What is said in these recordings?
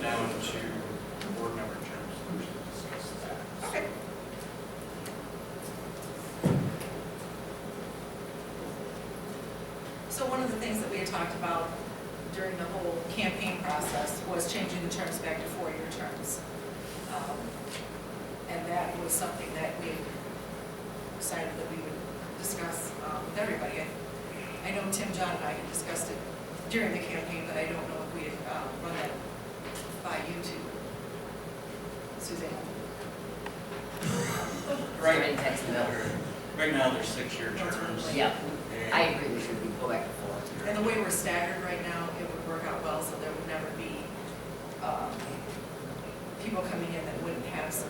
down to board member terms, we should discuss that. Okay. So one of the things that we had talked about during the whole campaign process was changing the terms back to 4-year terms. And that was something that we decided that we would discuss with everybody. I know Tim, John, and I had discussed it during the campaign, but I don't know if we had run that by you two. Suzanne? Right in Tecumseh. Right now, they're 6-year terms. Yeah, and- I agree, we should go back and forth. And the way we're staggered right now, it would work out well, so there would never be people coming in that wouldn't have some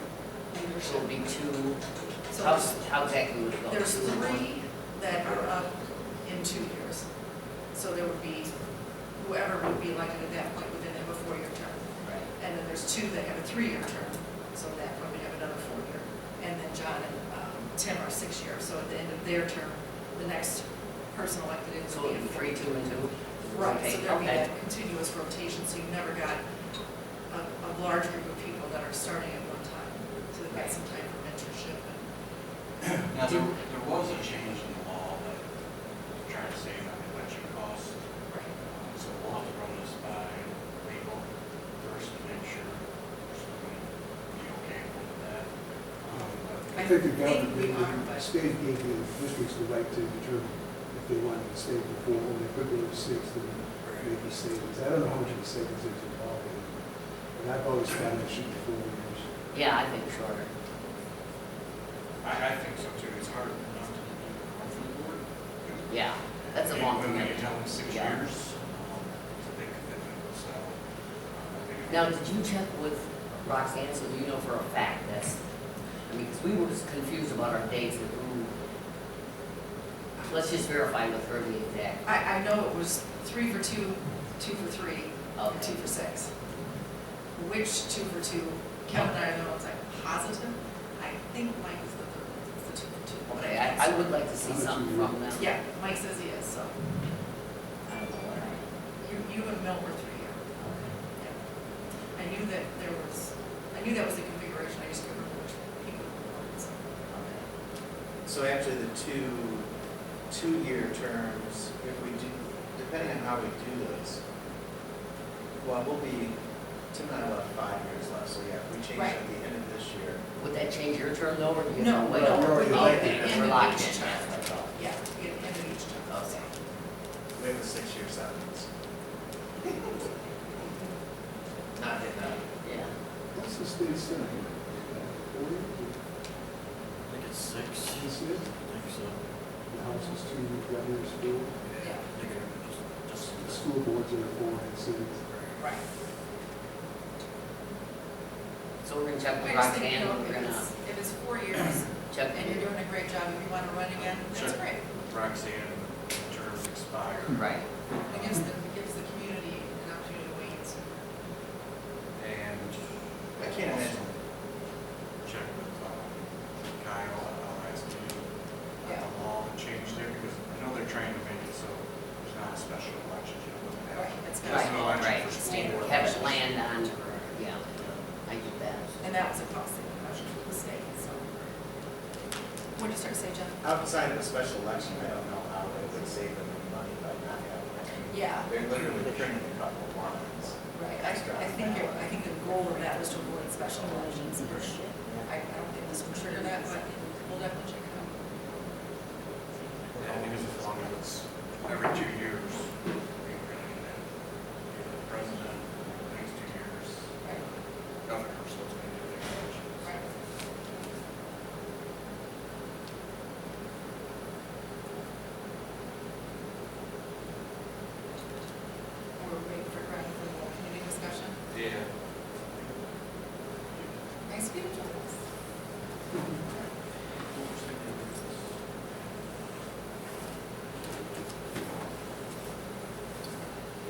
So leadership. it'll be two, So how exactly would it go? there's 3 that are up in 2 years. So there would be, whoever would be elected at that point would then have a 4-year term. Right. And then there's 2 that have a 3-year term, so that one would have another 4-year. And then John and Tim are 6-year, so at the end of their term, the next person elected in So would it'll be be 3, 2, and 2? Right, Okay, so there'd be okay. that continuous rotation, so you never got a large group of people that are starting at one time, so they've got some time for mentorship. Now, there was a change in the law that trying to save on election costs. So we'll have to run this by legal first to make sure we're still going to be okay with that. I think the we are, government, the but state gave the districts the right to determine if they wanted to stay before, when they could go to 6, then maybe savings. I don't know how much of a savings is involved in it. And I've always found it should be 4 years. Yeah, I think shorter. I think so too. It's hard not to do it from the board. Yeah, that's a long When you commitment. tell them 6 Yeah. years, it's a big commitment, so. I think- Now, did you check with Roxanne, so do you know for a fact that's, I mean, because we were just confused about our dates and who, let's just verify with her the exact. I know it was 3 for 2, 2 for 3, and Okay. 2 for 6. Which 2 for 2, Kevin and I know, it's like positive. I think Mike is the 2 for 2. but Okay, can't I say. would like to see something from them. Yeah, Mike says he is, so I don't know what you and Milt were 3-year. Yeah. I knew that that was the configuration, I just couldn't remember which people were, so. So actually, the two-year terms, if we do, depending on how we do this, well, we'll be, Tim and I will have 5 years left, so yeah, if we change Right. at the end of this year. Would that change your term though, or do you? No, have to wait? no, we're already Okay, elected. because End we're of locked each in, term. yes, that's all. Yeah, at the end of each term. Okay. We have a 6-year sentence. Not getting out. Yeah. What's the state senate? 40? I think it's 6. Is I it? think so. The House is 2, governor's 4. Yeah. I think it just The school boards are 4 and 6. Right. So we're gonna check with I just think, Roxanne, you know, we're gonna if it's 4 years check. and you're doing a great job, if you want to run again, that's Sure. great. Roxanne, terms expire. Right. It gives the community an opportunity to wait. And. I can't imagine. Check with Kyle, I'll ask you Yeah. the law to change there, because I know they're trying to make it so there's not a special election, you know, doesn't have. Right, it's There's Right, an election right. for school Standard. board Have it elections. land on, Correct. yeah, I get that. And that was a costly question for the state, so. What did you start to say, Jen? Outside of a special election, I don't know how it would save them any money by not having it. Yeah. They're literally printing a couple of lines. Right, I think the goal of that was to avoid special elections. I don't think this would trigger that, but we'll definitely check it out. Yeah, because as long as it's every 2 years, we bring in that, the president, the next 2 years, Right, governor, so it's going to be a big election. right. We're waiting for Greg for the community discussion. Yeah. Nice meeting you.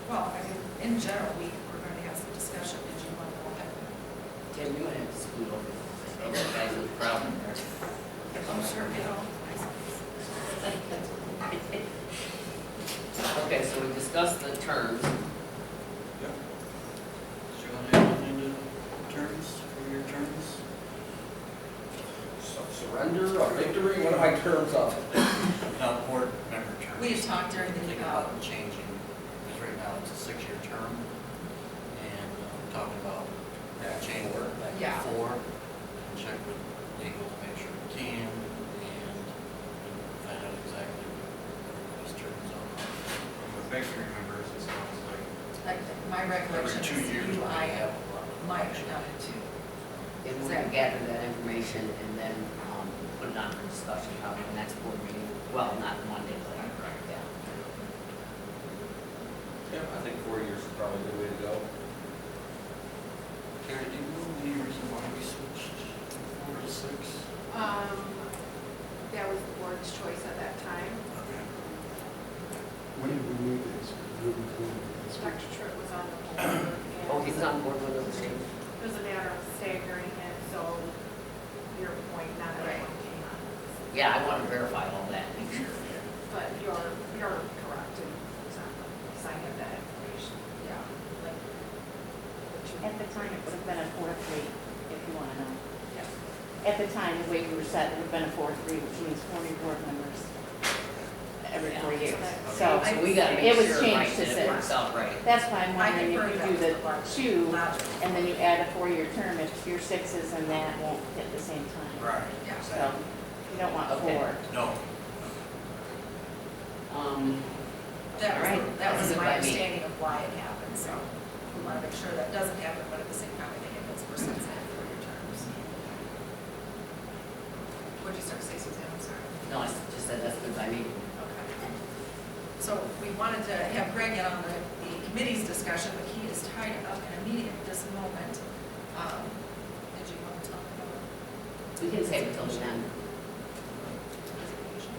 Well, I mean, in general, we're going to have some discussion. Did you want to go ahead? Tim, you have to scoot over. Those guys are proud in there. I'm sure, you know. Okay, so we discussed the terms. Yep. Sure, I have surrender, a victory, what are my terms of? Now, board member terms. We had talked during the, Thinking about changing, because right now it's a 6-year term, and we're talking about changing it back Yeah. to 4, and check with legal to make sure we can, and find out exactly what everybody's terms are. With victory members, it sounds like my recollection Every 2 is years, you, we I have a lot of might have action. done it too. And we're gonna gather that information and then, put it on for discussion, probably the next board meeting, well, not Monday, but, yeah. Yeah, I think 4 years is probably a good way to go. Carrie, do you know any reason why we switched from 4 to 6? That was the board's choice at that time. Okay. When did we move this? Moving forward, this week? Dr. Tripp was on the board. and Oh, he's on board with the change? It was a matter of staggering it, so your point, not everyone came on. Yeah, I want to verify all that, make sure. But you're correct, and because I have that information. Yeah. Like, what you- At the time, it would have been a 4-3, if you want to know. Yeah. At the time, the way we were set, it would have been a 4-3, which means 40 board members every 4 Yeah. years. So So we gotta it make was sure, changed right, to that it 6. works out right. That's why I'm I wondering confirmed if that you do with the the 2, logic. and then you add a 4-year term, if your 6s and that won't hit the same time. Right. Yeah. So you don't want Okay. 4. No. That All was, right, that that's was good my by me. understanding of why it happened, so we want to make sure that doesn't happen, but at the same time, I think it makes more sense to have 4-year terms. What'd you start to say, Suzanne? I'm sorry. No, I just said that's good by me. Okay. So we wanted to have Greg get on the committee's discussion, but he is tied up in a meeting at this moment. Did you want to talk about We can save it till the end. resignation?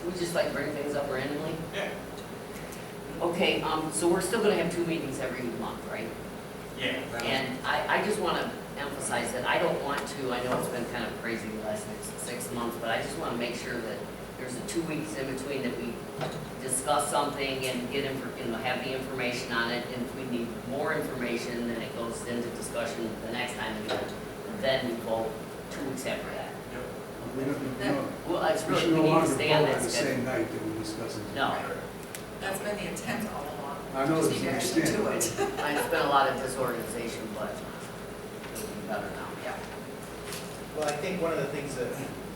We just like bring things up randomly. Yeah. Okay, so we're still gonna have 2 meetings every month, right? Yeah. that was- And I just want to emphasize that I don't want to, I know it's been kind of crazy the last 6 months, but I just want to make sure that there's a 2 weeks in between that we discuss something and get, have the information on it. And if we need more information, then it goes into discussion the next time again. Then we vote 2 weeks after that. Yep. We don't, no, Well, it's we really, should we no need to longer stay on vote that on the schedule. same night that we discuss it. No, That's been the intent all along. I know Just it's need to actually do it. it's been a lot of disorganization, but it'll be better now. Yeah. Well, I think one of the things that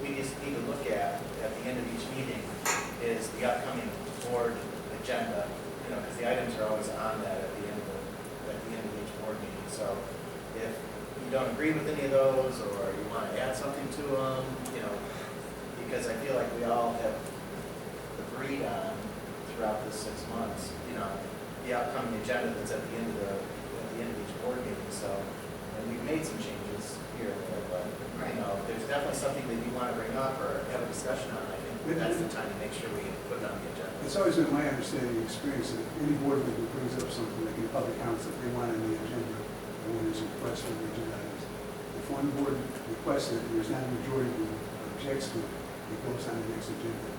we just need to look at the end of each meeting is the upcoming board agenda, because the items are always on that at the end of each board meeting. So if you don't agree with any of those, or you want to add something to them, because I feel like we all have agreed on throughout this 6 months, the upcoming agenda that's at the end of each board meeting. So, and we've made some changes here and there, but if there's definitely something that you want to bring up or have a discussion on, I think that's the time to make sure we put it on the agenda. It's always been my understanding and experience that any board member brings up something like in public comments that they want on the agenda, or when there's a request for the agenda items. If one board requests it, and there's not a majority who objects to it, it goes on the next agenda.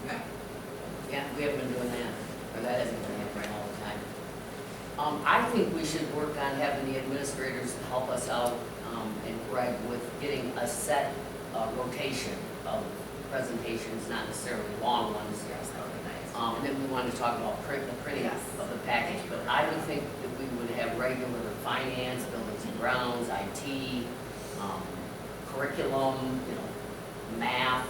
Okay. Yeah, we haven't been doing that, or that hasn't been happening all the time. I think we should work on having the administrators help us out, and Greg, with getting a set rotation of presentations, not necessarily long ones. Yes, that would be nice. And then we want to talk about the printing Yes. of the package, but I would think that we would have regular finance, buildings and grounds, IT, curriculum, math,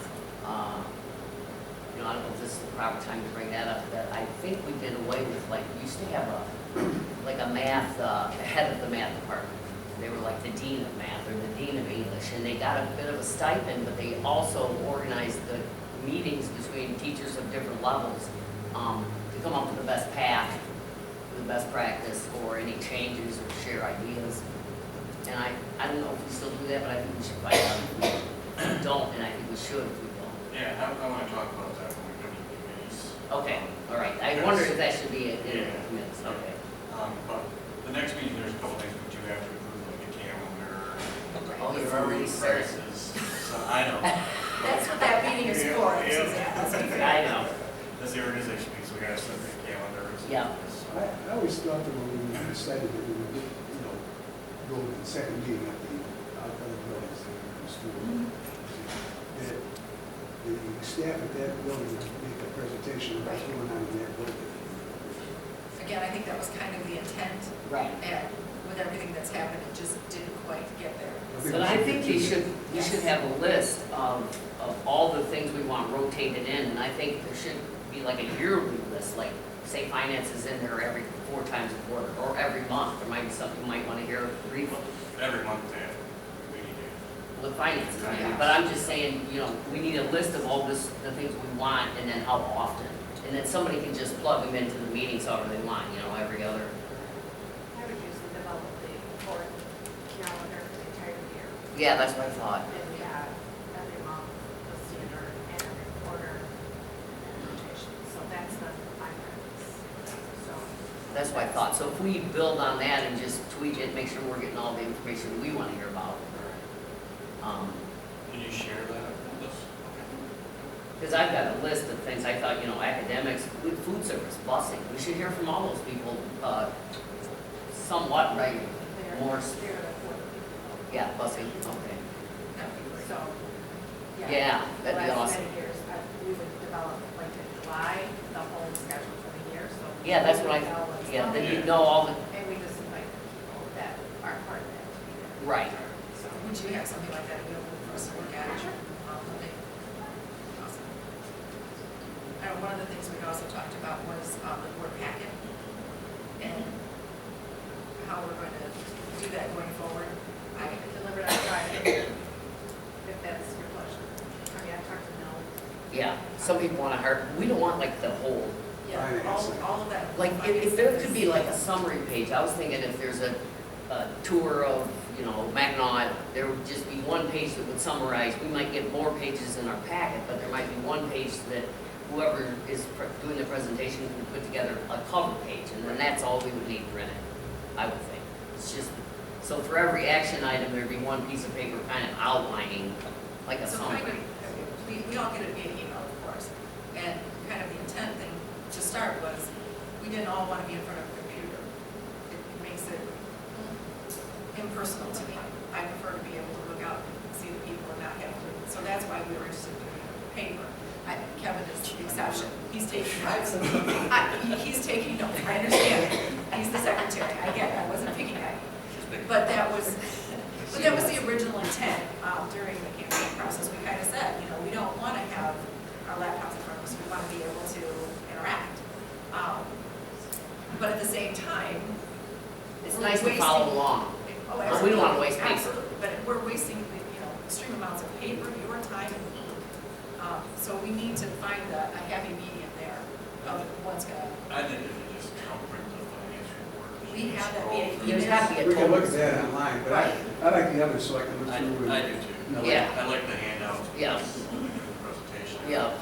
I don't know if this is the proper time to bring that up, that I think we did away with, we used to have a math, head of the math department. They were like the dean of math or the dean of English, and they got a bit of a stipend, but they also organized the meetings between teachers of different levels to come up with the best path, the best practice, or any changes or share ideas. And I don't know if we still do that, but I think we should find out if we don't, and I think we should if we don't. Yeah, I want to talk about that when we go to committees. Okay, all right. I wonder if that should be in the Yeah. minutes. Okay. But the next meeting, there's a couple things we do have to approve, like a calendar. Oh, the you're already food started. prices. So I know. That's what that meeting is for, Yeah. Suzanne. Let's be fair. I know. That's the organization piece, we gotta set the calendars. Yeah. I always thought that when we decided that we would, go to the second meeting at the other buildings in the school, that the staff at that building would make a presentation of what's going on in that building. Again, I think that was kind of the intent, Right. and with everything that's happened, it just didn't quite get there. But I think we should have a list of all the things we want rotated in, and I think there should be like a yearly list, like, say, finance is in there every 4 times a quarter, or every month, there might be something you might want to hear briefly. Every month, we need to. Well, the finance is in there, Yeah. but I'm just saying, we need a list of all this, the things we want, and then how often. And then somebody can just plug them into the meetings however they want, every other. I would usually develop the board calendar for the entire year. Yeah, that's what I thought. And we have every month, the standard, and every quarter, and rotation. So that's the finance. So. That's what I thought. So if we build on that and just tweak it, make sure we're getting all the information we want to hear about. Can you share that with us? Because I've got a list of things I thought, academics, food service, busing. We should hear from all those people somewhat regularly. They're, More, they're the board people. yeah, busing, okay. That'd be great. So, Yeah, that'd be the last awesome. many years, we would develop, like in July, the whole schedule for the year, so. Yeah, that's what I, we know what's yeah, then coming, you know all the, And we just invite the people that are part of that to be there. right. So would you have something like that available for us to look at? Sure. Okay. Awesome. One of the things we also talked about was the board packet and how we're going to do that going forward. I can deliver it on Friday, if that's your pleasure. I mean, I talked to Mel. Yeah, some people want to hard, we don't want like the whole, Yeah, all of that. like, if there could be like a summary page, I was thinking if there's a tour of, Mackinac, there would just be one page that would summarize, we might get more pages in our packet, but there might be one page that whoever is doing the presentation can put together a cover page, and then that's all we would need printed, I would think. It's just, so for every action item, there'd be one piece of paper kind of outlining, like a So kind summary. of, we all get it via email, of course, and kind of the intent thing to start was, we didn't all want to be in front of a computer. It makes it impersonal to me. I prefer to be able to look out and see the people and not have to, so that's why we were interested in doing paper. Kevin is the exception, he's taking notes. He's taking notes, I understand, he's the secretary, I get it, I wasn't picking at you. But that was the original intent during the campaign process. We kind of said, we don't want to have our laptops in front of us, we want to be able to interact. But at the same time, It's we're nice to wasting- follow along. Oh, But we don't want to waste absolutely, paper. absolutely. But we're wasting, extreme amounts of paper, your time, and so we need to find a happy medium there of what's gonna. I think if you just print the finance report. We have that via There's got to be a We can look at total. that online, but Right. I like the others so I can look I through. do too. Yeah. I like the handouts. Yeah. The presentation. Yeah.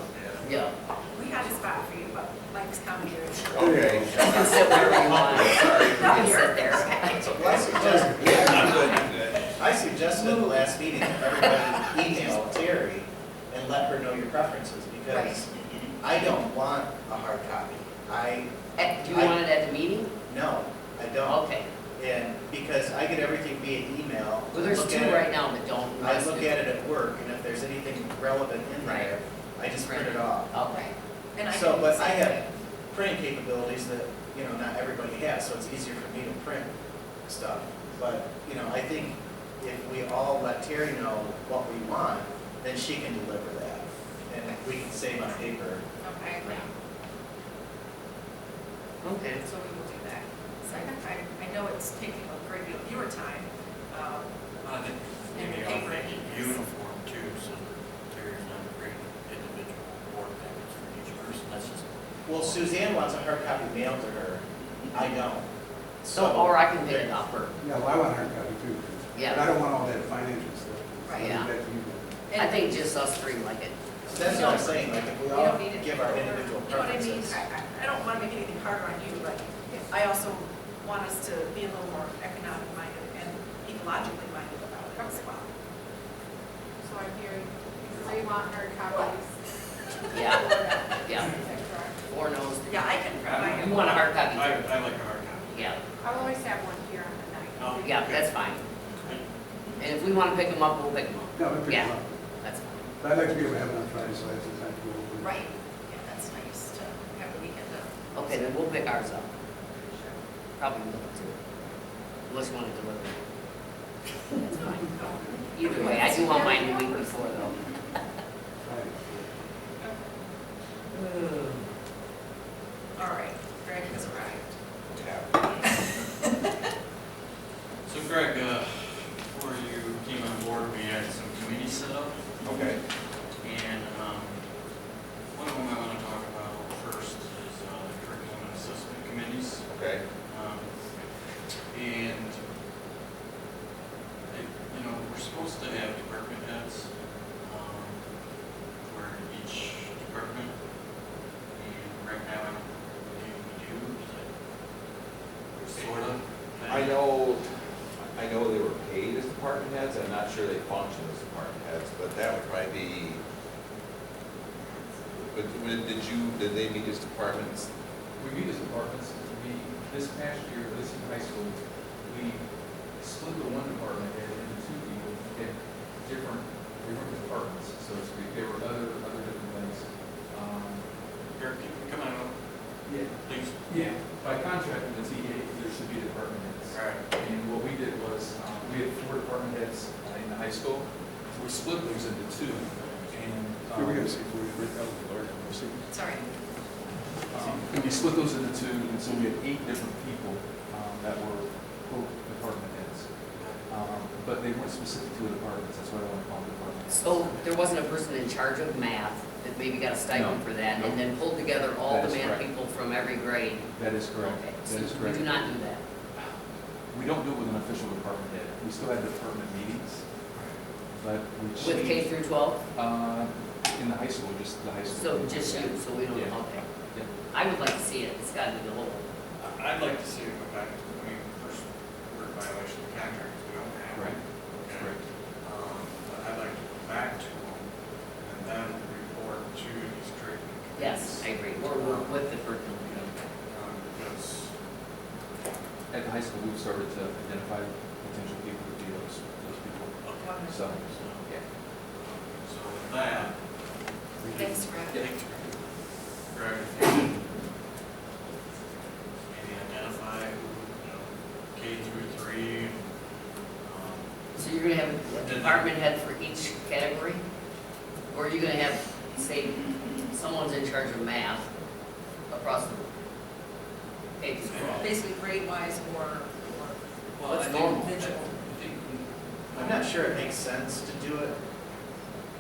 Yeah. We had a spot for you, but Mike's coming here. Okay. You can sit wherever you want. You can sit there. I suggested at the last meeting, that everybody email Terry and let her know your preferences, because I don't want a hard copy. Do you want it at the meeting? No, I don't. Okay. And because I get everything via email. Well, there's look 2 at it- right now that don't. I look at it at work, and if there's anything relevant in Right. there, I just print it off. Okay. And I So, can but I say- have printing capabilities that, not everybody has, so it's easier for me to print stuff. But, I think if we all let Terry know what we want, then she can deliver that. And we can save on paper. Okay, Okay. so we will do that. So I know it's taking a great deal of your time. I think And maybe the I'll paper make it is- uniform too, so Terry's not creating individual board packets for each person, that's just. Well, Suzanne wants a hard copy mailed to her. I don't. So, or I can pick it up, or, Yeah, well, I want a hard copy too. Yeah. But I don't want all that financial stuff. Right. Yeah. I'll leave that to you guys. I think just us 3 like it. So that's what I'm saying, like, if we You all don't need it. give our individual You know what I mean? preferences. I don't want to make anything harder on you, but I also want us to be a little more economic minded and ecologically minded about it as well. So I'm hearing, so you want hard copies. Yeah. Yeah. Is that correct? 4 no's. Yeah, I can provide. You want a hard copy I too? like a hard copy. Yeah, I'll always have one here on the night. Oh, yeah, okay. that's fine. And if we want to pick them up, we'll pick them up. No, we pick Yeah. them up. That's fine. But I'd like to be able to have it on Friday, so I have some time to go over it. Right, yeah, that's nice to have the weekend to. Okay, then we'll pick ours up. Probably will too. Unless you want to deliver. That's fine. Either way, I do want mine the week before though. Friday. All right, Greg has arrived. So Greg, before you came on board, we had some committees set up. Okay. And one of them I want to talk about first is the curriculum and assessment committees. Okay. And, you know, we're supposed to have department heads for each department. And right now, I don't believe we do. Is that sort of? I know they were paid as department heads. I'm not sure they function as department heads, but that would probably be. But did they meet as departments? We meet as departments, this past year, this in high school, we split the one department head into 2 people, in different departments, so to speak. There were other different things. Eric, can you come on up, Yeah. please? Yeah, by contract with the TA, there should be department heads. All right. And what we did was, we had 4 department heads in the high school, so we split those into 2. And Here we go, see if we see. Sorry. and we split those into 2, and so we had 8 different people that were quote department heads. But they weren't specific to the departments, that's why I want to call them department heads. So there wasn't a person in charge of math that maybe got a stipend No. for that and No. then pulled together all That the is math correct. people from every grade? That is correct. Okay, That is so we correct. do not do that. We don't do it with an official department head. We still have department meetings, but we With change- K through 12? In the high school, just the high So school. just you, so we don't, Yeah. okay. Yeah. I would like to see it, it's gotta be the whole. I'd like to see it go back, I mean, first, we're in violation of the contract, we don't have. Right. Okay. Correct. But I'd like to go back to them and then report to these curriculum committees. Yes, I agree, we're with the curriculum. Because, At the high school, we've started to identify potential people to be those people. So, yeah. so with that, Thanks, Greg. thanks, Greg, if you could maybe identify who, you know, K through 3, So you're gonna have a department head for each category? Or are you gonna have, say, someone's in charge of math across the K through 12? Basically grade-wise or well, What's I normal? think, I think, I'm not sure it makes sense to do it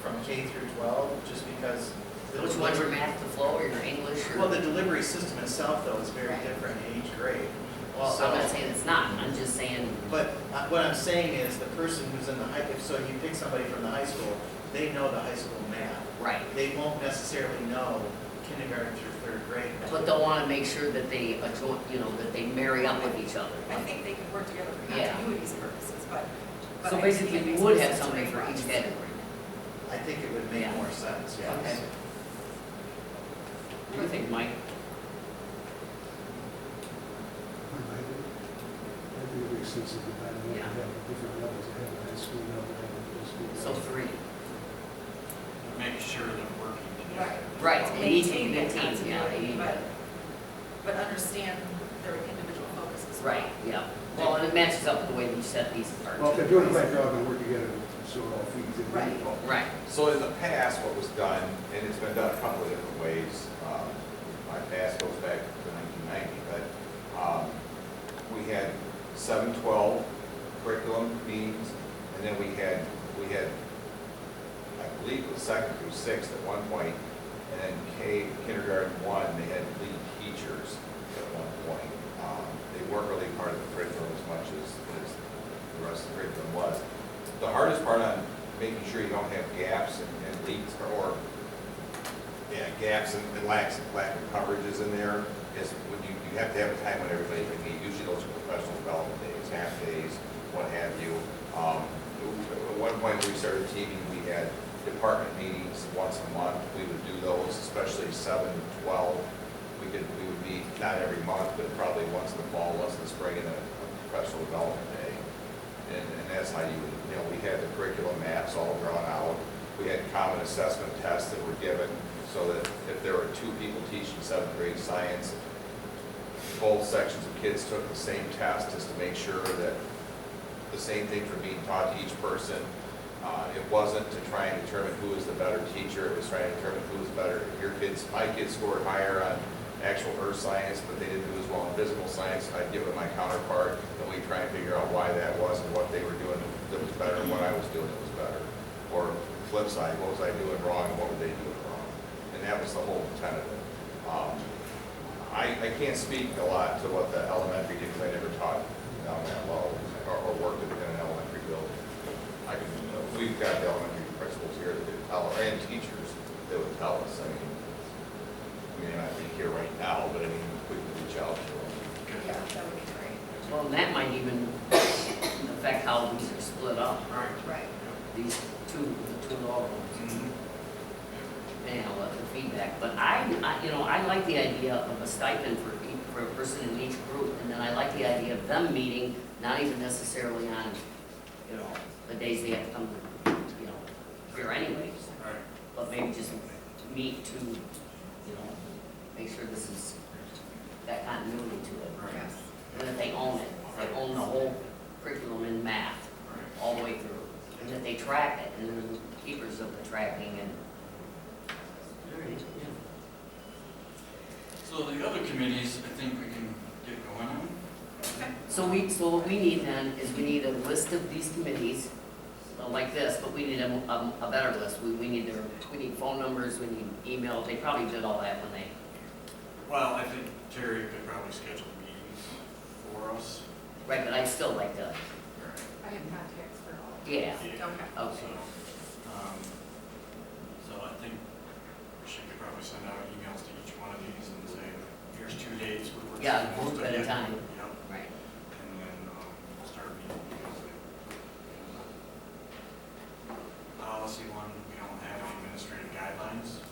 from K through 12, just because. the Which one's your delivery- math to flow, or your English, or? Well, the delivery system itself, though, is very Right. different in each grade. Well, So- I'm not saying it's not, I'm just saying, But what I'm saying is, the person who's in the high, if so you pick somebody from the high school, they know the high school math. right. They won't necessarily know kindergarten through 3rd grade. But they'll wanna make sure that they adjoin, that they marry up with each other. I think they can work together for Yeah. continuity's purposes, but. but So I think basically, it you makes would more have sense somebody for grade-wise. each category. I think it would make Yeah. more sense, yes. Okay. What do you think, Mike? I think it makes sense to divide them up, Yeah. and have different levels, have a high school level, have a middle school So level. 3. make sure they're working together. Right. Right, they need to Maintain that maintain, yeah, they continuity, need but, to. but understand their individual focus as well. Right, yeah. Well, and it matches up with the way we set these apart. Well, if they're doing it right, they're all gonna work together, so it all feeds in. Right. Right. So in the past, what was done, and it's been done a couple of different ways, my past goes back to 1990, but we had 7-12 curriculum meetings, and then we had, I believe it was 2nd through 6th at one point, and then kindergarten 1, they had lead teachers at one point. They weren't really part of the curriculum as much as the rest of the curriculum was. The hardest part on making sure you don't have gaps and leaks or gaps and lack of coverages in there is when you have to have a time when everybody can meet. Usually those are professional development days, half days, what have you. At one point when we started teaming, we had department meetings once a month. We would do those, especially 7-12. we would meet, not every month, but probably once in the fall, once in the spring, and a professional development day. And that's how you know, we had the curriculum maps all drawn out. We had common assessment tests that were given, so that if there were 2 people teaching 7th grade science, both sections of kids took the same test just to make sure that the same things were being taught to each person. It wasn't to try and determine who was the better teacher, it was trying to determine who was better. If my kids scored higher on actual earth science, but they didn't do as well in physical science, I'd give it to my counterpart, and we'd try and figure out why that was and what they were doing that was better, and what I was doing that was better. Or flip side, what was I doing wrong and what were they doing wrong? And that was the whole tenet of it. I can't speak a lot to what the elementary did, because I never taught down that low or worked in an elementary building. We've got the elementary principals here that would tell, and teachers that would tell us. I mean, I think here right now, but I mean, we can reach out to them. Yeah, that would be great. Well, and that might even affect how these are split up, Right. these the two lower ones. Mhm. Anyhow, the feedback, but you know, I like the idea of a stipend for a person in each group, and then I like the idea of them meeting, not even necessarily on, you know, the days they have to come, you know, here anyways, Right. but maybe just meet to, you know, make sure this is, that continuity to it. Yes. And that they own it, they own the whole curriculum in math, Right. all the way through, and that they track it, and they're the keepers of the tracking and. So the other committees, I think we can get going on. So what we need then is we need a list of these committees, like this, but we need a better list. We need phone numbers, we need email, they probably did all that when they, Well, I think Terry could probably schedule meetings for us. right, but I'd still like to, I have contacts for all. yeah, Okay. okay. So I think she could probably send out emails to each one of these and say, here's 2 dates. we work Yeah, for most group of at a you. time. Yep, Right. and then start meeting because policy one, we don't have any administrative guidelines.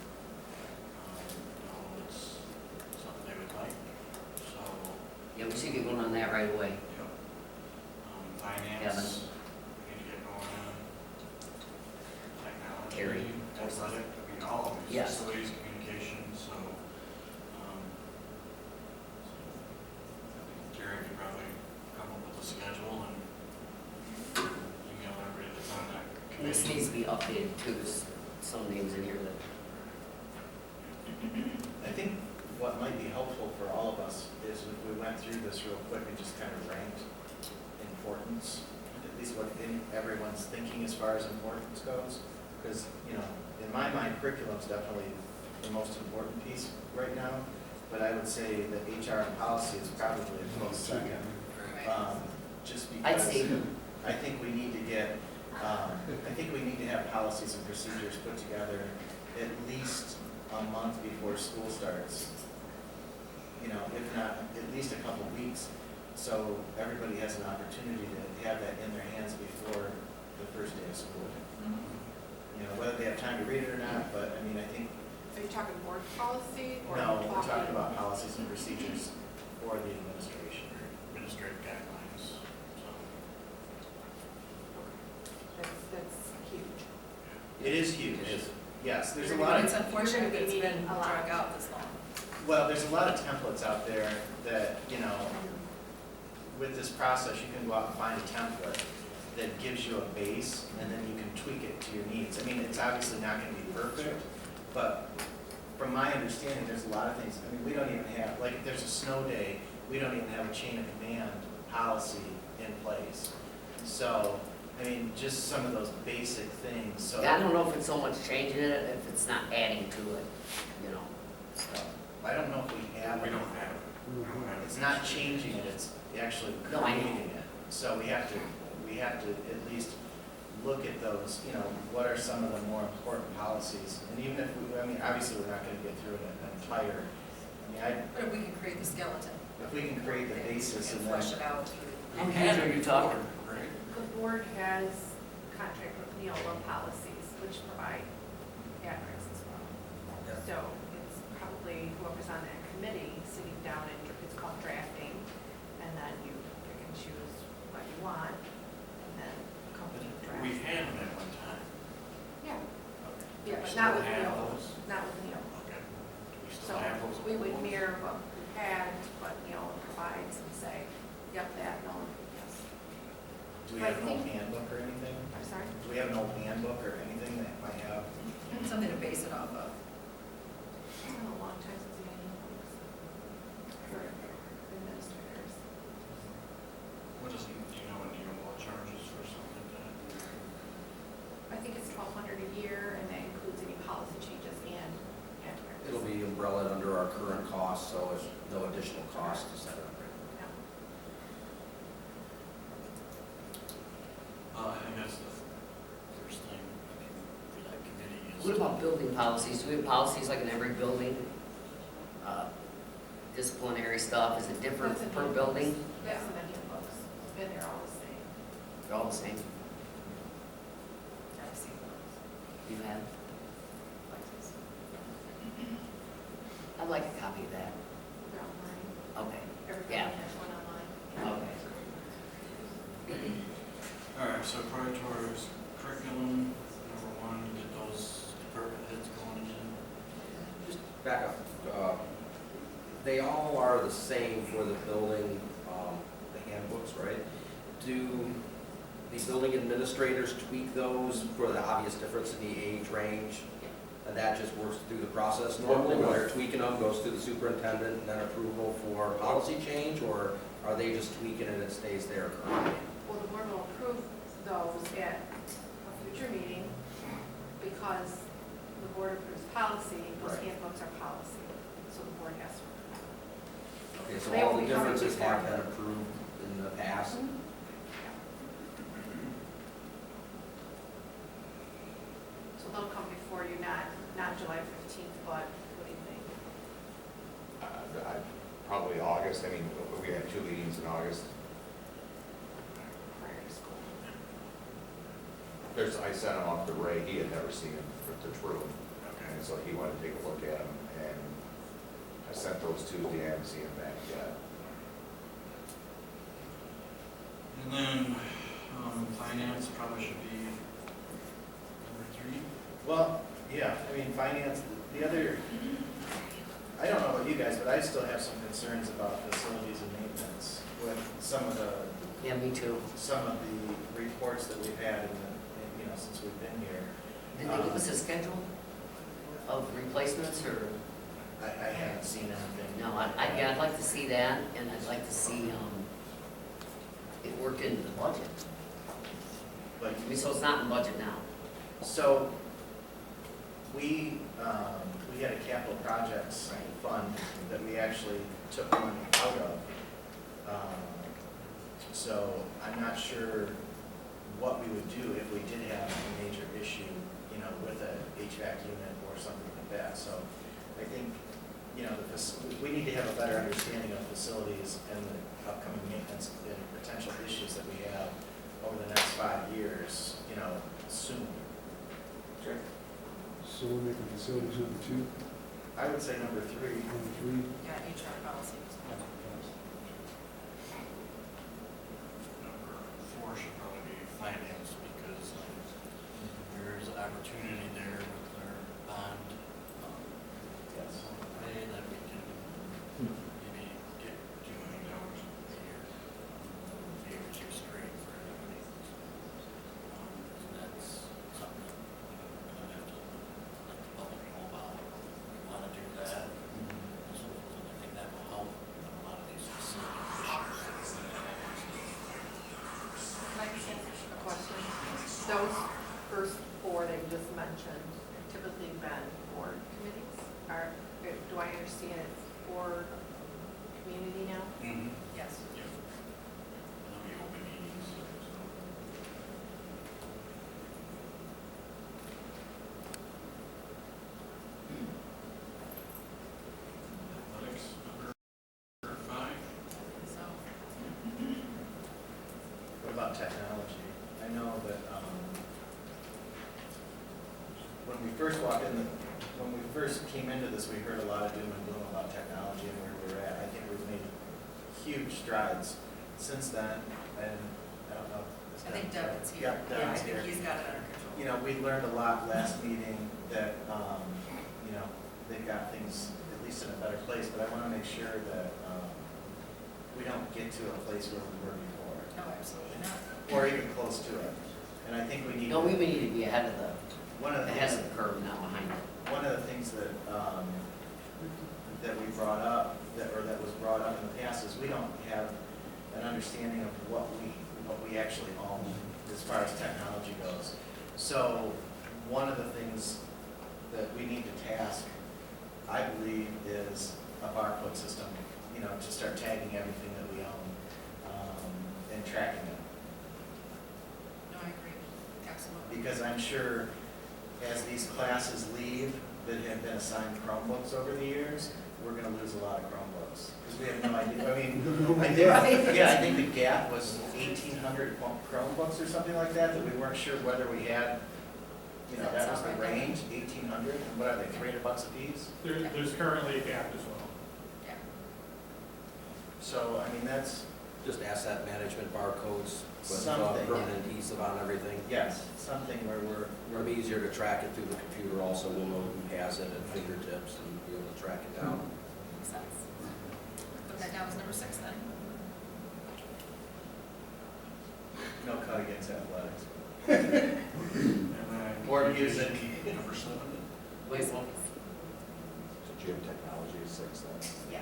No, it's something they would like, so, Yeah, we should get going on that right away. yep. Kevin. Finance, we need to get going on. Technology. Terry. Athletic, I mean, all of these, Yes. facilities, communications, so, Terry could probably come up with a schedule and email everybody that's on that And this committee. needs to be updated too, there's some names in here that, I think what might be helpful for all of us is if we went through this real quick and just kind of ranked importance, at least what everyone's thinking as far as importance goes. Because, you know, in my mind, curriculum's definitely the most important piece right now, but I would say that HR and policy is probably a close second. Just I'd because say, I think we need to get, I think we need to have policies and procedures put together at least a month before school starts. You know, if not, at least a couple weeks, so everybody has an opportunity to have that in their hands before the first day of school. You know, whether they have time to read it or not, but I mean, I think, Are you talking board policy or? no, we're talking about policies and procedures for the administration. Administrative guidelines, so. That's huge. It is huge. It is. Yes, there's a But lot it's of, unfortunate that it's You're gonna be been needing a lot. drug out this long. well, there's a lot of templates out there that, you know, with this process, you can go out and find a template that gives you a base, and then you can tweak it to your needs. I mean, it's obviously not gonna be perfect, but from my understanding, there's a lot of things, I mean, we don't even have, like, if there's a snow day, we don't even have a chain of command policy in place. So, I mean, just some of those basic things, so. I don't know if it's so much changing it, if it's not adding to it, you know, so. I don't know if we have. We it. don't have it. We don't have it. It's not changing it, it's actually No, I know. creating it. So we have to at least look at those, you know, what are some of the more important policies? And even if we, I mean, obviously, we're not gonna get through an entire, I mean, But if we can create the skeleton. if we can create the basis And and then. flesh it out. How huge are you talking? Right? The board has contract with Neola Policies, which provide address as well. So it's probably whoever's on that committee still not with have Neil, those? not with Neil. Okay. Do we So still have those? we would mirror what we had, what Neil provides and say, yep, that, no, yes. Do we But I have an old think- handbook or anything? I'm sorry? Do we have an old handbook or anything that might have? Something to base it off of. It's been a long time since we had any books for administrators. What is, do you know what your law charges for something like that? I think it's 1,200 a year, and that includes any policy changes and practice. It'll be umbrella under our current costs, so there's no additional cost to set it up. Yeah. I think that's the first thing, I mean, for that committee is. What about building policies? Do we have policies like in every building? Disciplinary stuff, is it different That's in per handbooks. building? That's in the handbooks, and they're all the same. They're all the same? I've seen those. You have? I'd like a copy of that. They're online. Okay, Everybody Yeah. has one online. okay. All right, so prior towards curriculum, number one, get those department heads going again. Just back up. They all are the same for the building, the handbooks, right? Do the building administrators tweak those for the obvious difference in the age range? And that just works through the process normally, when they're tweaking them, goes through the superintendent and then approval for policy change? Or are they just tweaking it and it stays there currently? Well, the board will approve those at a future meeting because the board approves policy, those Right. handbooks are policy, so the board has to. Okay, so They all will the be covered differences have before. been approved in the past? So they'll come before you, not July 15th, but what do you think? Probably August, I mean, we had 2 meetings in August. Prior to school. I sent them up to Ray, he had never seen them, to True, Okay. and so he wanted to take a look at them, and I sent those Tuesday, I haven't seen them back yet. And then, finance probably should be number 3. Well, yeah, I mean, finance, the other, I don't know about you guys, but I still have some concerns about facilities and maintenance with some of the Yeah, me too. reports that we've had since we've been here. Did they give us a schedule of replacements or? I haven't seen anything. No, I'd like to see that, and I'd like to see, it work into the budget. Like, I mean, so it's not in budget now. so, we had a capital projects fund that we actually took money out of. So I'm not sure what we would do if we did have a major issue, with a HVAC unit or something like that. So I think, we need to have a better understanding of facilities and the upcoming maintenance and potential issues that we have over the next 5 years, soon. Sure. So we're making facilities number 2, I would say number 3. number 3. Yeah, HR policy. Number 4 should probably be finance, because there's an opportunity there with their bond. Yes. Way that we can maybe get $2 million a year, year or 2 straight for everybody. And that's something that we're gonna have to let the public know about. We wanna do that. So I think that will help a lot of these facility issues that we're gonna have. Can I just ask a question? Those first 4 that you just mentioned typically been board committees? Do I understand it's for community now? Yes. Yeah. There'll be open meetings, so. Athletics, number 5. So, What about technology? I know that when we first came into this, we heard a lot of doom and gloom about technology and where we're at. I think we've made huge strides since then, and I don't know. if I think Devin's here. Yeah, I Devin's think here. he's got it under control. you know, we learned a lot last meeting that, you know, they've got things at least in a better place, but I want to make sure that we don't get to a place where we were before, No, absolutely not. or even close to it. And I think we need. No, we need to be ahead of One of the ahead things, of the curve, not behind it. one of the things that, that we brought up, that was brought up in the past is we don't have an understanding of what we actually own as far as technology goes. So one of the things that we need to task, I believe, is a barcode system, you know, to start tagging everything that we own, and tracking it. No, I agree, absolutely. Because I'm sure as these classes leave that have been assigned Chromebooks over the years, we're gonna lose a lot of Chromebooks. Because we have no idea, I mean, I think, yeah, I think the gap was 1,800 Chromebooks or something like that, that we weren't sure whether we had, you know, that was the range, 1,800, and what are they, $300 a piece? There's currently a gap as well. Yeah. So, I mean, that's, Just asset management barcodes with Something. permanent adhesive on everything. yes, something where we're, It'll be easier to track it through the computer also, we'll know who has it at fingertips and be able to track it down. Makes sense. Put that down as number 6 then. no cut against athletics. And then Or music. Number 7. Wait, So gym technology is 6 then. Yeah.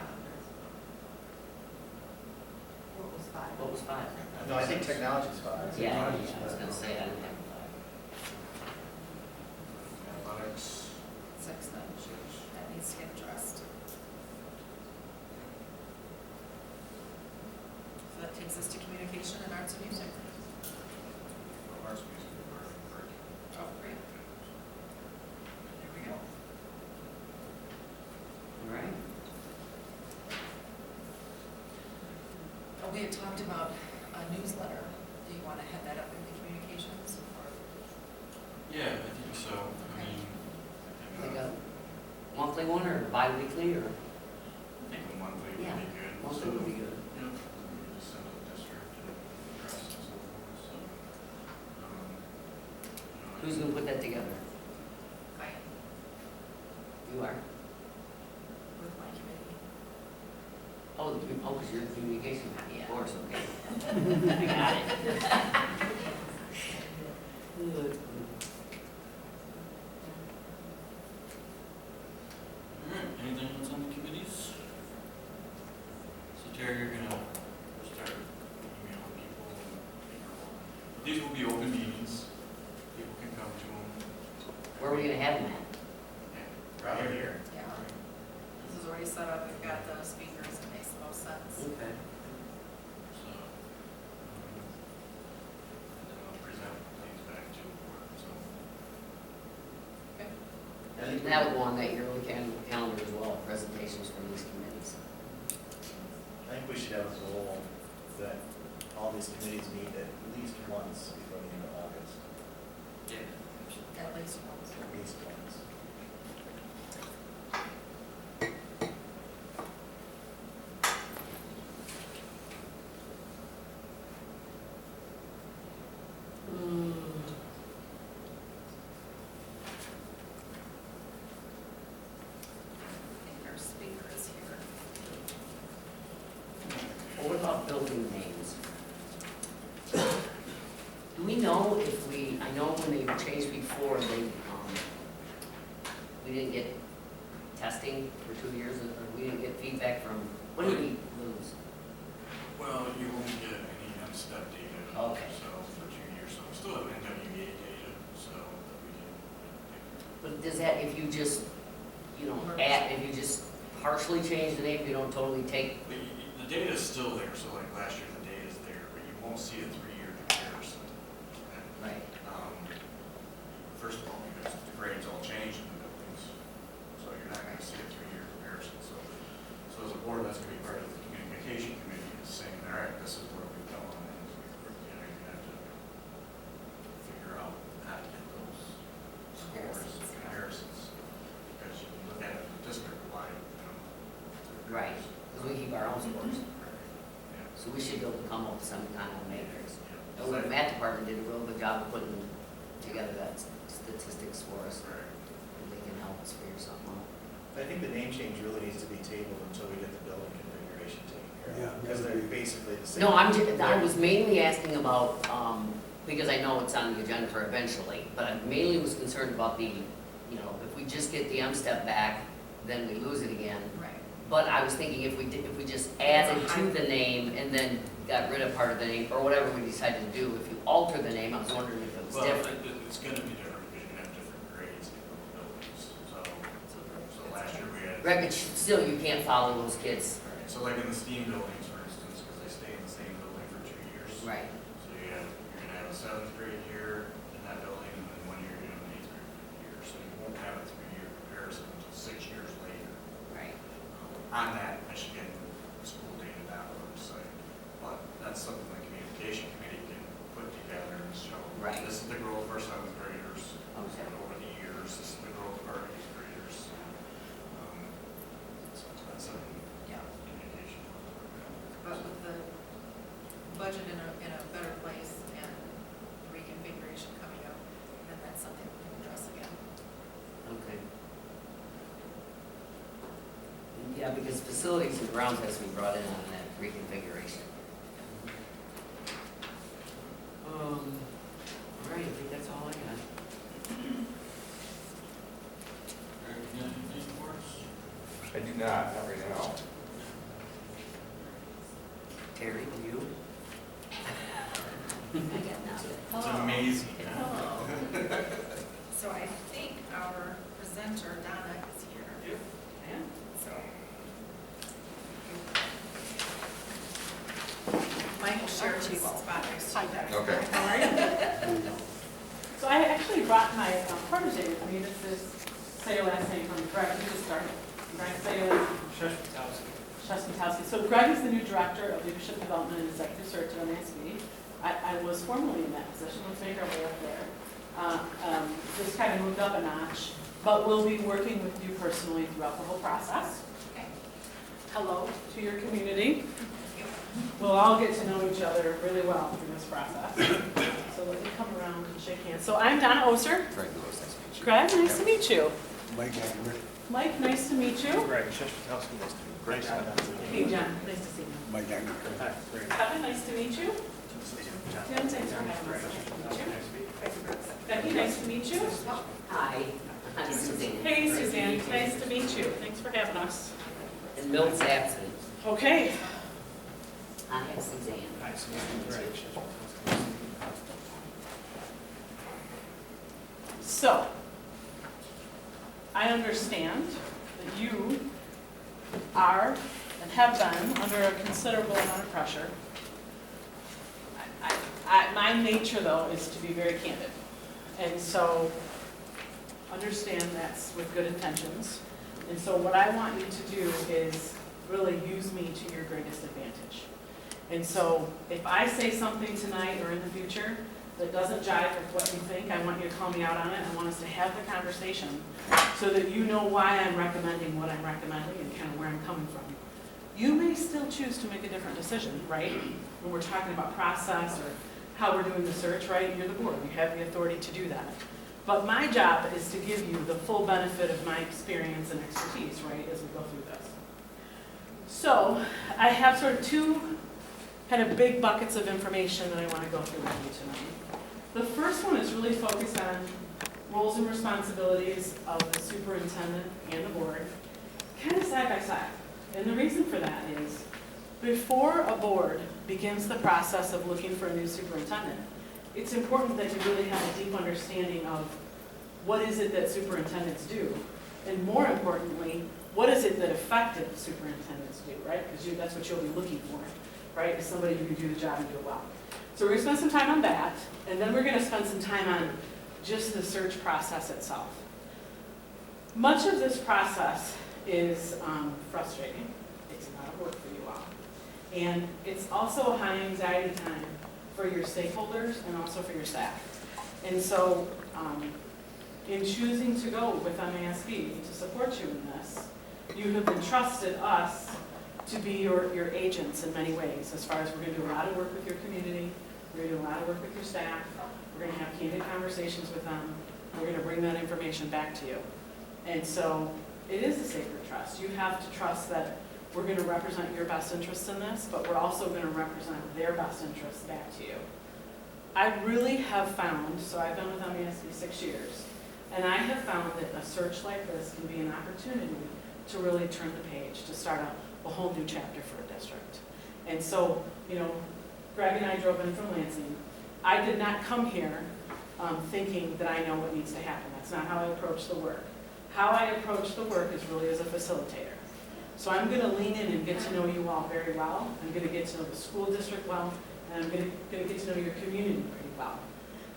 What was 5? what was 5? No, I think technology's 5. Yeah, I was gonna say, I didn't have 5. Athletics. 6 then. That needs to get addressed. So that takes us to communication and arts and music. Arts, music, and curriculum. Oh, great. There we go. All right. Oh, we had talked about a newsletter. Do you want to head that up in the communications or? Yeah, I think so. I mean, Like a monthly one or bi-weekly or? I think a monthly would Yeah, be good. monthly would be good. Yeah, we could just send to the district and address and so forth, so. You know, Who's gonna put that together? I am You are? with my committee. Oh, because you're the communication guy, yeah, of course, okay. I got it. All right, anything else on the committees? So Terry, you're gonna start emailing people and figure out. These will be open meetings. People can come to them. Where are we gonna have them at? Right here. Yeah. This is already set up. We've got the speakers. It makes the most sense. Okay. So, and then I'll present things back to the board, so. Okay. And that would go on that yearly calendar as well, presentations from these committees. I think we should have a goal that all these committees meet at least once before the end of August, Yeah. At least once. at least once. I think our speaker is here. Well, what about building names? Do we know if I know when they changed before, we didn't get testing for 2 years, or we didn't get feedback from, what did we lose? Well, you won't get any step data. Okay. So for 2 years, so we still have NWEA data, so that we can. But does that, if you just, if you just partially change the name, you don't totally take, The data is still there, so like last year, the data is there, but you won't see a 3-year comparison. right? First of all, because the grades all change in the buildings, so you're not gonna see a 3-year comparison, so as a board, that's gonna be part of the communication committee, is saying, all right, this is where we've gone, and you have to figure out how to get those scores, comparisons, because you can look at it district-wide, Right, because we keep our own scores. Yeah. So we should be able to come up with some kind of matrix. Yeah. The math department did a real good job of putting together that statistics for us, Right. and they can help us figure something out. I think the name change really needs to be tabled until we get the building configuration taken care Yeah, of, because they're basically the same. No, I was mainly asking about, because I know it's on the agenda for eventually, but I mainly was concerned about the, you know, if we just get the M-step back, then we lose it again. Right. But I was thinking if we just added to the name and then got rid of part of the name, or whatever we decided to do, if you alter the name, I was wondering if it was Well, different. it's gonna be different because you have different grades in those buildings. So last year we had. Right, but still, you can't follow those kids. Right, so like in the STEAM buildings, for instance, because they stay in the same building for 2 years. Right. So you're gonna have a 7th grade year in that building, and then 1 year you're doing an 8th grade year. So you won't have a 3-year comparison until 6 years later. Right. On that Michigan school data website. But that's something the communication committee can put together and show. Right. This is the growth of our 7th graders. Okay. Over the years, this is the growth of our 8th graders. So that's something Yeah. communication. But with the budget in a better place and reconfiguration coming up, then that's something we can address again. Okay. Yeah, because facilities and grounds has to be brought in on that reconfiguration. All right, I think that's all I got. Eric, you got anything for us? I do not right now. Terry, you? I got nothing. It's amazing. Hello. So I think our presenter, Donna, is here. Yeah. So. Mike will share his spot next to you. Okay. How are you? So I actually brought my protege with me. This is, say your last name for me, Greg, you just started. Greg, say your last name. Sheshmatowski. So Greg is the new Director of Leadership Development and Executive Search at MASB. I was formerly in that position. Let's make our way up there. Just kind of moved up a notch, but we'll be working with you personally throughout the whole process. Okay. Hello to your community. We'll all get to know each other really well through this process. So let me come around and shake hands. So I'm Donna Oser. Greg Lewis, nice to meet you. Greg, nice to meet you. Mike Agnew. Mike, nice to meet you. Greg, Sheshmatowski, nice to meet you. Great. Hey, John, nice to see you. Mike Agnew. Hi, great. Kevin, nice to meet you. Tim, thanks for having us. Nice to meet you. Becky, nice to meet you. Hi, I'm Suzanne. Hey, Suzanne, nice to meet you. Thanks for having us. And Milt's absent. Okay, I have Suzanne. Hi, Greg, so I understand that you are and have been under a considerable amount of pressure. My nature, though, is to be very candid. And so understand that's with good intentions. And so what I want you to do is really use me to your greatest advantage. And so if I say something tonight or in the future that doesn't jive with what you think, I want you to call me out on it. I want us to have the conversation so that you know why I'm recommending what I'm recommending and kind of where I'm coming from. You may still choose to make a different decision, right? When we're talking about process or how we're doing the search, right? You're the board, you have the authority to do that. But my job is to give you the full benefit of my experience and expertise, right, as we go through this. So I have sort of two kind of big buckets of information that I want to go through with you tonight. The first one is really focused on roles and responsibilities of the superintendent and the board, kind of side by side. And the reason for that is before a board begins the process of looking for a new superintendent, it's important that you really have a deep understanding of what is it that superintendents do, and more importantly, what is it that effective superintendents do, right? Because that's what you'll be looking for, right? Is somebody who can do the job and do it well. So we're going to spend some time on that, and then we're going to spend some time on just the search process itself. Much of this process is frustrating. It's a lot of work for you all. And it's also a high anxiety time for your stakeholders and also for your staff. And so in choosing to go with MASB to support you in this, you have entrusted us to be your agents in many ways, as far as we're going to do a lot of work with your community, we're going to do a lot of work with your staff, we're going to have candid conversations with them, we're gonna bring that information back to you. And so it is a sacred trust. You have to trust that we're gonna represent your best interests in this, but we're also gonna represent their best interests back to you. I really have found, so I've been with MASB 6 years, and I have found that a search like this can be an opportunity to really turn the page, to start a whole new chapter for a district. And so, you know, Greg and I drove in from Lansing. I did not come here thinking that I know what needs to happen. That's not how I approach the work. How I approach the work is really as a facilitator. So I'm going to lean in and get to know you all very well. I'm going to get to know the school district well, and I'm going to get to know your community pretty well,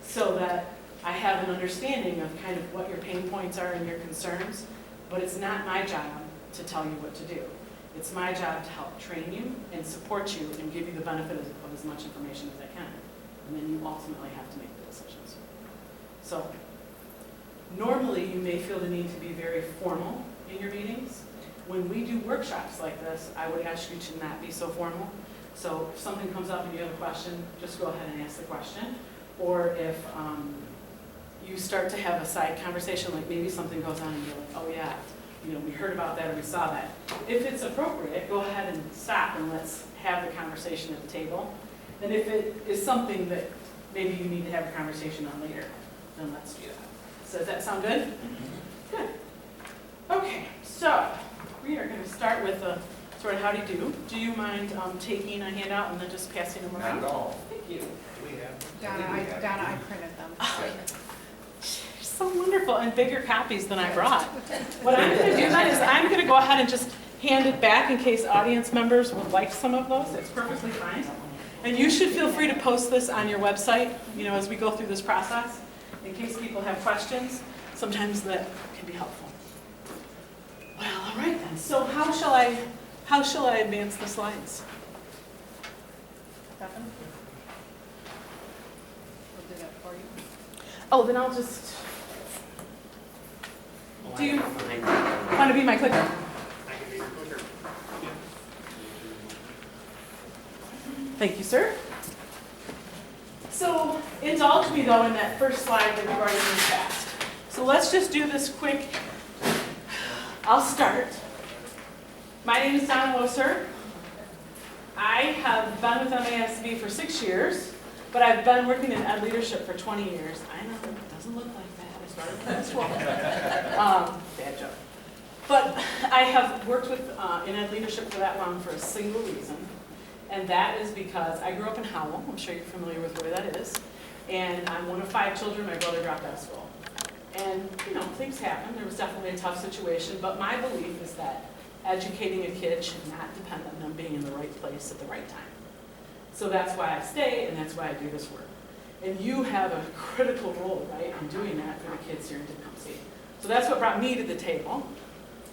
so that I have an understanding of kind of what your pain points are and your concerns, but it's not my job to tell you what to do. It's my job to help train you and support you and give you the benefit of as much information as I can. And then you ultimately have to make the decisions. So normally you may feel the need to be very formal in your meetings. When we do workshops like this, I would ask you to not be so formal. So if something comes up and you have a question, just go ahead and ask the question. Or if you start to have a side conversation, like maybe something goes on and you're like, oh yeah, you know, we heard about that or we saw that. If it's appropriate, go ahead and stop and let's have the conversation at the table. And if it is something that maybe you need to have a conversation on later, then let's do that. So does that sound good? Mm-hmm. Good. Okay, so we are going to start with a sort of how do you do. Do you mind taking a handout and then just passing them around? Not at all. Thank you. Donna, I printed them. So wonderful, and bigger copies than I brought. What I'm going to do then is I'm going to go ahead and just hand it back in case audience members would like some of those. It's perfectly fine. And you should feel free to post this on your website, you know, as we go through this process, in case people have questions. Sometimes that can be helpful. Well, all right then. So how shall I advance the slides? Stefan? We'll do that for you. Oh, then I'll just. Do you want to be my clicker? I can be your clicker. Thank you, sir. So indulge me, though, in that first slide that we've already moved past. So let's just do this quick. I'll start. My name is Donna Loser. I have been with MASB for 6 years, but I've been working in ed leadership for 20 years. I know, it doesn't look like that. I started from this role. Bad joke. But I have worked with in ed leadership for that long for a single reason, and that is because I grew up in Howell. I'm sure you're familiar with where that is. And I'm one of 5 children. My brother dropped out of school. And, you know, things happen. There was definitely a tough situation, but my belief is that educating a kid should not depend on them being in the right place at the right time. So that's why I stay, and that's why I do this work. And you have a critical role, right, in doing that for the kids here in Tecumseh. So that's what brought me to the table.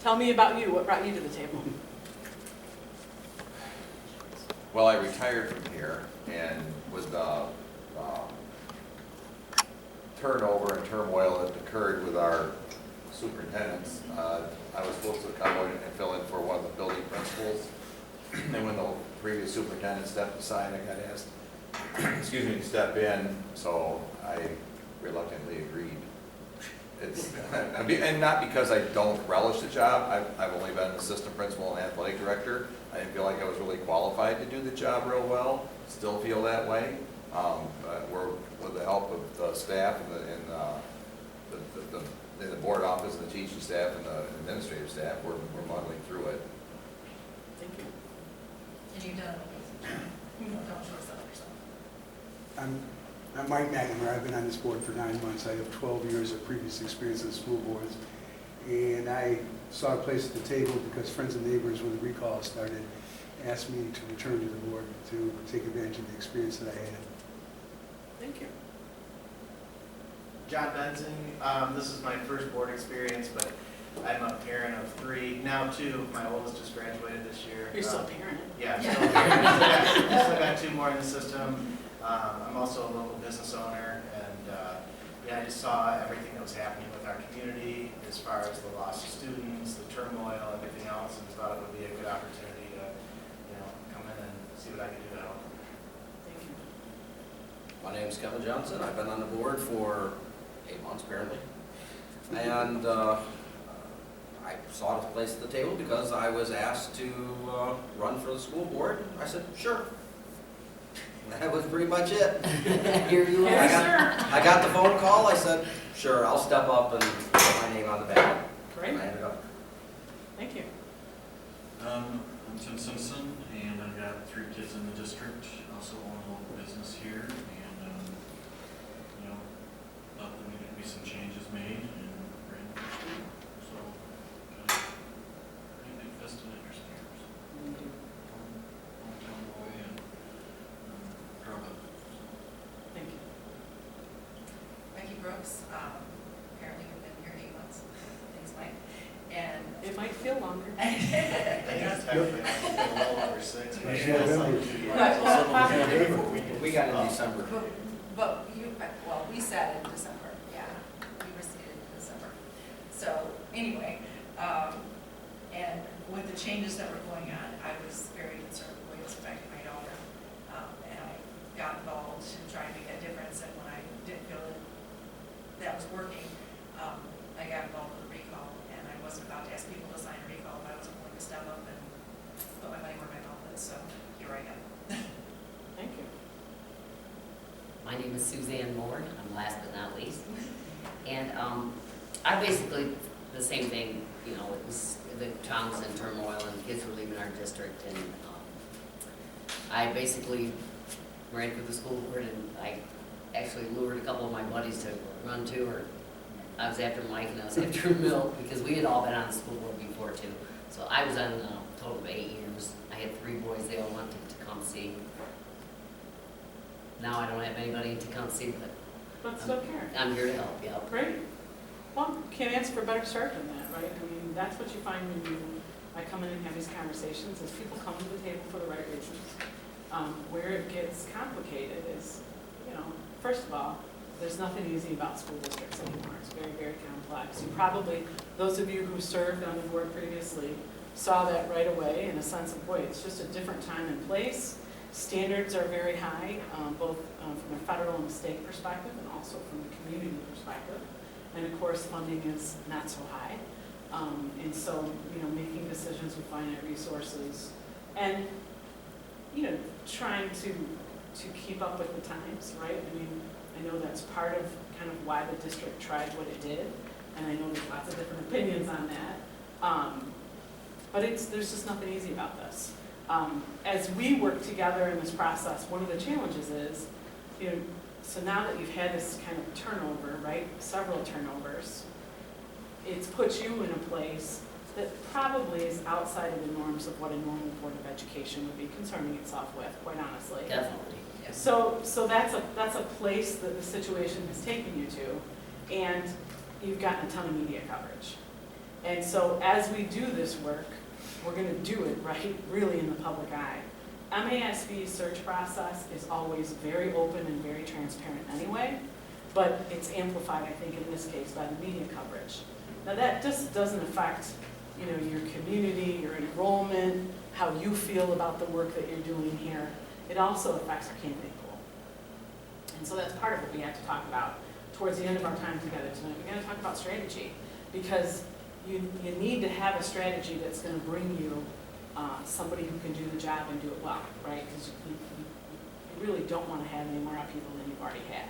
Tell me about you. What brought you to the table? Well, I retired from here, and with the turnover and turmoil that occurred with our superintendents, I was supposed to come in and fill in for one of the building principals. And when the previous superintendent stepped aside, I got asked, excuse me, to step in, so I reluctantly agreed. It's, and not because I don't relish the job. I've only been an assistant principal and athletic director. I didn't feel like I was really qualified to do the job real well. Still feel that way. But we're, with the help of the staff and the board office and the teaching staff and the administrative staff, we're muddling through it. Thank you. And you've done it. Don't show us that yourself. I'm Mike McNamara. I've been on this board for 9 months. I have 12 years of previous experience in school boards. And I saw a place at the table because friends and neighbors, when the recall started, asked me to return to the board to take advantage of the experience that I had. Thank you. John Benson, this is my first board experience, but I'm a parent of 3, now 2. My oldest just graduated this year. You're still a parent. Yeah, still a parent. Still got 2 more in the system. I'm also a local business owner, and yeah, I just saw everything that was happening with our community as far as the loss of students, the turmoil, everything else, and thought it would be a good opportunity to, you know, come in and see what I can do to help. Thank you. My name is Kevin Johnson. I've been on the board for 8 months apparently. And I sought a place at the table because I was asked to run for the school board. I said, sure. That was pretty much it. Here you are. I got the phone call, I said, sure, I'll step up and put my name on the ballot. Great, And I ended up. thank you. I'm Tim Simpson, and I've got 3 kids in the district, also own a local business here, and, you know, thought there needed to be some changes made, and ran for school. So, kind of pretty big vested interest here. So, hometown boy, and proud of it. Thank you. Becky Brooks, apparently we've been here 8 months, things like, and. It might feel longer. I guess technically it's been a little over 6, but Yeah, it's like that 2 years. We got in December. But you, well, we sat in December, yeah, we were seated in December. So, anyway, and with the changes that were going on, I was very concerned with the way it was affecting my daughter. And I got involved in trying to make a difference, and when I didn't feel that was working, I got involved with a recall, and I wasn't about to ask people to sign a recall, but I was willing to step up and put my money where my mouth is, so here I am. Thank you. My name is Suzanne Moore, I'm last but not least. And I basically, the same thing, you know, it was the town was in turmoil and kids were leaving our district, and I basically ran for the school board, and I actually lured a couple of my buddies to run too, or I was after Mike and I was after Milt, because we had all been on the school board before too. So I was on a total of 8 years. I had 3 boys, they all went to Tecumseh. Now I don't have anybody in Tecumseh, but But still care. I'm here to help, yeah. Great. Well, can't ask for a better start than that, right? I mean, that's what you find when I come in and have these conversations, is people come to the table for the right reasons. Where it gets complicated is, you know, first of all, there's nothing easy about school districts anymore. It's very, very complex. You probably, those of you who served on the board previously, saw that right away in a sense of, boy, it's just a different time and place. Standards are very high, both from a federal and state perspective, and also from the community perspective. And of course, funding is not so high. And so, you know, making decisions with finite resources and, you know, trying to keep up with the times, right? I mean, I know that's part of kind of why the district tried what it did, and I know there's lots of different opinions on that. But there's just nothing easy about this. As we work together in this process, one of the challenges is, you know, so now that you've had this kind of turnover, right, several turnovers, it's put you in a place that probably is outside of the norms of what a normal Board of Education would be concerning itself with, quite honestly. Definitely. Yes. So that's a place that the situation has taken you to, and you've gotten a ton of media coverage. And so as we do this work, we're going to do it right, really in the public eye. MASB's search process is always very open and very transparent anyway, but it's amplified, I think, in this case, by the media coverage. Now that just doesn't affect, you know, your community, your enrollment, how you feel about the work that you're doing here. It also affects our candidate pool. And so that's part of what we have to talk about towards the end of our time together tonight. We're going to talk about strategy, because you need to have a strategy that's going to bring you somebody who can do the job and do it well, right? Because you really don't want to have any more upheaval than you've already had.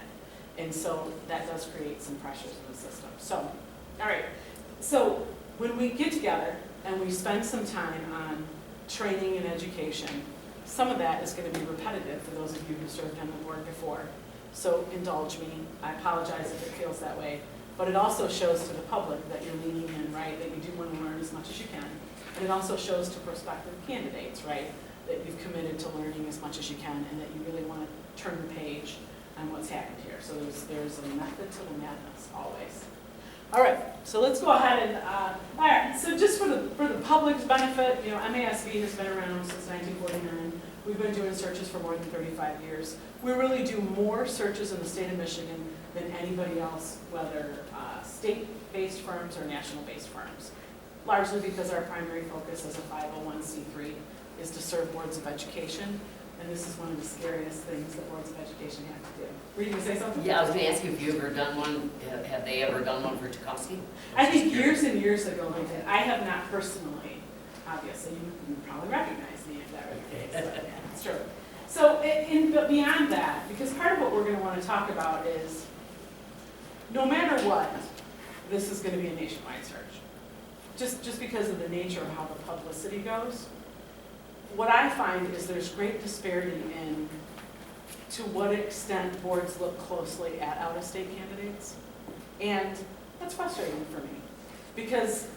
And so that does create some pressures in the system. So, all right. So when we get together and we spend some time on training and education, some of that is going to be repetitive for those of you who served on the board before. So indulge me. I apologize if it feels that way. But it also shows to the public that you're leaning in, right? That you do want to learn as much as you can. And it also shows to prospective candidates, right? That you've committed to learning as much as you can, and that you really want to turn the page on what's happened here. So there's a method to the madness, always. All right, so let's go ahead and, all right, so just for the public's benefit, you know, MASB has been around since 1949. We've been doing searches for more than 35 years. We really do more searches in the state of Michigan than anybody else, whether state-based firms or national-based firms, largely because our primary focus as a 501c3 is to serve boards of education, and this is one of the scariest things that boards of education have to do. Were you gonna say something? Yeah, I was gonna ask you if you ever done one, have they ever done one for Tecumseh? I think years and years ago they did. I have not personally, obviously, you probably recognize me if that were the case, but yeah, it's true. So, but beyond that, because part of what we're gonna wanna talk about is, no matter what, this is gonna be a nationwide search. Just because of the nature of how the publicity goes. What I find is there's great disparity in to what extent boards look closely at out-of-state candidates. And that's frustrating for me, because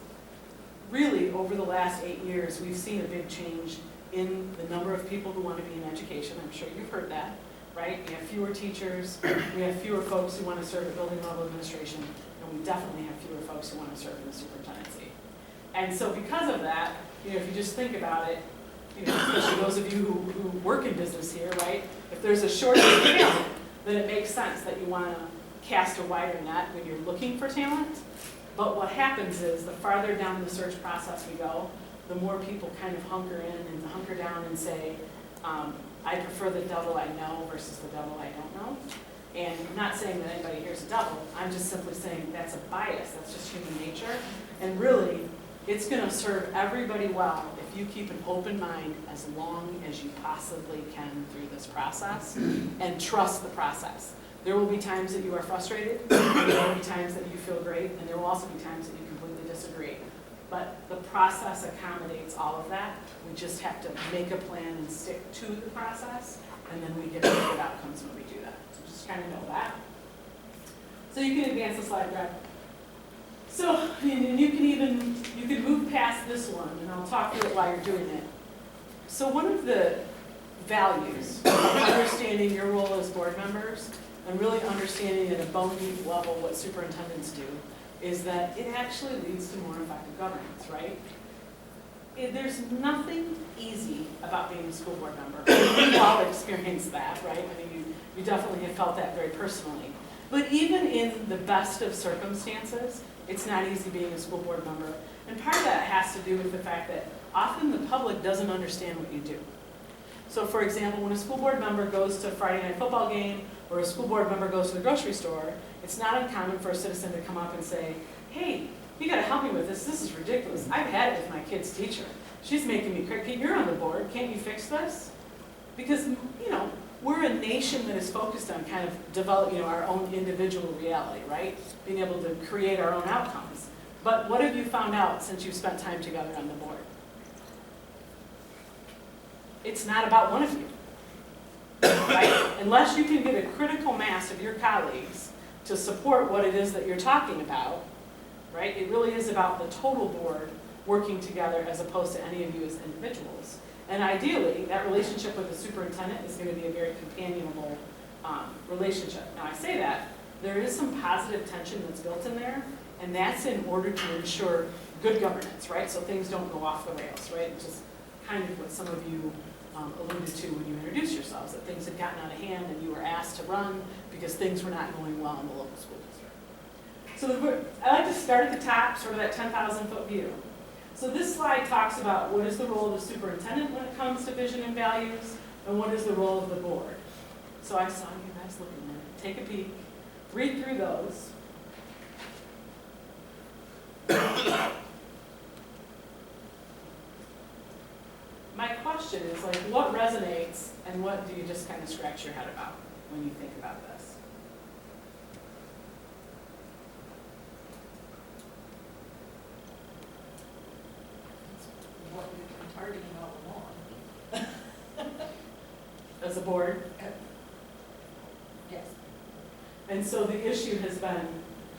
really, over the last 8 years, we've seen a big change in the number of people who want to be in education. I'm sure you've heard that, right? We have fewer teachers, we have fewer folks who want to serve at building level administration, and we definitely have fewer folks who want to serve in the superintendency. And so because of that, if you just think about it, especially those of you who work in business here, right? If there's a shortage of talent, then it makes sense that you want to cast a wider net when you're looking for talent. But what happens is the farther down the search process we go, the more people kind of hunker in and hunker down and say, I prefer the double I know versus the double I don't know. And I'm not saying that anybody here's a double. I'm just simply saying that's a bias. That's just human nature. And really, it's going to serve everybody well if you keep an open mind as long as you possibly can through this process and trust the process. There will be times that you are frustrated, there will be times that you feel great, and there will also be times that you completely disagree. But the process accommodates all of that. We just have to make a plan and stick to the process, and then we get good outcomes when we do that. So just kind of know that. So you can advance the slide, Brad. So, and you can move past this one, and I'll talk through it while you're doing it. So one of the values of understanding your role as board members and really understanding at a bone deep level what superintendents do is that it actually leads to more effective governance, right? There's nothing easy about being a school board member. We've all experienced that, right? I mean, you definitely have felt that very personally. But even in the best of circumstances, it's not easy being a school board member. And part of that has to do with the fact that often the public doesn't understand what you do. So for example, when a school board member goes to a Friday night football game or a school board member goes to the grocery store, it's not uncommon for a citizen to come up and say, hey, you gotta help me with this. This is ridiculous. I've had it with my kid's teacher. She's making me crazy. You're on the board. Can't you fix this? Because, we're a nation that is focused on kind of developing, our own individual reality, right? Being able to create our own outcomes. But what have you found out since you've spent time together on the board? It's not about one of you, right? Unless you can get a critical mass of your colleagues to support what it is that you're talking about, right? It really is about the total board working together as opposed to any of you as individuals. And ideally, that relationship with the superintendent is going to be a very companionable relationship. Now I say that, there is some positive tension that's built in there, and that's in order to ensure good governance, right? So things don't go off the rails, right? Which is kind of what some of you alluded to when you introduced yourselves, that things had gotten out of hand and you were asked to run because things were not going well in the local school district. So I like to start at the top, sort of that 10,000 foot view. So this slide talks about what is the role of the superintendent when it comes to vision and values, and what is the role of the board. So I saw you guys looking at it. Take a peek, read through those. My question is, what resonates and what do you just kind of scratch your head about when you think about this? What we've been targeting all along. As a board? Yes. And so the issue has been,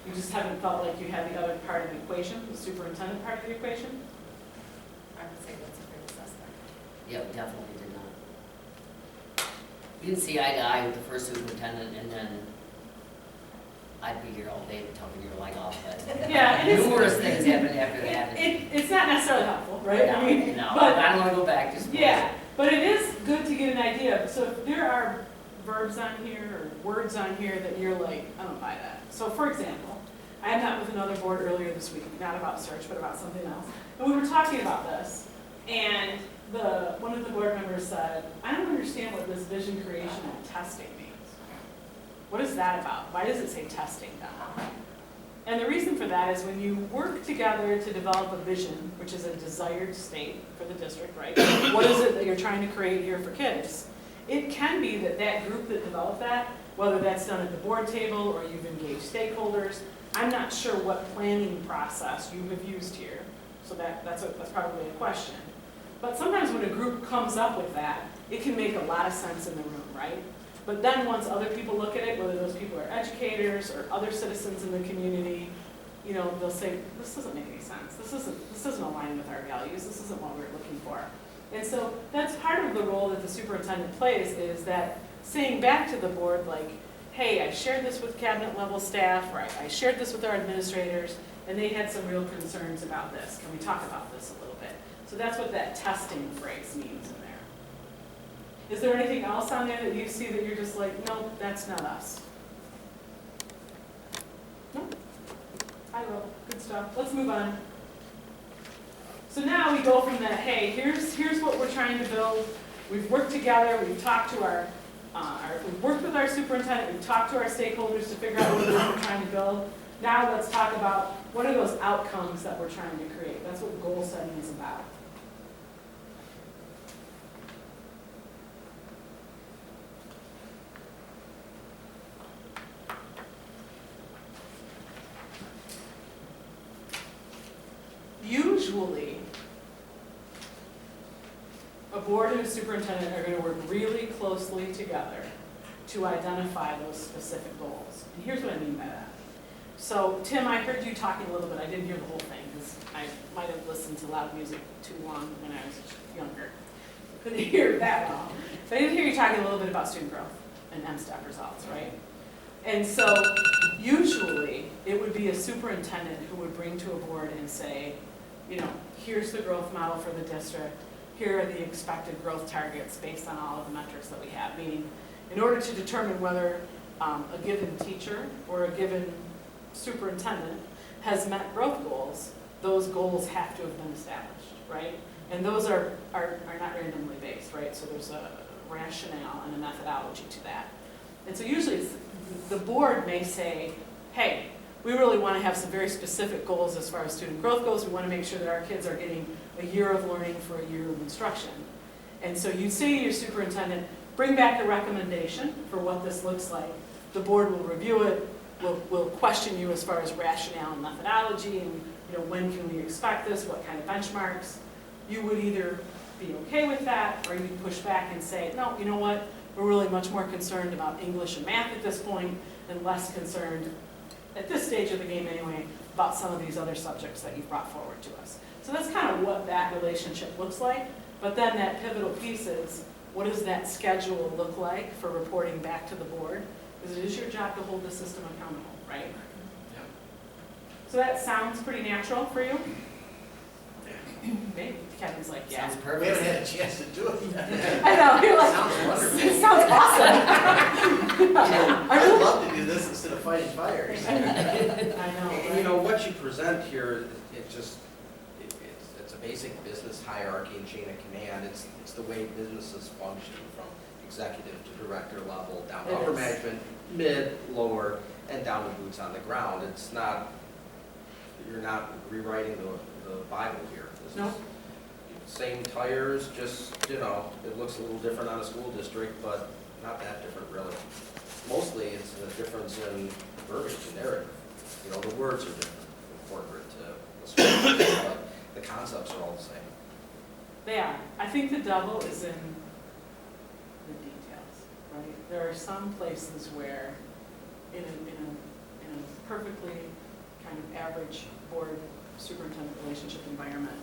you just haven't felt like you had the other part of the equation, the superintendent part of the equation? I would say that's a fair assessment. Yep, definitely did not. We didn't see eye to eye with the first superintendent, and then I'd be here all day talking your leg off, but Yeah, and numerous things happened after that. It's not necessarily helpful, right? No, I mean, no, but I don't want to go back, just. yeah, but it is good to get an idea. So if there are verbs on here or words on here that you're like, I don't buy that. So for example, I met with another board earlier this week, not about search, but about something else. And we were talking about this. And one of the board members said, I don't understand what this vision creation and testing means. What is that about? Why does it say testing down? And the reason for that is when you work together to develop a vision, which is a desired state for the district, right? What is it that you're trying to create here for kids? It can be that that group that developed that, whether that's done at the board table or you've engaged stakeholders, I'm not sure what planning process you have used here. So that's probably a question. But sometimes when a group comes up with that, it can make a lot of sense in the room, right? But then once other people look at it, whether those people are educators or other citizens in the community, you know, they'll say, this doesn't make any sense. This doesn't align with our values. This isn't what we're looking for. And so that's part of the role that the superintendent plays, is that saying back to the board, like, hey, I shared this with cabinet level staff, or I shared this with our administrators, and they had some real concerns about this. Can we talk about this a little bit? So that's what that testing phrase means in there. Is there anything else on there that you see that you're just like, no, that's not us? No? I will. Good stuff. Let's move on. So now we go from that, hey, here's what we're trying to build. We've worked together, we've talked to we've worked with our superintendent, we've talked to our stakeholders to figure out what it is we're trying to build. Now let's talk about what are those outcomes that we're trying to create. That's what goal setting is about. Usually, a board and a superintendent are going to work really closely together to identify those specific goals. And here's what I mean by that. So, Tim, I heard you talking a little bit. I didn't hear the whole thing because I might have listened to loud music too long when I was younger. Couldn't hear that well. But I did hear you talking a little bit about student growth and MSTEP results, right? And so, usually, it would be a superintendent who would bring to a board and say, you know, here's the growth model for the district. Here are the expected growth targets based on all of the metrics that we have. Meaning, in order to determine whether a given teacher or a given superintendent has met growth goals, those goals have to have been established, right? And those are not randomly based, right? So there's a rationale and a methodology to that. And so usually the board may say, hey, we really want to have some very specific goals as far as student growth goes. We want to make sure that our kids are getting a year of learning for a year of instruction. And so you say to your superintendent, bring back a recommendation for what this looks like. The board will review it, will question you as far as rationale and methodology, and you know, when can we expect this, what kind of benchmarks. You would either be okay with that, or you'd push back and say, no, you know what, we're really much more concerned about English and math at this point, and less concerned, at this stage of the game anyway, about some of these other subjects that you've brought forward to us. So that's kind of what that relationship looks like. But then that pivotal piece is, what does that schedule look like for reporting back to the board? Because it is your job to hold the system accountable, right? Yep. So that sounds pretty natural for you? Maybe. Kevin's like, yeah. Sounds We perfect. haven't had a chance to do it yet. I know, you're like, Sounds wonderful. it sounds awesome. I'd love to do this instead of fighting fires. I know, And you right? know, what you present here, it's a basic business hierarchy and chain of command. It's the way businesses function from executive to director level, down to It upper is. management, mid, lower, and down to boots on the ground. It's not, you're not rewriting the Bible here. This No. is same tires, just, you know, it looks a little different on a school district, but not that different really. Mostly it's a difference in verbiage and narrative. You know, the words are different from corporate to the school district, but the concepts are all the same. They are. I think the devil is in the details, right? There are some places where in a perfectly kind of average board superintendent relationship environment,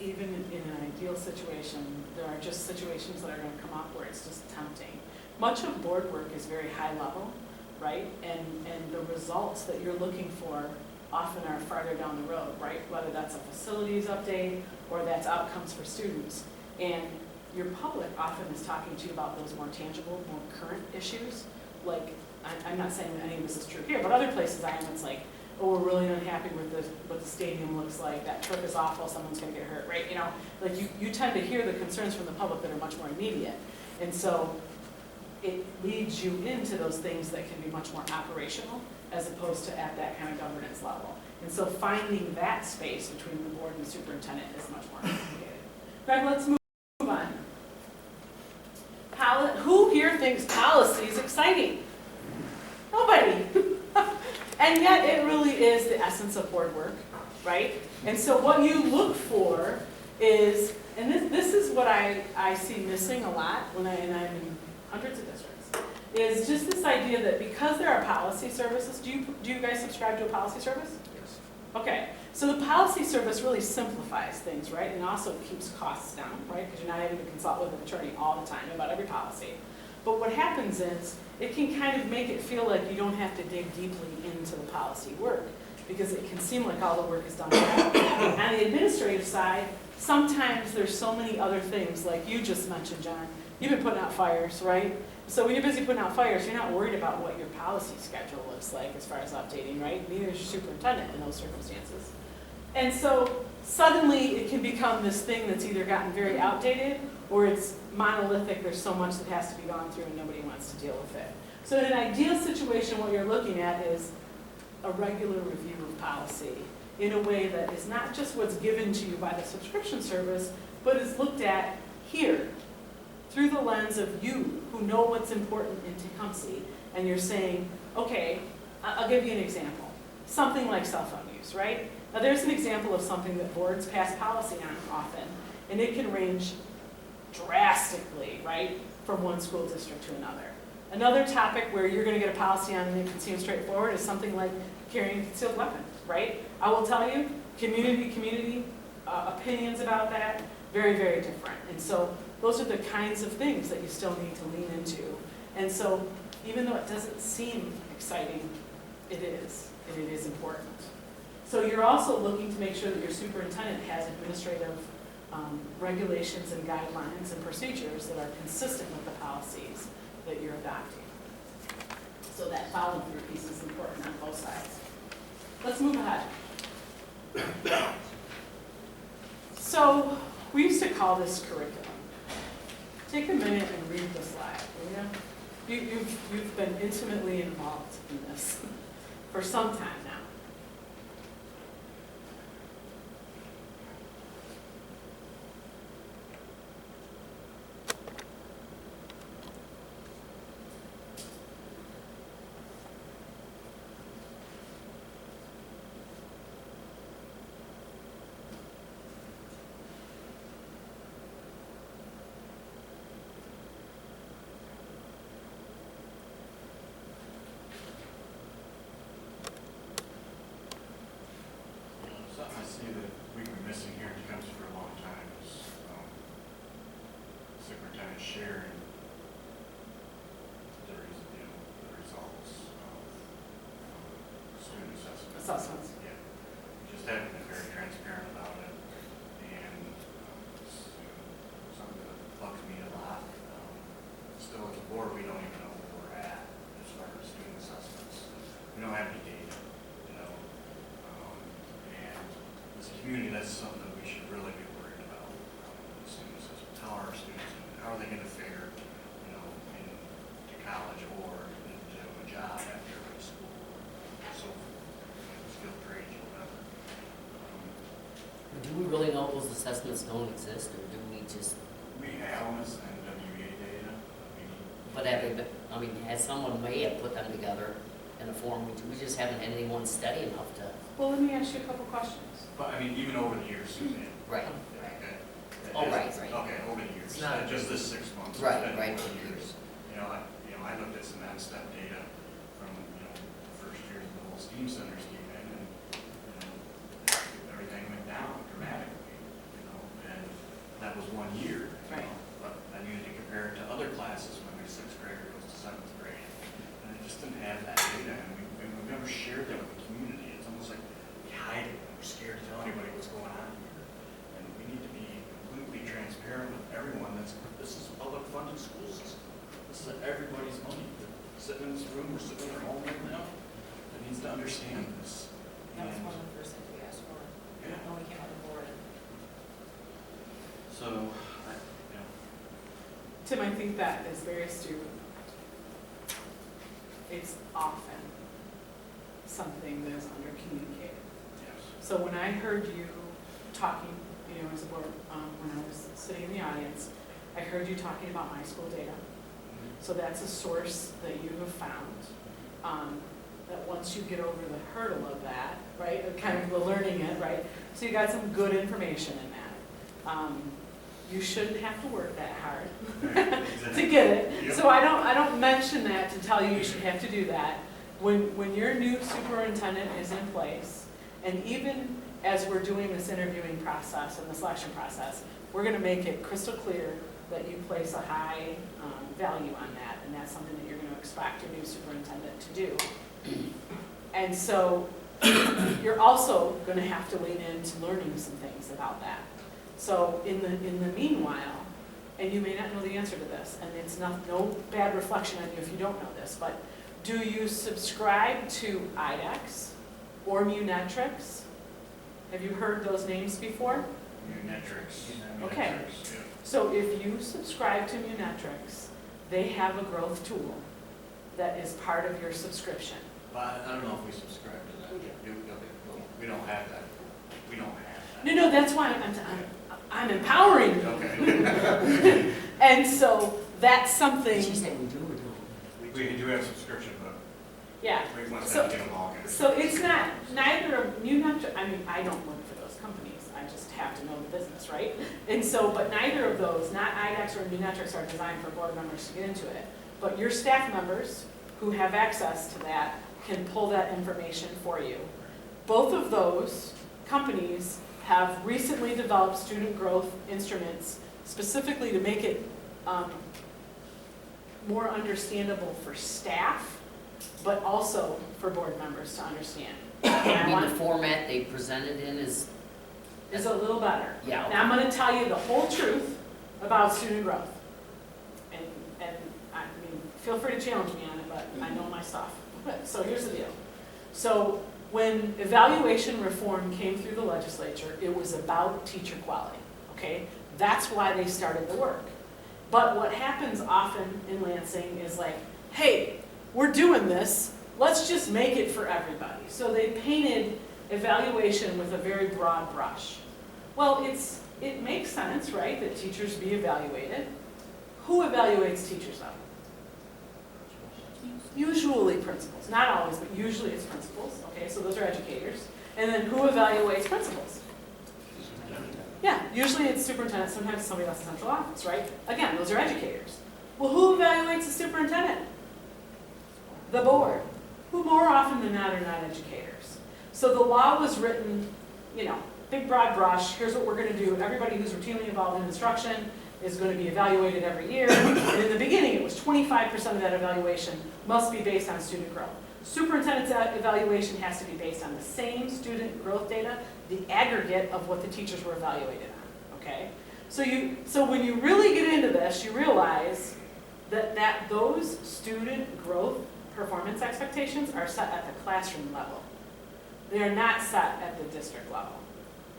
even in an ideal situation, there are just situations that are going to come up where it's just tempting. Much of board work is very high level, right? And the results that you're looking for often are farther down the road, right? Whether that's a facilities update or that's outcomes for students. And your public often is talking to you about those more tangible, more current issues. Like, I'm not saying that any of this is true here, but other places I am, it's like, oh, we're really unhappy with what the stadium looks like, that turf is awful, someone's gonna get hurt, right? You know, like you tend to hear the concerns from the public that are much more immediate. And so it leads you into those things that can be much more operational as opposed to at that kind of governance level. And so finding that space between the board and the superintendent is much more complicated. Greg, let's move on. Who here thinks policy is exciting? Nobody. And yet it really is the essence of board work, right? And so what you look for is, and this is what I see missing a lot when I'm in hundreds of districts, is just this idea that because there are policy services, do you guys subscribe to a policy service? Yes. Okay, so the policy service really simplifies things, right? And also keeps costs down, right? Because you're not having to consult with an attorney all the time about every policy. But what happens is, it can kind of make it feel like you don't have to dig deeply into the policy work, because it can seem like all the work is done. On the administrative side, sometimes there's so many other things, like you just mentioned, John. You've been putting out fires, right? So when you're busy putting out fires, you're not worried about what your policy schedule looks like as far as updating, right? Neither is your superintendent in those circumstances. And so suddenly it can become this thing that's either gotten very outdated or it's monolithic, there's so much that has to be gone through and nobody wants to deal with it. So in an ideal situation, what you're looking at is a regular review of policy in a way that is not just what's given to you by the subscription service, but is looked at here through the lens of you who know what's important in Tecumseh, and you're saying, okay, I'll give you an example. Something like cell phone use, right? Now there's an example of something that boards pass policy on often, and it can range drastically, right, from one school district to another. Another topic where you're going to get a policy on and it can seem straightforward is something like carrying a concealed weapon, right? I will tell you, community opinions about that, very, very different. And so those are the kinds of things that you still need to lean into. And so even though it doesn't seem exciting, it is, and it is important. So you're also looking to make sure that your superintendent has administrative regulations and guidelines and procedures that are consistent with the policies that you're adopting. So that follow-through piece is important on both sides. Let's move ahead. So we used to call this curriculum. Take a minute and read the slide, will you? You've been intimately involved in this for some time now. Something I see that we've been missing here in Tecumseh for a long time is superintendent sharing the results of student assessments. Yeah, just having been very transparent about it, and it's, something that bugs me a lot. Still as a board, we don't even know where we're at as far as student assessments. We don't have any data, you know. And as a community, that's something that we should really be worried about. Student assessments. How are our students doing? How are they going to fare, you know, into college or into a job after high school or so forth, skilled trades or whatever. Do we really know those assessments don't exist, or do we just? We have them as NWA data. But I mean, has someone may have put them together in a form, we just haven't had anyone steady enough to. Well, let me ask you a couple questions. But I mean, even over the years, Suzanne. Right. Okay. Oh, right. Okay, over the years. It's not Just this 6 months. Right, It's been right. over the years. I looked at some step data from, the first year the whole STEAM centers came in, and, everything went down dramatically, and that was 1 year. Right. But I needed to compare it to other classes when their 6th grader goes to 7th grade. And I just didn't have that data, and we've never shared that with the community. It's almost like we hide it, and we're scared to tell anybody what's going on here. And we need to be completely transparent with everyone. This is a public funded school system. This is everybody's money. They're sitting in this room, we're sitting in our home right now, that needs to understand this. That was one of the first things we asked for, Yeah. when we came on the board. So, you know, Tim, I think that is very astute. It's often something that is undercommunicated. Yes. So when I heard you talking, as a board, when I was sitting in the audience, I heard you talking about my school data. So that's a source that you have found, that once you get over the hurdle of that, right, of kind of the learning it, right, so you got some good information in that. You shouldn't have to work that hard to get it. Yep. So I don't mention that to tell you should have to do that. When your new superintendent is in place, and even as we're doing this interviewing process and the selection process, we're gonna make it crystal clear that you place a high value on that, and that's something that you're gonna expect your new superintendent to do. And so you're also gonna have to lean into learning some things about that. So in the meanwhile, and you may not know the answer to this, and it's no bad reflection on you if you don't know this, but do you subscribe to IDEX or Munetrics? Have you heard those names before? Munetrics. Okay. Munetrics, yeah. So if you subscribe to Munetrics, they have a growth tool that is part of your subscription. but I don't know if we subscribe to that. We do. We don't have that. We don't have that. No, that's why I'm empowering you. Okay. And so that's something, Did you say we do or don't? We do have a subscription, but yeah. we want So- to get them all. So it's not, neither of, Munetrics, I mean, I don't work for those companies, I just have to know the business, right? And so, but neither of those, not IDEX or Munetrics, are designed for board members to get into it. But your staff members who have access to that can pull that information for you. Both of those companies have recently developed student growth instruments specifically to make it more understandable for staff, but also for board members to understand. And I I mean, want the format they presented in is, a little better. yeah, Now, I'm gonna tell you the whole truth about student growth. And I mean, feel free to challenge me on it, but I know my stuff. So here's the deal. So when evaluation reform came through the legislature, it was about teacher quality, okay? That's why they started the work. But what happens often in Lansing is like, hey, we're doing this, let's just make it for everybody. So they painted evaluation with a very broad brush. Well, it makes sense, right, that teachers be evaluated. Who evaluates teachers though? Usually principals, not always, but usually it's principals, okay, so those are educators. And then who evaluates principals? Yeah, usually it's superintendent, sometimes it's somebody else in central office, right? Again, those are educators. Well, who evaluates the superintendent? The board, who more often than not are not educators. So the law was written, big broad brush, here's what we're gonna do. Everybody who's routinely involved in instruction is gonna be evaluated every year. And in the beginning, it was 25% of that evaluation must be based on student growth. Superintendent's evaluation has to be based on the same student growth data, the aggregate of what the teachers were evaluated on, okay? So when you really get into this, you realize that those student growth performance expectations are set at the classroom level. They are not set at the district level,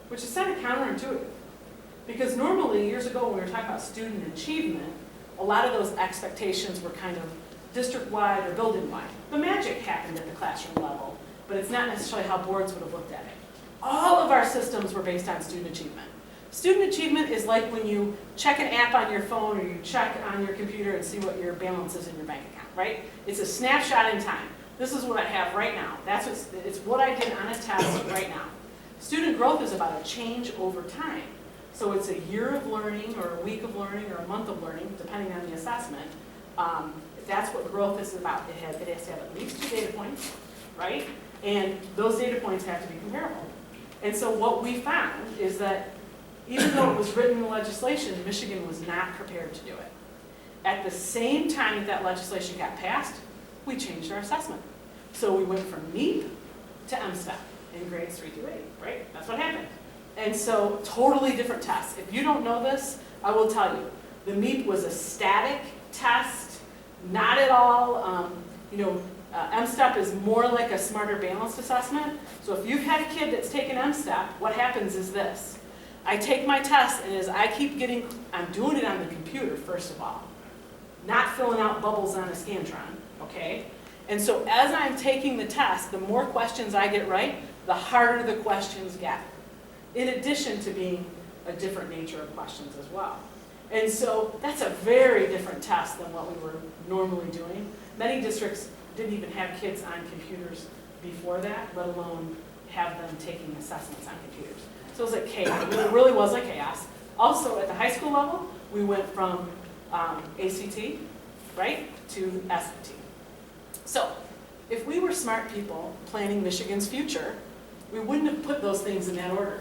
which is kind of counterintuitive. Because normally, years ago, when we were talking about student achievement, a lot of those expectations were kind of district-wide or building-wide. The magic happened at the classroom level, but it's not necessarily how boards would have looked at it. All of our systems were based on student achievement. Student achievement is like when you check an app on your phone or you check on your computer and see what your balance is in your bank account, right? It's a snapshot in time. This is what I have right now. It's what I did on a test right now. Student growth is about a change over time. So it's a year of learning or a week of learning or a month of learning, depending on the assessment. That's what growth is about. It has to have at least 2 data points, right? And those data points have to be comparable. And so what we found is that even though it was written in the legislation, Michigan was not prepared to do it. At the same time that legislation got passed, we changed our assessment. So we went from MEEP to MSTEP in grades 3 through 8, right? That's what happened. And so totally different tests. If you don't know this, I will tell you. The MEEP was a static test, not at all, M-STEP is more like a smarter balanced assessment. So if you've had a kid that's taken M-STEP, what happens is this. I take my test, and as I keep getting, I'm doing it on the computer, first of all, not filling out bubbles on a Scantron, okay? And so as I'm taking the test, the more questions I get right, the harder the questions get, in addition to being a different nature of questions as well. And so that's a very different test than what we were normally doing. Many districts didn't even have kids on computers before that, let alone have them taking assessments on computers. So it was like chaos. It really was like chaos. Also, at the high school level, we went from ACT, right, to SAT. So if we were smart people planning Michigan's future, we wouldn't have put those things in that order.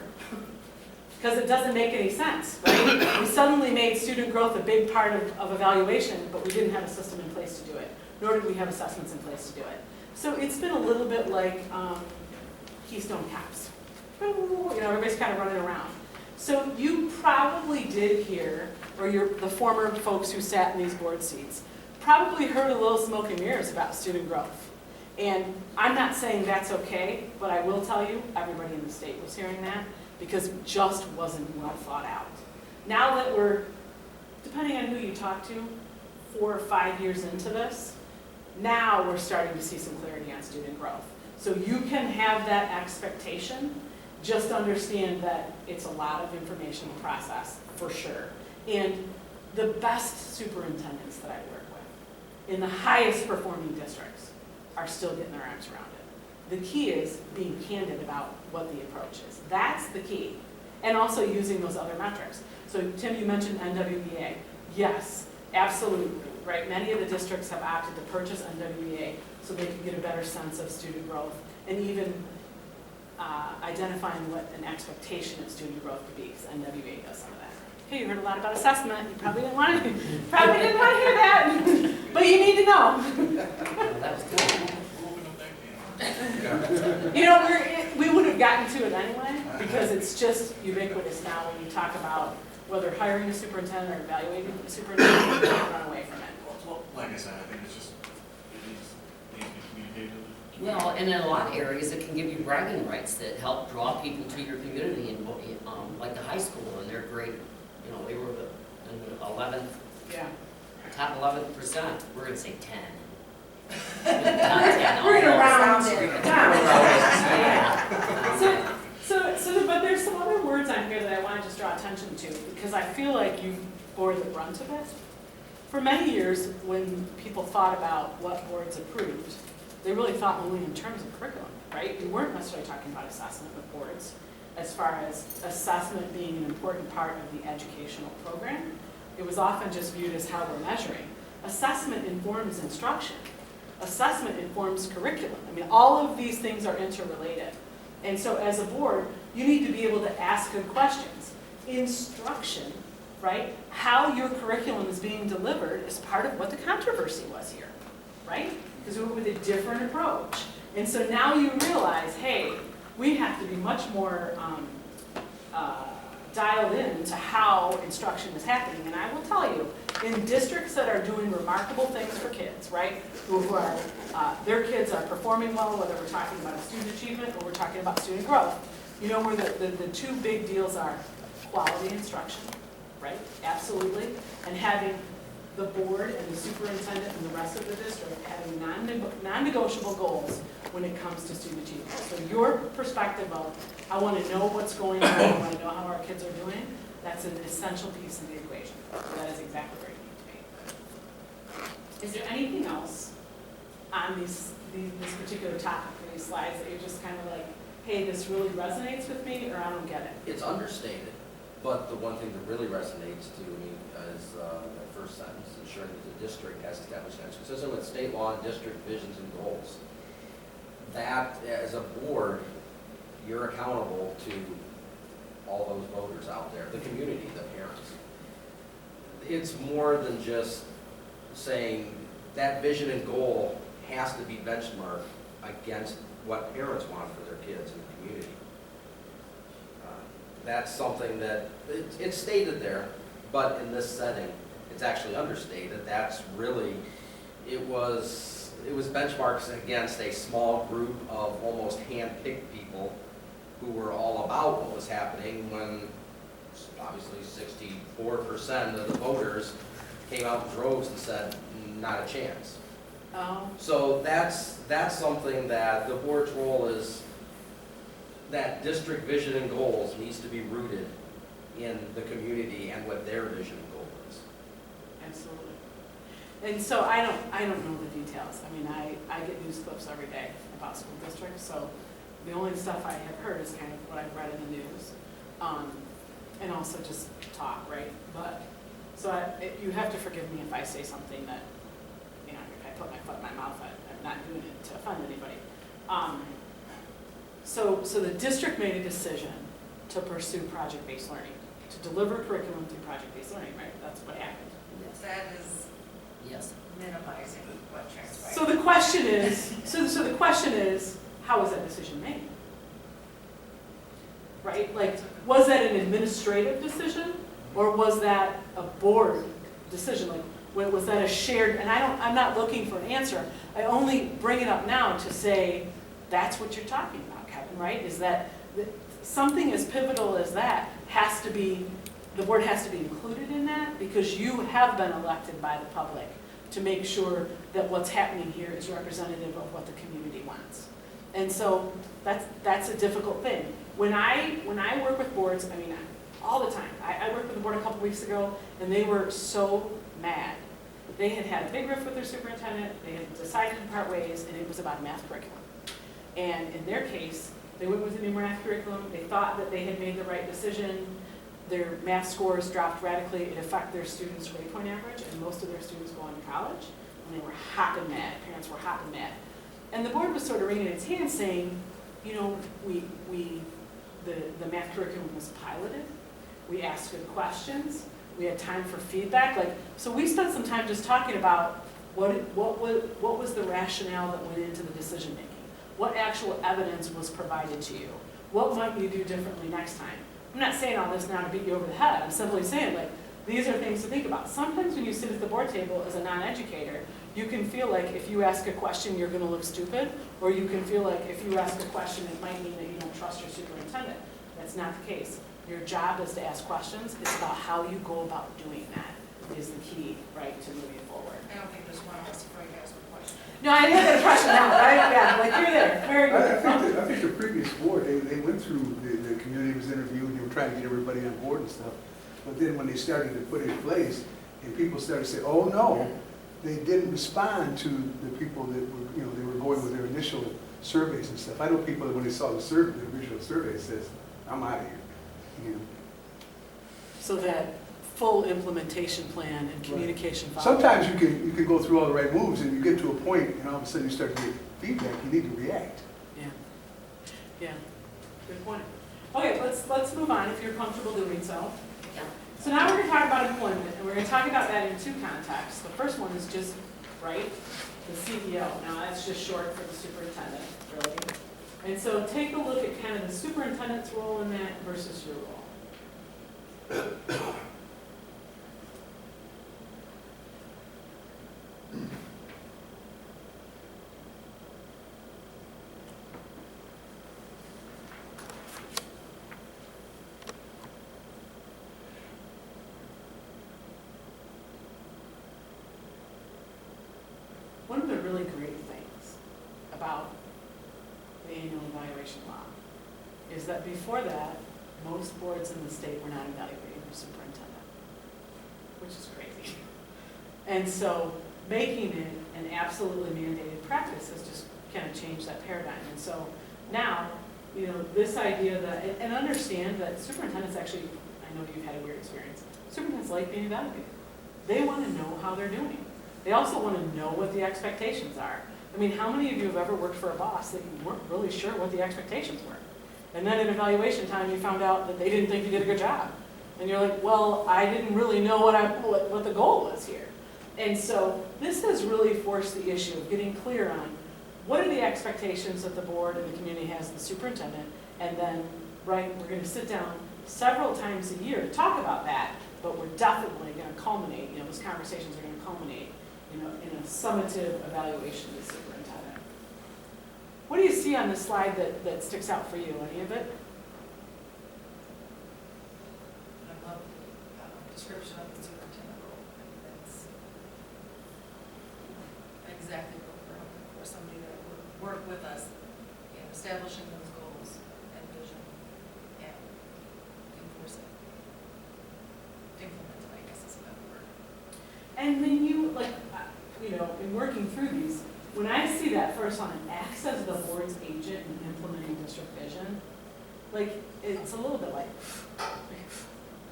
Because it doesn't make any sense, right? We suddenly made student growth a big part of evaluation, but we didn't have a system in place to do it, nor did we have assessments in place to do it. So it's been a little bit like Keystone Cops. You know, everybody's kind of running around. So you probably did hear, or the former folks who sat in these board seats, probably heard a little smoke and mirrors about student growth. And I'm not saying that's okay, but I will tell you, everybody in the state was hearing that, because it just wasn't well thought out. Now that we're, depending on who you talk to, 4 or 5 years into this, now we're starting to see some clarity on student growth. So you can have that expectation, just understand that it's a lot of information to process, for sure. And the best superintendents that I work with, in the highest performing districts, are still getting their arms around it. The key is being candid about what the approach is. That's the key. And also using those other metrics. So Tim, you mentioned NWEA. Yes, absolutely, right? Many of the districts have opted to purchase NWEA so they can get a better sense of student growth and even identifying what an expectation of student growth could be, because NWEA does some of that. Okay, you heard a lot about assessment. You probably didn't want to hear that, but you need to know. That was good. You know, we would have gotten to it anyway, because it's just ubiquitous now when you talk about whether hiring a superintendent or evaluating a superintendent, you can't run away from it. Well, like I said, I think it's just, it needs to be communicated. Well, and in a lot of areas, it can give you bragging rights that help draw people to your community, and like the high school, and they're great. You know, they were in the 11th, Yeah. top 11%. We're gonna say 10. Top 10. We're gonna round almost. it down. But there's some other words on here that I want to just draw attention to, because I feel like you bore the brunt of it. For many years, when people thought about what boards approved, they really thought only in terms of curriculum, right? We weren't necessarily talking about assessment with boards, as far as assessment being an important part of the educational program. It was often just viewed as how we're measuring. Assessment informs instruction. Assessment informs curriculum. I mean, all of these things are interrelated. And so as a board, you need to be able to ask good questions. Instruction, right? How your curriculum is being delivered is part of what the controversy was here, right? Because we went with a different approach. And so now you realize, hey, we have to be much more dialed in to how instruction is happening. And I will tell you, in districts that are doing remarkable things for kids, right, who are, their kids are performing well, whether we're talking about student achievement or we're talking about student growth, you know where the two big deals are quality instruction, right, absolutely, and having the board and the superintendent and the rest of the district having non-negotiable goals when it comes to student achievement. So your perspective of, I want to know what's going on, I want to know how our kids are doing, that's an essential piece of the equation. That is exactly where you need to be. Is there anything else on this particular topic, these slides, that you're just kind of like, hey, this really resonates with me, or I don't get it? It's understated, but the one thing that really resonates to me is that first sentence, ensuring that the district has established and consistent with state law and district visions and goals. That, as a board, you're accountable to all those voters out there, the community, the parents. It's more than just saying that vision and goal has to be benchmarked against what parents want for their kids in the community. That's something that, it's stated there, but in this setting, it's actually understated. That's really, it was it was benchmarks against a small group of almost hand-picked people who were all about what was happening when obviously 64% of the voters came out in droves and said, not a chance. Oh, So that's something that the board's role is, that district vision and goals needs to be rooted in the community and what their vision and goal is. absolutely. And so I don't know the details. I mean, I get news clips every day about school districts, so the only stuff I have heard is kind of what I've read in the news. And also just talk, right? But, so you have to forgive me if I say something that, you know, if I put my foot in my mouth, I'm not doing it to offend anybody. So the district made a decision to pursue project-based learning, to deliver curriculum through project-based learning, right? That's what happened. That is Yes. minimizing what transpired. So the question is, so the question is, how was that decision made? Right? Like, was that an administrative decision, or was that a board decision? Like, was that a shared? And I'm not looking for an answer. I only bring it up now to say that's what you're talking about, Kevin. Right? Is that something as pivotal as that has to be, the board has to be included in that, because you have been elected by the public to make sure that what's happening here is representative of what the community wants. And so that's a difficult thing. When I work with boards, I mean, all the time. I worked with the board a couple weeks ago, and they were so mad. They had a big riff with their superintendent, they had decided to part ways, and it was about a math curriculum. And in their case, they went with a new math curriculum, they thought that they had made the right decision, their math scores dropped radically, it affected their students' grade point average, and most of their students go on to college, and they were hopping mad, parents were hopping mad. And the board was sort of wringing its hands saying, you know, the math curriculum was piloted, we asked good questions, we had time for feedback, so we spent some time just talking about what was the rationale that went into the decision making, what actual evidence was provided to you, what might you do differently next time. I'm not saying all this now to beat you over the head, I'm simply saying these are things to think about. Sometimes when you sit at the board table as a non-educator, you can feel like if you ask a question, you're gonna look stupid, or you can feel like if you ask a question, it might mean that you don't trust your superintendent. That's not the case. Your job is to ask questions. It's about how you go about doing that is the key, right, to moving forward. I don't think there's one of us afraid to ask a question. No, I didn't have that impression now, right? Yeah, like you're there, very good. I think the previous board, they went through, the community was interviewed, and they were trying to get everybody on board and stuff. But then when they started to put it in place, and people started to say, oh no, they didn't respond to the people that were, you know, they were going with their initial surveys and stuff. I know people that when they saw the survey, the original survey, says, I'm out of here. You know. So that full implementation plan and communication. Sometimes you can go through all the right moves, and you get to a point, and all of a sudden you start to get feedback. You need to react. Yeah, good point. Okay, let's move on if you're comfortable doing so. Yeah. So now we're going to talk about employment, and we're going to talk about that in two contexts. The first one is just, right, the CEO. Now that's just short for the superintendent, really. And so take a look at kind of the superintendent's role in that versus your role. One of the really great things about the annual evaluation law is that before that, most boards in the state were not evaluating their superintendent, which is crazy. And so making it an absolutely mandated practice has just kind of changed that paradigm. And so now, you know, this idea that, and understand that superintendents actually, I know you've had a weird experience, superintendents like being evaluated. They want to know how they're doing. They also want to know what the expectations are. I mean, how many of you have ever worked for a boss that you weren't really sure what the expectations were? And then in evaluation time, you found out that they didn't think you did a good job. And you're like, well, I didn't really know what the goal was here. And so this has really forced the issue of getting clear on what are the expectations that the board and the community has of the superintendent, and then, right, we're going to sit down several times a year to talk about that, but we're definitely going to culminate, you know, those conversations are going to culminate in a summative evaluation of the superintendent. What do you see on this slide that sticks out for you? Any of it? I love the description of the superintendent role. I think that's exactly what we're looking for, somebody that would work with us in establishing those goals and vision and enforce it. Implement it, I guess is a better word. And then you, in working through these, when I see that first one, acts as the board's agent in implementing district vision, it's a little bit like,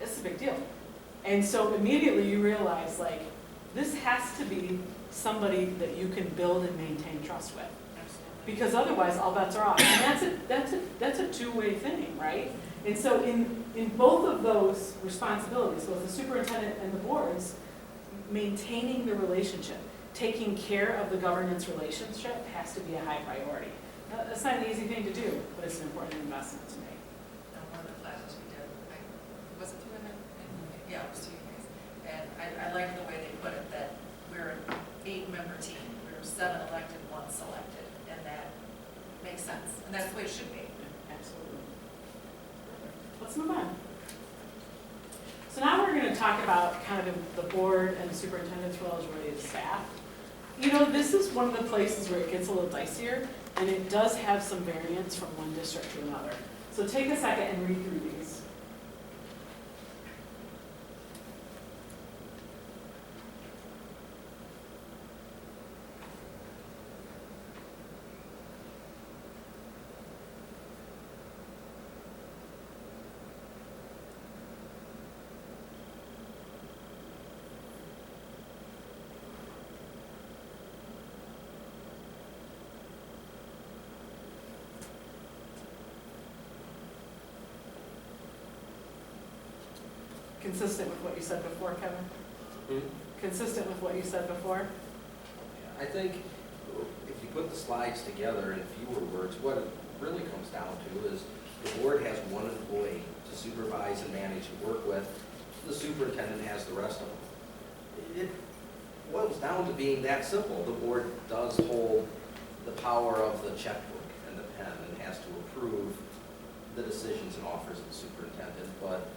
it's a big deal. And so immediately you realize, this has to be somebody that you can build and maintain trust with. Absolutely. Because otherwise, all bets are off. And that's a two-way thing, right? And so in both of those responsibilities, both the superintendent and the boards, maintaining the relationship, taking care of the governance relationship has to be a high priority. Now, that's not an easy thing to do, but it's an important investment to make. One of the classes we did, was it two in it? Yeah, it was two guys. And I like the way they put it, that we're an 8-member team. We're 7 elected, 1 selected, and that makes sense. And that's the way it should be. Absolutely. Let's move on. So now we're going to talk about kind of the board and the superintendent's role as related to staff. This is one of the places where it gets a little dicier, and it does have some variance from one district to another. So take a second and read through these. Consistent with what you said before, Kevin? Consistent with what you said before? I think if you put the slides together in fewer words, what it really comes down to is the board has one employee to supervise and manage and work with. The superintendent has the rest of them. It boils down to being that simple. The board does hold the power of the checkbook and the pen and has to approve the decisions and offers of the superintendent, but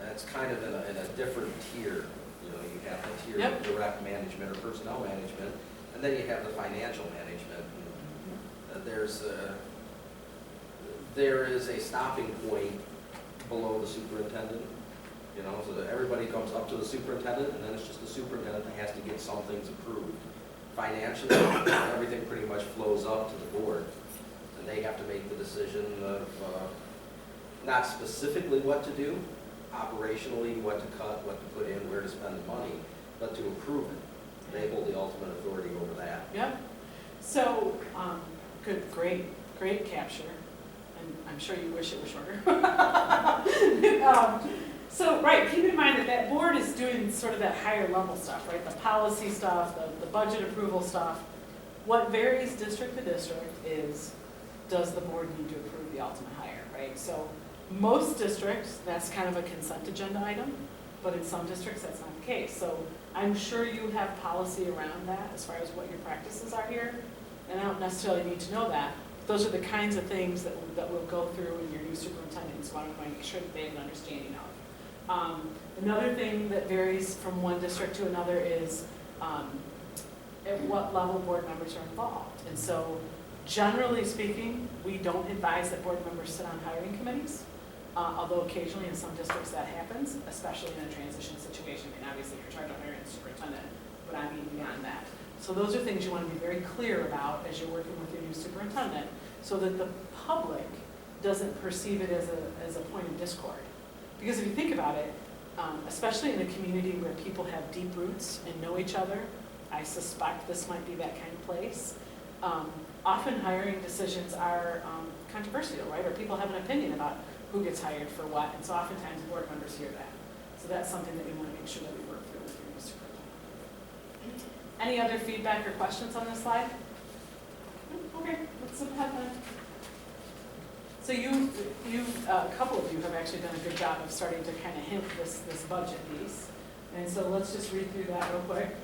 that's kind of in a different tier. You have the tier of direct management or personnel management, and then you have the financial management. There is a stopping point below the superintendent, so that everybody comes up to the superintendent, and then it's just the superintendent that has to get some things approved. Financially, everything pretty much flows up to the board, and they have to make the decision of not specifically what to do, operationally, what to cut, what to put in, where to spend the money, but to approve it. They hold the ultimate authority over that. Yep. So, great capture. And I'm sure you wish it were shorter. Keep in mind that board is doing sort of that higher level stuff, right? The policy stuff, the budget approval stuff. What varies district to district is, does the board need to approve the ultimate hire, right? So most districts, that's kind of a consent agenda item, but in some districts, that's not the case. So I'm sure you have policy around that as far as what your practices are here, and I don't necessarily need to know that. Those are the kinds of things that we'll go through in your new superintendent, so I want to make sure that they have an understanding of. Another thing that varies from one district to another is at what level board members are involved. And so generally speaking, we don't advise that board members sit on hiring committees, although occasionally in some districts that happens, especially in a transition situation. I mean, obviously you're charged with hiring a superintendent, but I mean beyond that. So those are things you want to be very clear about as you're working with your new superintendent, so that the public doesn't perceive it as a point of discord. Because if you think about it, especially in a community where people have deep roots and know each other, I suspect this might be that kind of place. Often hiring decisions are controversial, right? Or people have an opinion about who gets hired for what, and so oftentimes board members hear that. So that's something that we want to make sure that we work through with your new superintendent. Any other feedback or questions on this slide? Okay, let's have that. So a couple of you have actually done a good job of starting to kind of hint this budget piece. And so let's just read through that real quick.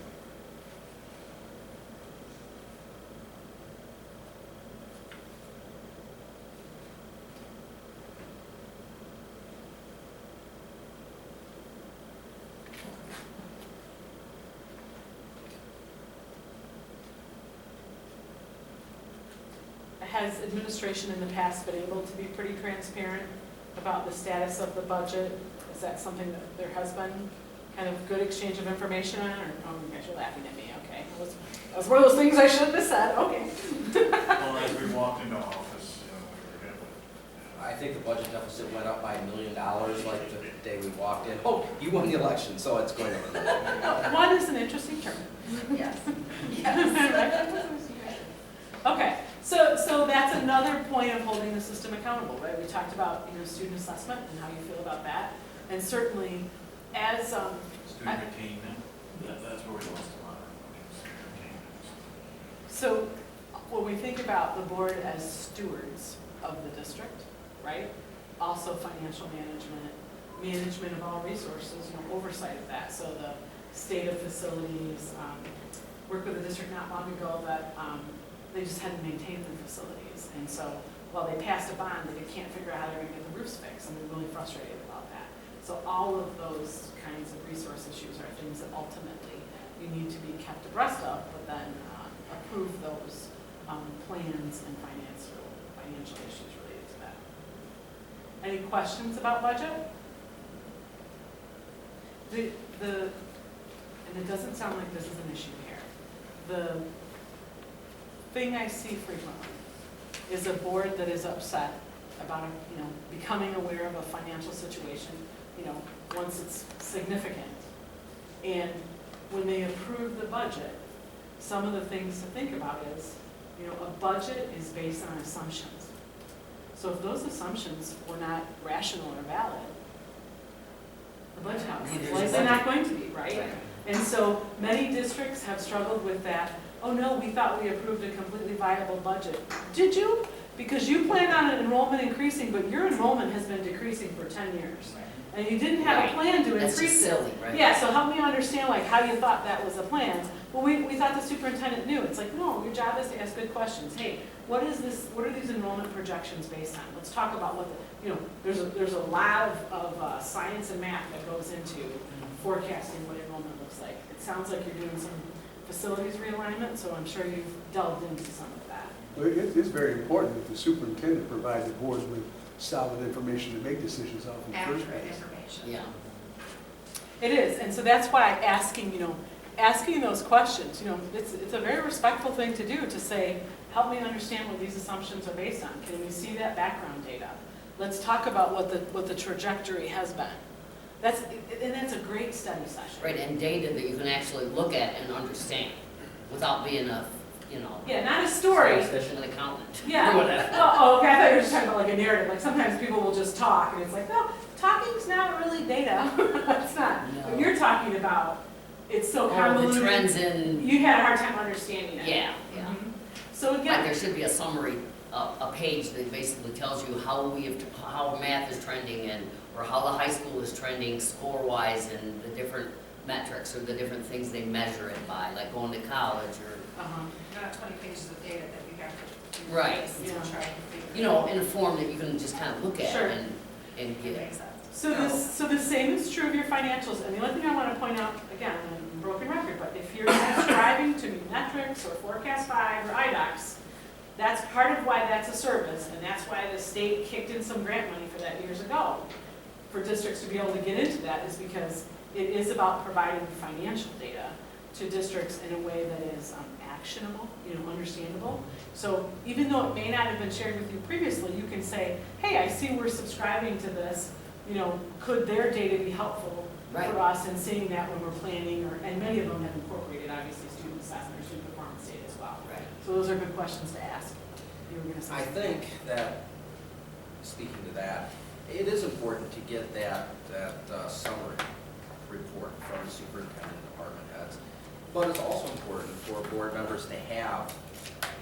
has administration in the past been able to be pretty transparent about the status of the budget? Is that something that there has been kind of good exchange of information on, or, oh, you guys are laughing at me, okay. That was one of those things I shouldn't have said, okay. Well, as we walked into office, we were hit with. I think the budget deficit went up by $1 million like the day we walked in. Oh, you won the election, so it's going up. One is an interesting term. Yes. Okay, so that's another point of holding the system accountable, right? We talked about, student assessment and how you feel about that. And certainly, as, Student attainment, that's where we lost a lot of student attainment. so when we think about the board as stewards of the district, right? Also financial management, management of all resources, oversight of that. So the state of facilities, worked with a district not long ago that they just hadn't maintained their facilities. And so while they passed a bond, they can't figure out how they're gonna get the roofs fixed, and they're really frustrated about that. So all of those kinds of resource issues are things that ultimately you need to be kept abreast of, but then approve those plans and financial issues related to that. Any questions about budget? And it doesn't sound like this is an issue here. The thing I see frequently is a board that is upset about, becoming aware of a financial situation, once it's significant. And when they approve the budget, some of the things to think about is, a budget is based on assumptions. So if those assumptions were not rational or valid, the budget outcome is likely not going to be, right? And so many districts have struggled with that. Oh no, we thought we approved a completely viable budget. Did you? Because you planned on an enrollment increasing, but your enrollment has been decreasing for 10 years. And you didn't have a plan to That's increase just it. silly, right? Yeah, so help me understand how you thought that was a plan. Well, we thought the superintendent knew. It's like, no, your job is to ask good questions. Hey, what are these enrollment projections based on? Let's talk about what there's a lot of science and math that goes into forecasting what enrollment looks like. It sounds like you're doing some facilities realignment, so I'm sure you've delved into some of that. Well, it is very important that the superintendent provide the board with solid information to make decisions off in the first Accurate place. information. Yeah. It is, and so that's why asking those questions, it's a very respectful thing to do, to say, help me understand what these assumptions are based on. Can we see that background data? Let's talk about what the trajectory has been. That's a great study session. Right, and data that you can actually look at and understand without being a, Yeah, not a story. statistician, an accountant. Yeah. Or whatever. Oh, okay, I thought you were just talking about like a narrative. Like sometimes people will just talk and it's like, no, talking's not really data. It's not. No. What you're talking about, it's so Or the convoluted. trends in, You had a hard time understanding it. yeah. Mhm. So Like again, there should be a summary, a page that basically tells you how math is trending or how the high school is trending score-wise and the different metrics or the different things they measure it by, like going to college or, Not 20 pages of data that you have to. Right. To Yeah. try and figure. in a form that you can just kind of look at Sure. and It get. makes sense. so the same is true of your financials. And the other thing I want to point out, again, I'm a broken record, but if you're striving to meet metrics or Forecast 5 or IDOCs, that's part of why that's a service, and that's why the state kicked in some grant money for that years ago. For districts to be able to get into that is because it is about providing financial data to districts in a way that is actionable, understandable. So even though it may not have been shared with you previously, you can say, hey, I see we're subscribing to this, could their data be helpful Right. for us in seeing that when we're planning, and many of them have incorporated, obviously, student assessment or student performance data as well. Right. So those are good questions to ask. You were gonna say I something. think that, speaking to that, it is important to get that summary report from the superintendent and department heads. But it's also important for board members to have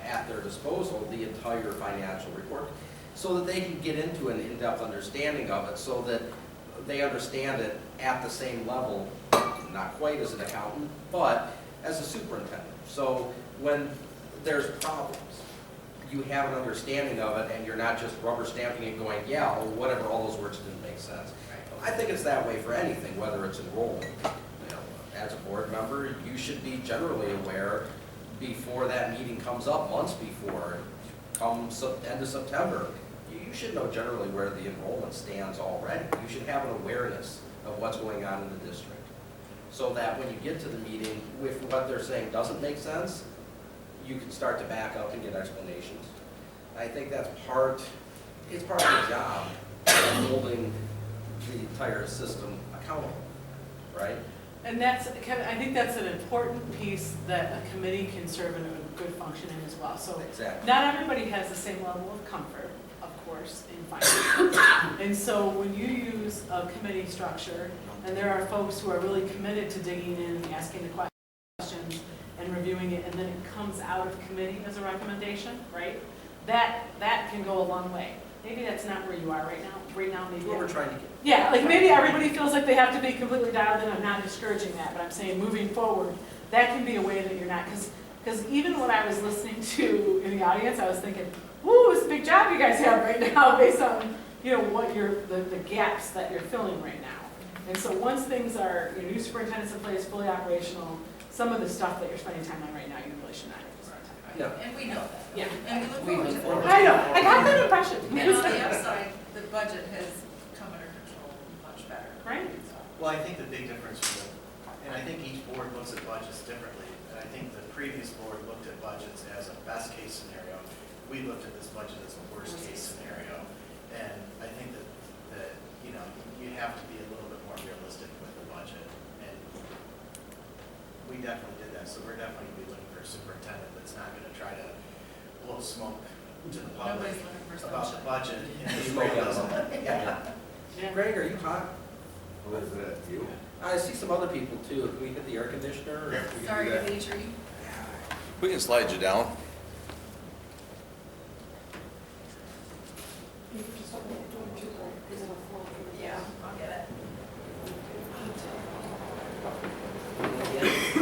at their disposal the entire financial report so that they can get into an in-depth understanding of it, so that they understand it at the same level, not quite as an accountant, but as a superintendent. So when there's problems, you have an understanding of it and you're not just rubber stamping it going, yeah, or whatever, all those words didn't make sense. I think it's that way for anything, whether it's enrollment. As a board member, you should be generally aware before that meeting comes up, months before. come end of September, you should know generally where the enrollment stands already. You should have an awareness of what's going on in the district. So that when you get to the meeting, if what they're saying doesn't make sense, you can start to back up and get explanations. I think that's it's part of the job of holding the entire system accountable, right? And Kevin, I think that's an important piece that a committee can serve in a good function in as well. So Exactly. not everybody has the same level of comfort, of course, in finance. And so when you use a committee structure, and there are folks who are really committed to digging in and asking the questions and reviewing it, and then it comes out of committee as a recommendation, right? That can go a long way. Maybe that's not where you are right now. Right now, maybe. That's what we're trying to get. Yeah, like maybe everybody feels like they have to be completely dialed in. I'm not discouraging that, but I'm saying moving forward, that can be a way that you're not, because even when I was listening to in the audience, I was thinking, woo, it's a big job you guys have right now based on, what the gaps that you're filling right now. And so once things are, new superintendent's in place, fully operational, some of the stuff that you're spending time on right now, you really should not have to spend time on. No. And we know that. Yeah. And we look forward to I that. know, I got that impression. And on the upside, the budget has come under control much better. Right. Well, I think the big difference and I think each board looks at budgets differently. And I think the previous board looked at budgets as a best case scenario. We looked at this budget as a worst case scenario. And I think that you have to be a little bit more realistic with the budget. And we definitely did that. So we're definitely going to be looking for a superintendent that's not going to try to blow smoke to the public Nobody's looking for about the sunshine. budget. And it's Smoke realism. Yeah. Yeah. Greg, are you hot? What is that, you? I see some other people too. Can we hit the air conditioner? Or if we can Sorry, do that? Dimitri. We can slide you down. Yeah, I'll get it.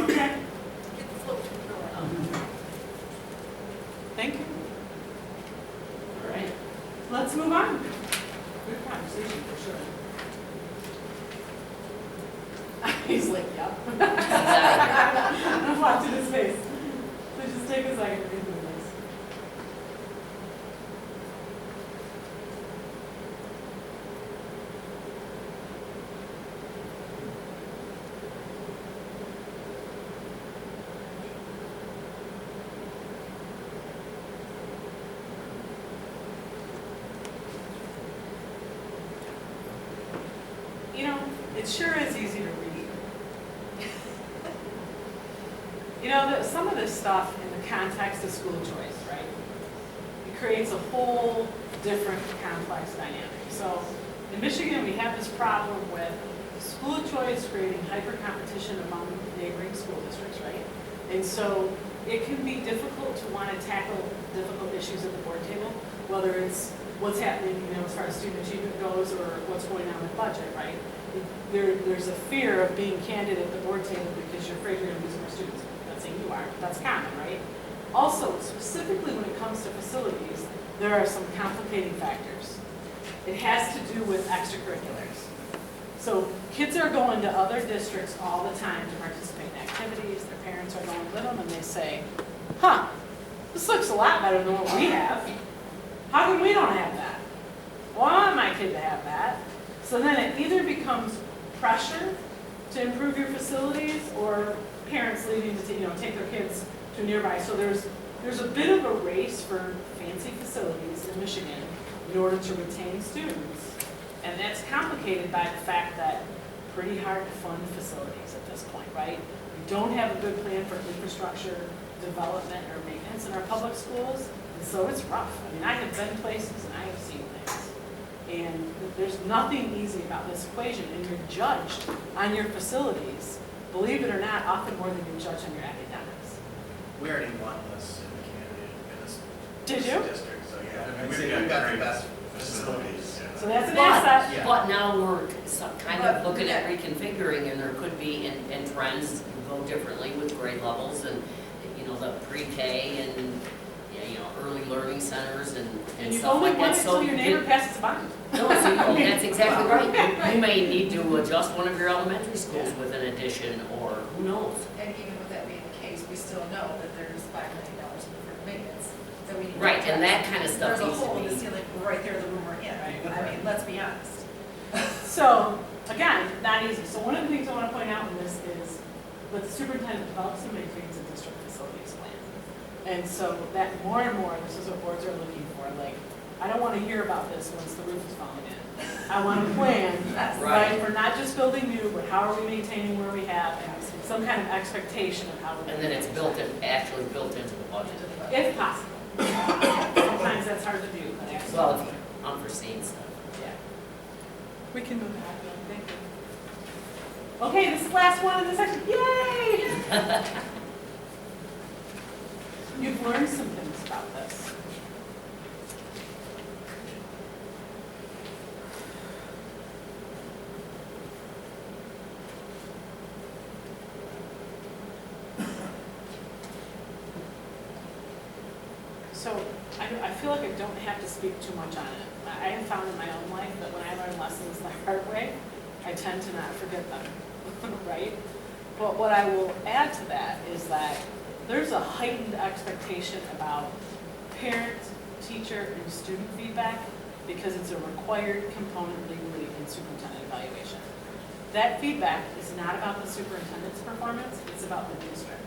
Okay, Get the float control. thank you. All right, let's move on. Good conversation for sure. He's like, yep. I watched in his face. So just take a second to read through this. It sure is easy to read. Some of this stuff in the context of school choice, right? It creates a whole different complex dynamic. So in Michigan, we have this problem with school choice creating hyper competition among neighboring school districts, right? And so it can be difficult to want to tackle difficult issues at the board table, whether it's what's happening, as far as student achievement goes or what's going on with budget, right? There's a fear of being candid at the board table because you're afraid you're going to lose more students. I'm not saying you are, but that's common, right? Also, specifically when it comes to facilities, there are some complicating factors. It has to do with extracurriculars. So kids are going to other districts all the time to participate in activities. Their parents are going with them and they say, this looks a lot better than what we have. How come we don't have that? Well, I want my kid to have that. So then it either becomes pressure to improve your facilities or parents leaving to take their kids to nearby. So there's a bit of a race for fancy facilities in Michigan in order to retain students. And that's complicated by the fact that pretty hard to fund facilities at this point, right? We don't have a good plan for infrastructure development or maintenance in our public schools, and so it's rough. I mean, I have been places and I have seen things. And there's nothing easy about this equation, and you're judged on your facilities, believe it or not, often more than you're judged on your academics. We already won this in the community in this Did you? district, so yeah, we've got the best facilities. So that's an asset. Yeah. But now we're kind of looking at reconfiguring, and there could be, and trends go differently with grade levels and, the pre-K and, early learning centers and you've stuff only like won that. it So until your neighbor passes a bond. No, that's exactly right. You may need to adjust one of your elementary schools with an addition, or who knows? And even with that being the case, we still know that there's $5 million in deferred maintenance that we need to Right, and that address. kind of stuff There's a needs to hole in the be- ceiling right there, the room we're in. I mean, let's be honest. So, again, not easy. So one of the things I want to point out in this is that the superintendent develops and maintains a district facilities plan. And so that more and more, this is what boards are looking for. Like, I don't want to hear about this once the roof is falling in. I want a plan, Yes. right, for not just building new, but how are we maintaining where we have, and some kind of expectation of how we're. And then it's built in, actually built into the budget. If possible. Sometimes that's hard to do, but actually. Well, it's unforeseen stuff. Yeah. We can move ahead, thank you. Okay, this is the last one in this section, yay! You've learned some things about this. So I feel like I don't have to speak too much on it. I have found in my own life that when I learn lessons the hard way, I tend to not forget them, right? But what I will add to that is that there's a heightened expectation about parent, teacher, and student feedback because it's a required component legally in superintendent evaluation. That feedback is not about the superintendent's performance, it's about the district.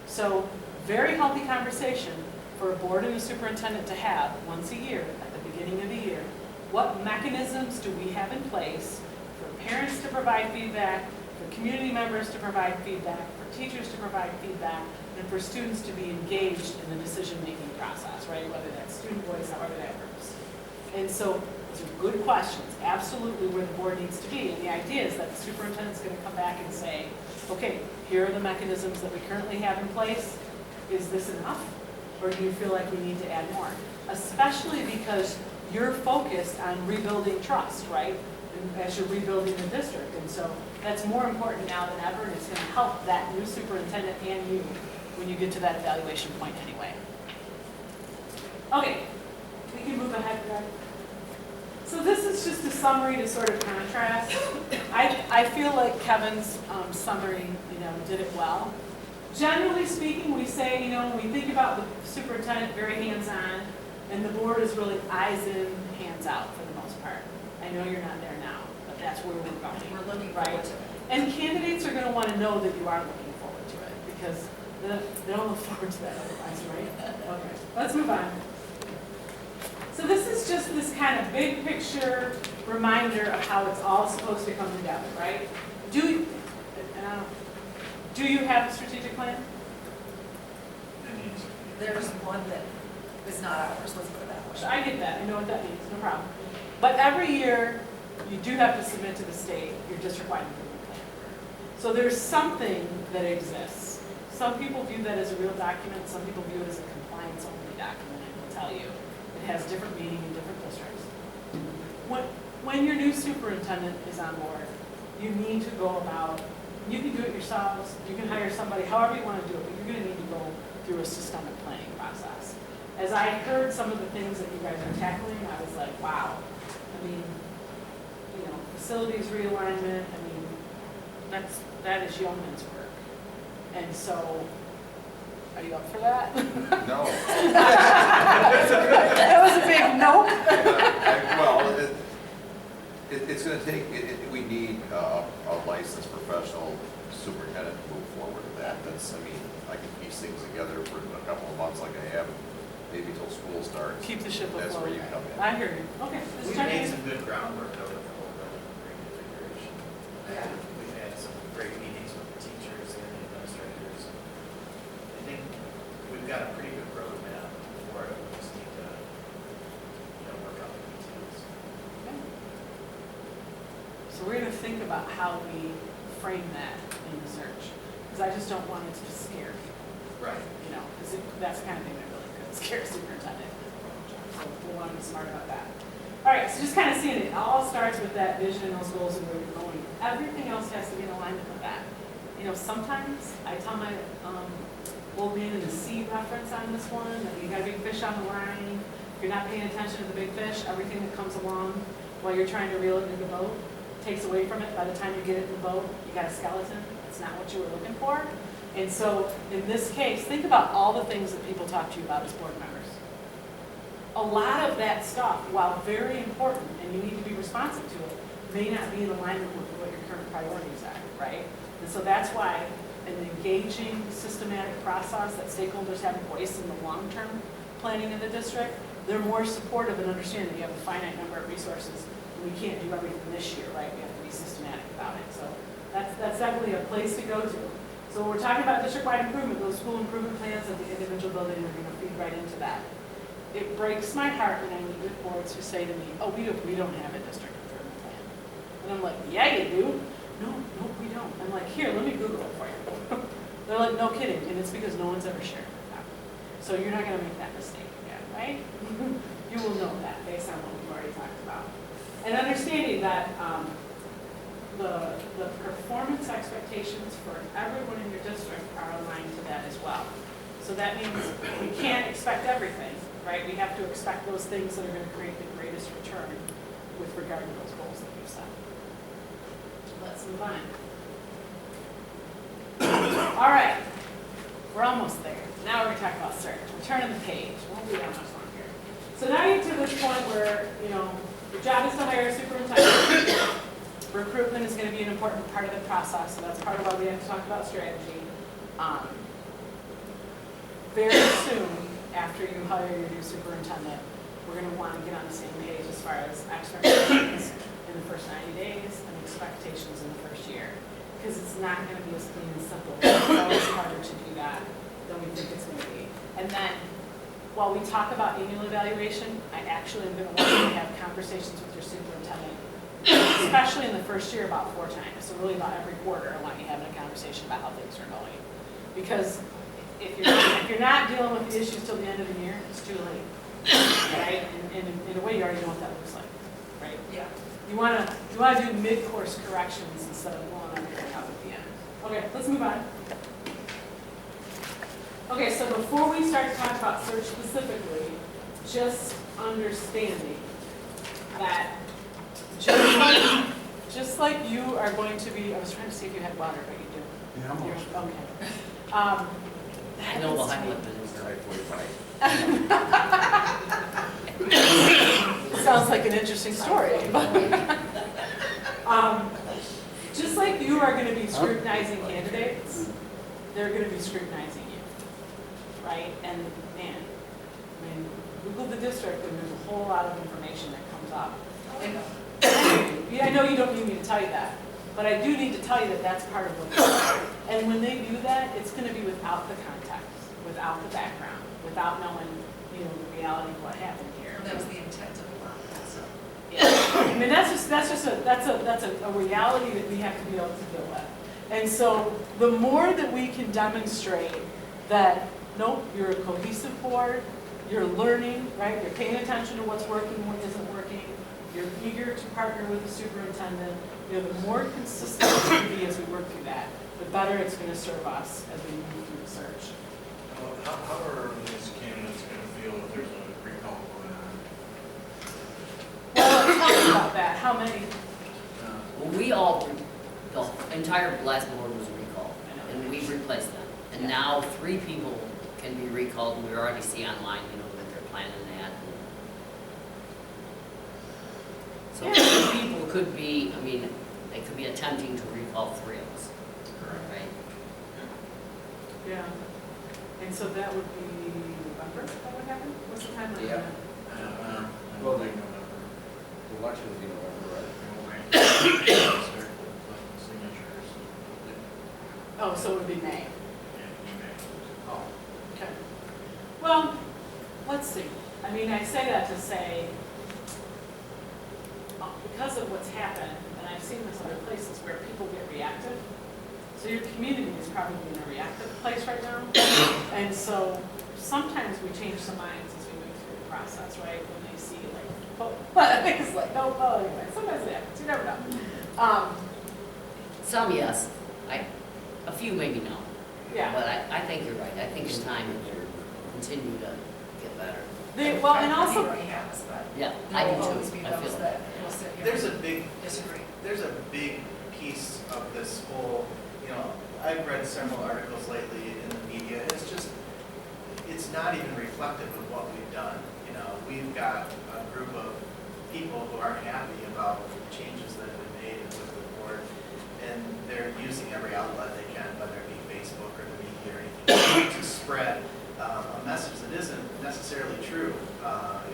So very healthy conversation for a board and a superintendent to have once a year at the beginning of the year. What mechanisms do we have in place for parents to provide feedback, for community members to provide feedback, for teachers to provide feedback, and for students to be engaged in the decision-making process, right? Whether that's student voice or whether that groups. And so those are good questions, absolutely where the board needs to be. And the idea is that the superintendent's going to come back and say, okay, here are the mechanisms that we currently have in place. Is this enough? Or do you feel like we need to add more? Especially because you're focused on rebuilding trust, right? And as you're rebuilding the district. And so that's more important now than ever, and it's going to help that new superintendent and you when you get to that evaluation point anyway. Okay, we can move ahead, Greg. So this is just a summary to sort of contrast. I feel like Kevin's summary, did it well. Generally speaking, we say, when we think about the superintendent, very hands-on, and the board is really eyes in, hands out for the most part. I know you're not there now, but that's where we're going. We're looking Right. forward to it. And candidates are going to want to know that you are looking forward to it, because they don't look forward to that otherwise, right? Okay, let's move on. So this is just this kind of big picture reminder of how it's all supposed to come together, right? Do you have a strategic plan? There's one that is not ours, let's put it that way. I get that, I know what that means, no problem. But every year, you do have to submit to the state your district-wide improvement plan. So there's something that exists. Some people view that as a real document, some people view it as a compliance-only document, I will tell you. It has different meaning in different districts. When your new superintendent is on board, you need to go about, you can do it yourselves, you can hire somebody, however you want to do it, but you're going to need to go through a systemic planning process. As I heard some of the things that you guys are tackling, I was like, wow. I mean, facilities realignment, that is yeoman's work. And so, are you up for that? No. That was a big nope. Well, it's going to take, we need a licensed professional superintendent to move forward with that. I can piece things together for a couple of months like I have, maybe till school starts. Keep the ship afloat. That's where you come in. I hear you. Okay. let's We've check made in. some good groundwork though with the whole building reconfiguration. Yeah. We've had some great meetings with the teachers and the administrators. I think we've got a pretty good roadmap for it. We just need to, work out the details. So we're going to think about how we frame that in the search. Because I just don't want it to just scare people. Right. Because that's the kind of thing that really could scare a superintendent. So we want to be smart about that. All right, so just kind of seeing it all starts with that vision and those goals and where you're going. Everything else has to be in alignment with that. Sometimes I tell my old man in the sea reference on this one that you got a big fish on the line. If you're not paying attention to the big fish, everything that comes along while you're trying to reel it in the boat takes away from it. By the time you get it in the boat, you got a skeleton. It's not what you were looking for. And so in this case, think about all the things that people talk to you about as board members. a lot of that stuff, while very important, and you need to be responsive to it, may not be in alignment with what your current priorities are, right? And so that's why an engaging, systematic process that stakeholders have a voice in the long-term planning of the district, they're more supportive and understand that you have a finite number of resources, and we can't do everything this year, right? We have to be systematic about it. So that's definitely a place to go to. So when we're talking about district-wide improvement, those school improvement plans at the individual building are going to feed right into that. It breaks my heart when I meet with boards who say to me, oh, we don't have a district improvement plan. And I'm like, yeah, you do. No, we don't. I'm like, here, let me Google it for you. They're like, no kidding, and it's because no one's ever shared it with them. So you're not going to make that mistake again, right? You will know that based on what we've already talked about. And understanding that the performance expectations for everyone in your district are aligned to that as well. So that means we can't expect everything, right? We have to expect those things that are going to create the greatest return with regard to those goals that we've set. Let's move on. All right, we're almost there. Now we're going to talk about search. We're turning the page. Won't be that much longer. So now you get to this point where, you know, your job is to hire a superintendent. Recruitment is going to be an important part of the process, so that's part of why we have to talk about strategy. Very soon after you hire your new superintendent, we're going to want to get on the same page as far as expectations in the first 90 days and expectations in the first year. Because it's not going to be as clean and simple. It's always harder to do that than we think it's going to be. And then, while we talk about annual evaluation, I actually am going to want you to have conversations with your superintendent, especially in the first year, about 4 times. So really about every quarter, I want you having a conversation about how things are going. Because if you're not dealing with the issues till the end of the year, it's too late, right? And in a way, you already know what that looks like, right? Yeah. You want to do mid-course corrections instead of blowing everything up at the end. Okay, let's move on. Okay, so before we start to talk about search specifically, just understanding that just like you are going to be, I was trying to see if you had water, but you do. Yeah, I'm You're- all Okay. I know behind what the Sounds like an interesting story. Just like you are going to be scrutinizing candidates, they're going to be scrutinizing you, right? And man, I mean, Google the district and there's a whole lot of information that comes up. And I know you don't need me to tell you that, but I do need to tell you that that's part of what they do. And when they do that, it's going to be without the context, without the background, without knowing, you know, the reality of what happened here. That was the intent of a lot of that stuff. Yeah. I mean, that's a reality that we have to be able to deal with. And so the more that we can demonstrate that, nope, you're a cohesive board, you're learning, right? You're paying attention to what's working and what isn't working. You're eager to partner with the superintendent. You know, the more consistent we can be as we work through that, the better it's going to serve us as we move through the search. How are these candidates going to feel if there's a recall going on? Well, let's talk about that. How many? Well, the entire last board was recalled, and we've replaced them. And now 3 people can be recalled, and we already see online, you know, that they're planning that. So 3 people could be, I mean, they could be attempting to recall 3 of us. Correct. Right? Yeah. And so that would be November, that would happen? What's the timeline? Yeah. Well, the they election would be November, right? start collecting signatures. Oh, so it would be May. Yeah, Oh, okay. Well, let's see. I mean, I say that to say, because of what's happened, and I've seen this other places where people get reactive. So your community is probably in a reactive place right now. And so sometimes we change some minds as we move through the process, right? When they see like, but it's like, no, anyway, sometimes it happens, you never know. Some yes, a few maybe no. Yeah. But I think you're right. I think in time it will continue to get better. Well, and I think also, it already has, but Yeah, there I will do always too. be I those feel that that. will sit here There's a and big, disagree. there's a big piece of this whole, you know, I've read several articles lately in the media, it's just, it's not even reflective of what we've done. You know, we've got a group of people who aren't happy about changes that have been made with the board, and they're using every outlet they can, whether it be Facebook or the media or anything, to spread a message that isn't necessarily true.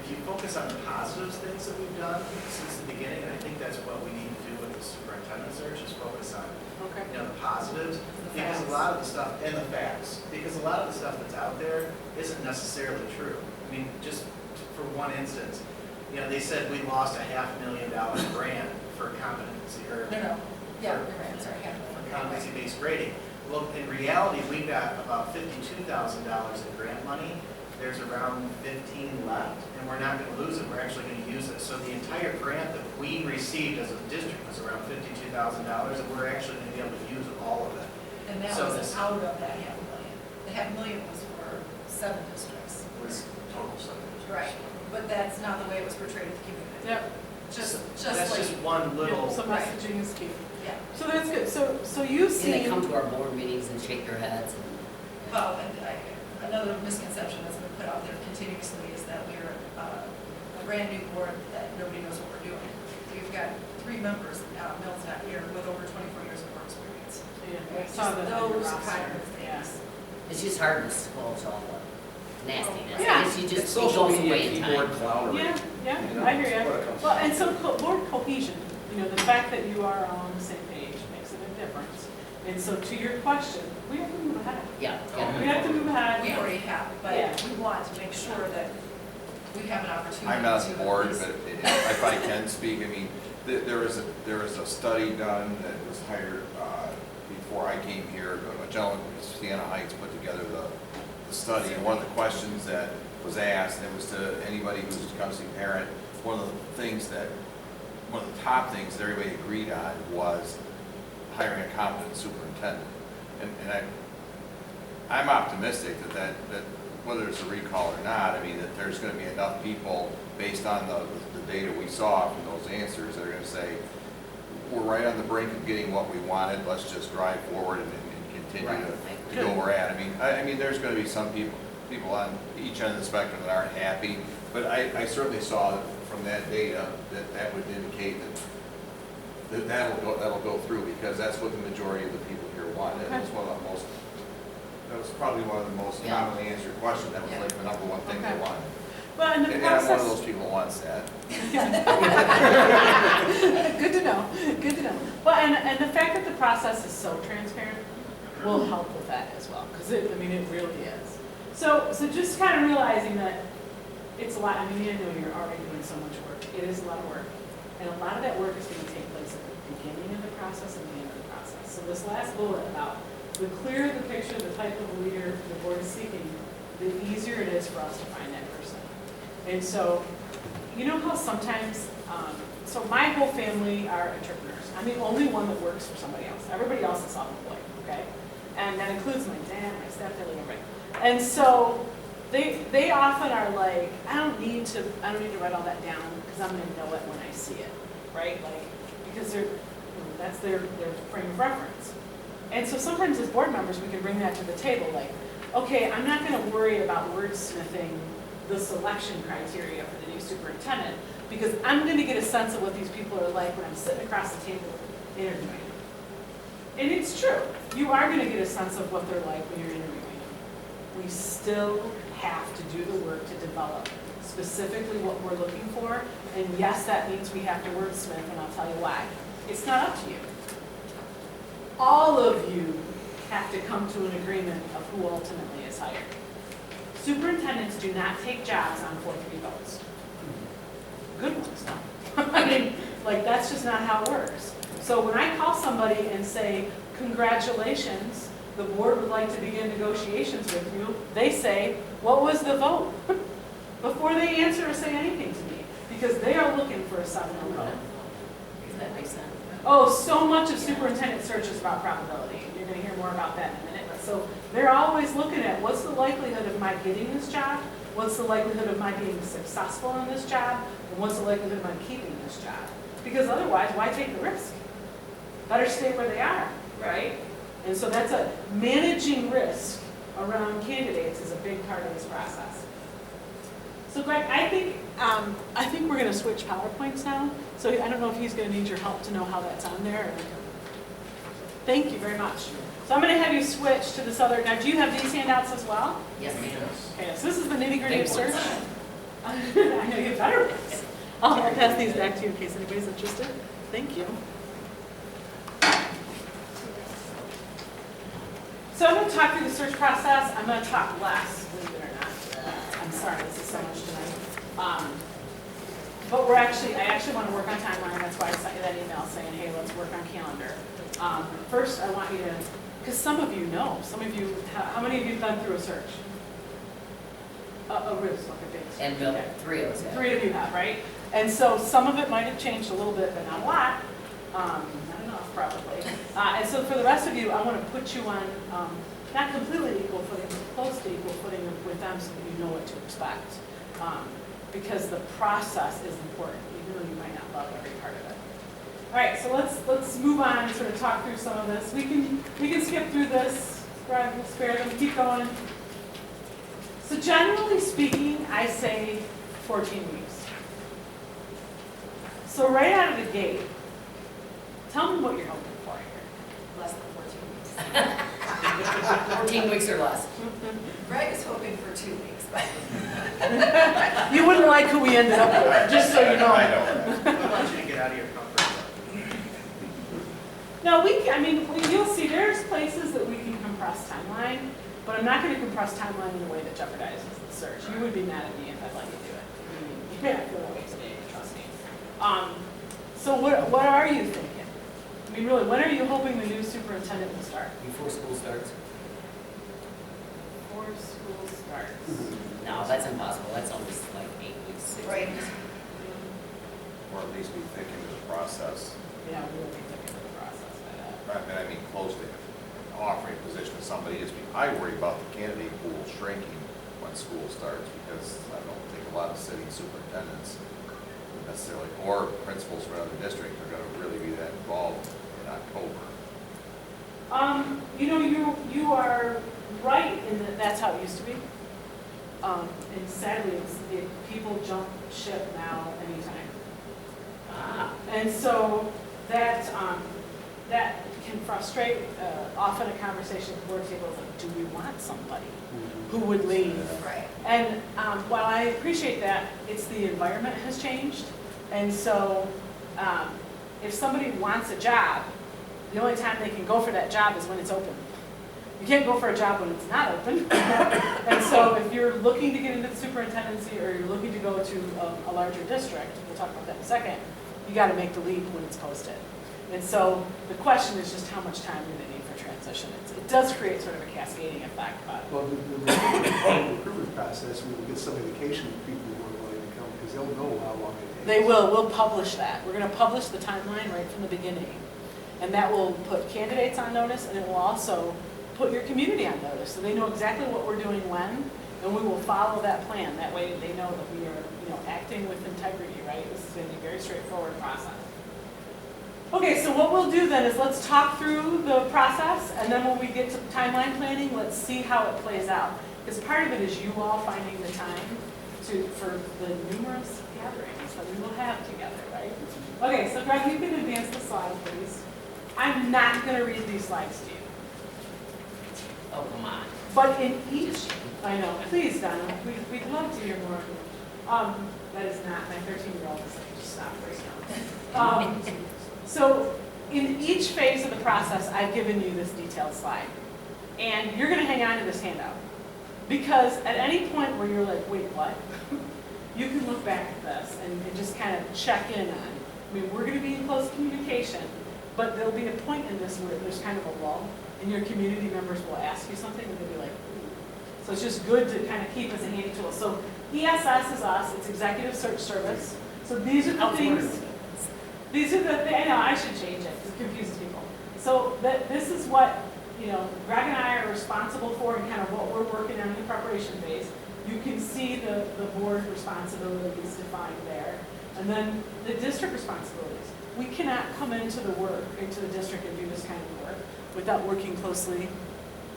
If you focus on the positives things that we've done since the beginning, and I think that's what we need to do with the superintendent search, is focus on Okay. the positives, The because facts. a lot of the stuff, and the facts, because a lot of the stuff that's out there isn't necessarily true. I mean, just for one instance, they said we lost a $500,000 grant for competency, or No, yeah, you're right, I'm sorry, for competency-based grading. Well, in reality, we got about $52,000 in grant money. There's around 15 left, and we're not going to lose it. We're actually going to use it. So the entire grant that we received as a district was around $52,000, and we're actually going to be able to use all of it. And that So was this- out of that $500,000. The $500,000 was for 7 districts. Was total subdivision. Right, but that's not the way it was portrayed to the community. Yep. Just That's like, just one little. So messaging is key. yeah. So that's good. So you've And they seen. come to our board meetings and shake their heads and. Well, and another misconception that's been put out there continuously is that we're a brand new board that nobody knows what we're doing. We've got 3 members, Mill's not here, with over 24 years of work experience. Yeah, I Just saw that on your those roster. kind of Yeah. things. It's just hard to squelch all the nastiness. Yeah. It's you just, It's it social goes media away in keyboard time. clownery. Yeah, yeah, You know, I hear that's you. what it comes Well, to. and so board cohesion, the fact that you are all on the same page makes a big difference. And so to your question, we have to move ahead. Yeah, We yeah. have to move ahead. We already have, Yeah. but we want to make sure that we have an opportunity to. I'm not on at the board, least- but if I can speak, I mean, there was a study done that was hired before I came here. A gentleman from Siena Heights put together the study, and one of the questions that was asked, and it was to anybody who's a Tecumseh parent, one of the top things that everybody agreed on was hiring a competent superintendent. And I'm optimistic that whether it's a recall or not, I mean, that there's going to be enough people, based on the data we saw from those answers, that are going to say, we're right on the brink of getting what we wanted, let's just drive forward and continue Right. to go where we're at. I mean, there's going to be some people on each end of the spectrum that aren't happy, but I certainly saw from that data that would indicate that'll go through, because that's what the majority of the people here want. That was probably one of the most Yeah. commonly answered questions. That was like the number one thing they Okay. wanted. Well, and the And I'm one of process. those people who wants that. Good to know, good to know. Well, and the fact that the process is so transparent will help with that as well, because it really is. So just kind of realizing that it's a lot, I know you're already doing so much work. It is a lot of work. And a lot of that work is going to take place at the beginning of the process and the end of the process. So this last bullet about the clearer the picture, the type of leader the board is seeking, the easier it is for us to find that person. And so, you know how sometimes, so my whole family are entrepreneurs. I'm the only one that works for somebody else. Everybody else is self-employed, okay? And that includes my dad, my stepdad, everybody. And so they often are like, I don't need to write all that down because I'm gonna know it when I see it, right? Like, because that's their frame of reference. And so sometimes as board members, we can bring that to the table, like, okay, I'm not gonna worry about wordsmithing the selection criteria for the new superintendent, because I'm gonna get a sense of what these people are like when I'm sitting across the table interviewing them. And it's true, you are gonna get a sense of what they're like when you're interviewing them. We still have to do the work to develop specifically what we're looking for, and yes, that means we have to wordsmith, and I'll tell you why. It's not up to you. All of you have to come to an agreement of who ultimately is hired. Superintendents do not take jobs on 4-3 votes. Good ones, though. I mean, like, that's just not how it works. So when I call somebody and say, congratulations, the board would like to begin negotiations with you, they say, what was the vote? Before they answer or say anything to me, because they are looking for a 7-0 vote. Does that make sense? Oh, so much of superintendent search is about probability. You're going to hear more about that in a minute. But so they're always looking at what's the likelihood of my getting this job, what's the likelihood of my being successful in this job, and what's the likelihood of my keeping this job. Because otherwise, why take the risk? Better stay where they are, right? And so that's managing risk around candidates is a big part of this process. So Greg, I think we're gonna switch PowerPoints now, so I don't know if he's gonna need your help to know how that's on there. Thank you very much. So I'm gonna have you switch to this other, now do you have these handouts as well? Yes, ma'am. Okay, so this is the nitty gritty of Big ones. search. I know you have better ones. I'll pass these back to you in case anybody's interested. Thank you. So I'm going to talk through the search process. I'm going to talk less, believe it or not. I'm sorry, this is so much tonight. But I actually want to work on timeline. That's why I sent you that email saying, hey, let's work on calendar. First, I want you to, because some of you know, how many of you have been through a search? A risk, like a big search. And Okay. 3 of us have. 3 of you have, right? And so some of it might have changed a little bit, but not a lot. Not enough, probably. And so for the rest of you, I want to put you on, not completely equal footing, but close to equal footing with them so that you know what to expect. Because the process is important, even though you might not love every part of it. All right, so let's move on and sort of talk through some of this. We can skip through this, right? We'll spare them, keep going. So generally speaking, I say 14 weeks. So right out of the gate, tell me what you're hoping for here. Less than 14 weeks. 14 weeks or less. Greg is hoping for 2 weeks, but. You wouldn't like who we ended up with, just so you know. I know. I want you to get out of your comfort zone. No, you'll see there's places that we can compress timeline, but I'm not going to compress timeline in a way that jeopardizes the search. You would be mad at me if I'd let you do it. Yeah, I feel that way today, trust me. So what are you thinking? I mean, really, when are you hoping the new superintendent will start? Before school starts? Before school starts. No, that's impossible. That's almost like 8 weeks, 6 Right. weeks. Or at least be thick into the process. Yeah, we'll be thinking of the process by that. I mean, close to offering a position to somebody. I worry about the candidate pool shrinking when school starts because I don't think a lot of sitting superintendents necessarily, or principals from another district are going to really be that involved in October. You are right in that that's how it used to be. And sadly, people jump ship now anytime. And so that can frustrate. Often a conversation at the board table is like, do we want somebody who would leave? Right. And while I appreciate that, it's the environment has changed. And so if somebody wants a job, the only time they can go for that job is when it's open. You can't go for a job when it's not open. And so if you're looking to get into the superintendency or you're looking to go to a larger district, we'll talk about that in a second, you got to make the leap when it's posted. And so the question is just how much time you're going to need for transition. It does create sort of a cascading effect. But Well, the recruitment process, we will get some indication of people who are willing to come, because they'll know how long it takes. they will. We'll publish that. We're going to publish the timeline right from the beginning. And that will put candidates on notice, and it will also put your community on notice, so they know exactly what we're doing when, and we will follow that plan. That way they know that we are, acting with integrity, right? This is going to be a very straightforward process. Okay, so what we'll do then is let's talk through the process, and then when we get to timeline planning, let's see how it plays out. Because part of it is you all finding the time for the numerous gatherings that we will have together, right? Okay, so Greg, you can advance the slide, please. I'm not going to read these slides to you. Oh, come on. But in each, I know, please, Donna, we'd love to hear more of you. That is not, my 13-year-old is like, just stop right now. So in each phase of the process, I've given you this detailed slide. And you're going to hang on to this handout. Because at any point where you're like, wait, what? You can look back at this and just kind of check in on, we're going to be in close communication, but there'll be a point in this where there's kind of a lull, and your community members will ask you something, and they'll be like, ooh. So it's just good to kind of keep as a handy tool. So ESS is us, it's Executive Search Service. So these are the things, I know, I should change it, because it confuses people. So this is what, Greg and I are responsible for and kind of what we're working on in the preparation phase. You can see the board responsibilities defined there. And then the district responsibilities. We cannot come into the district and do this kind of work without working closely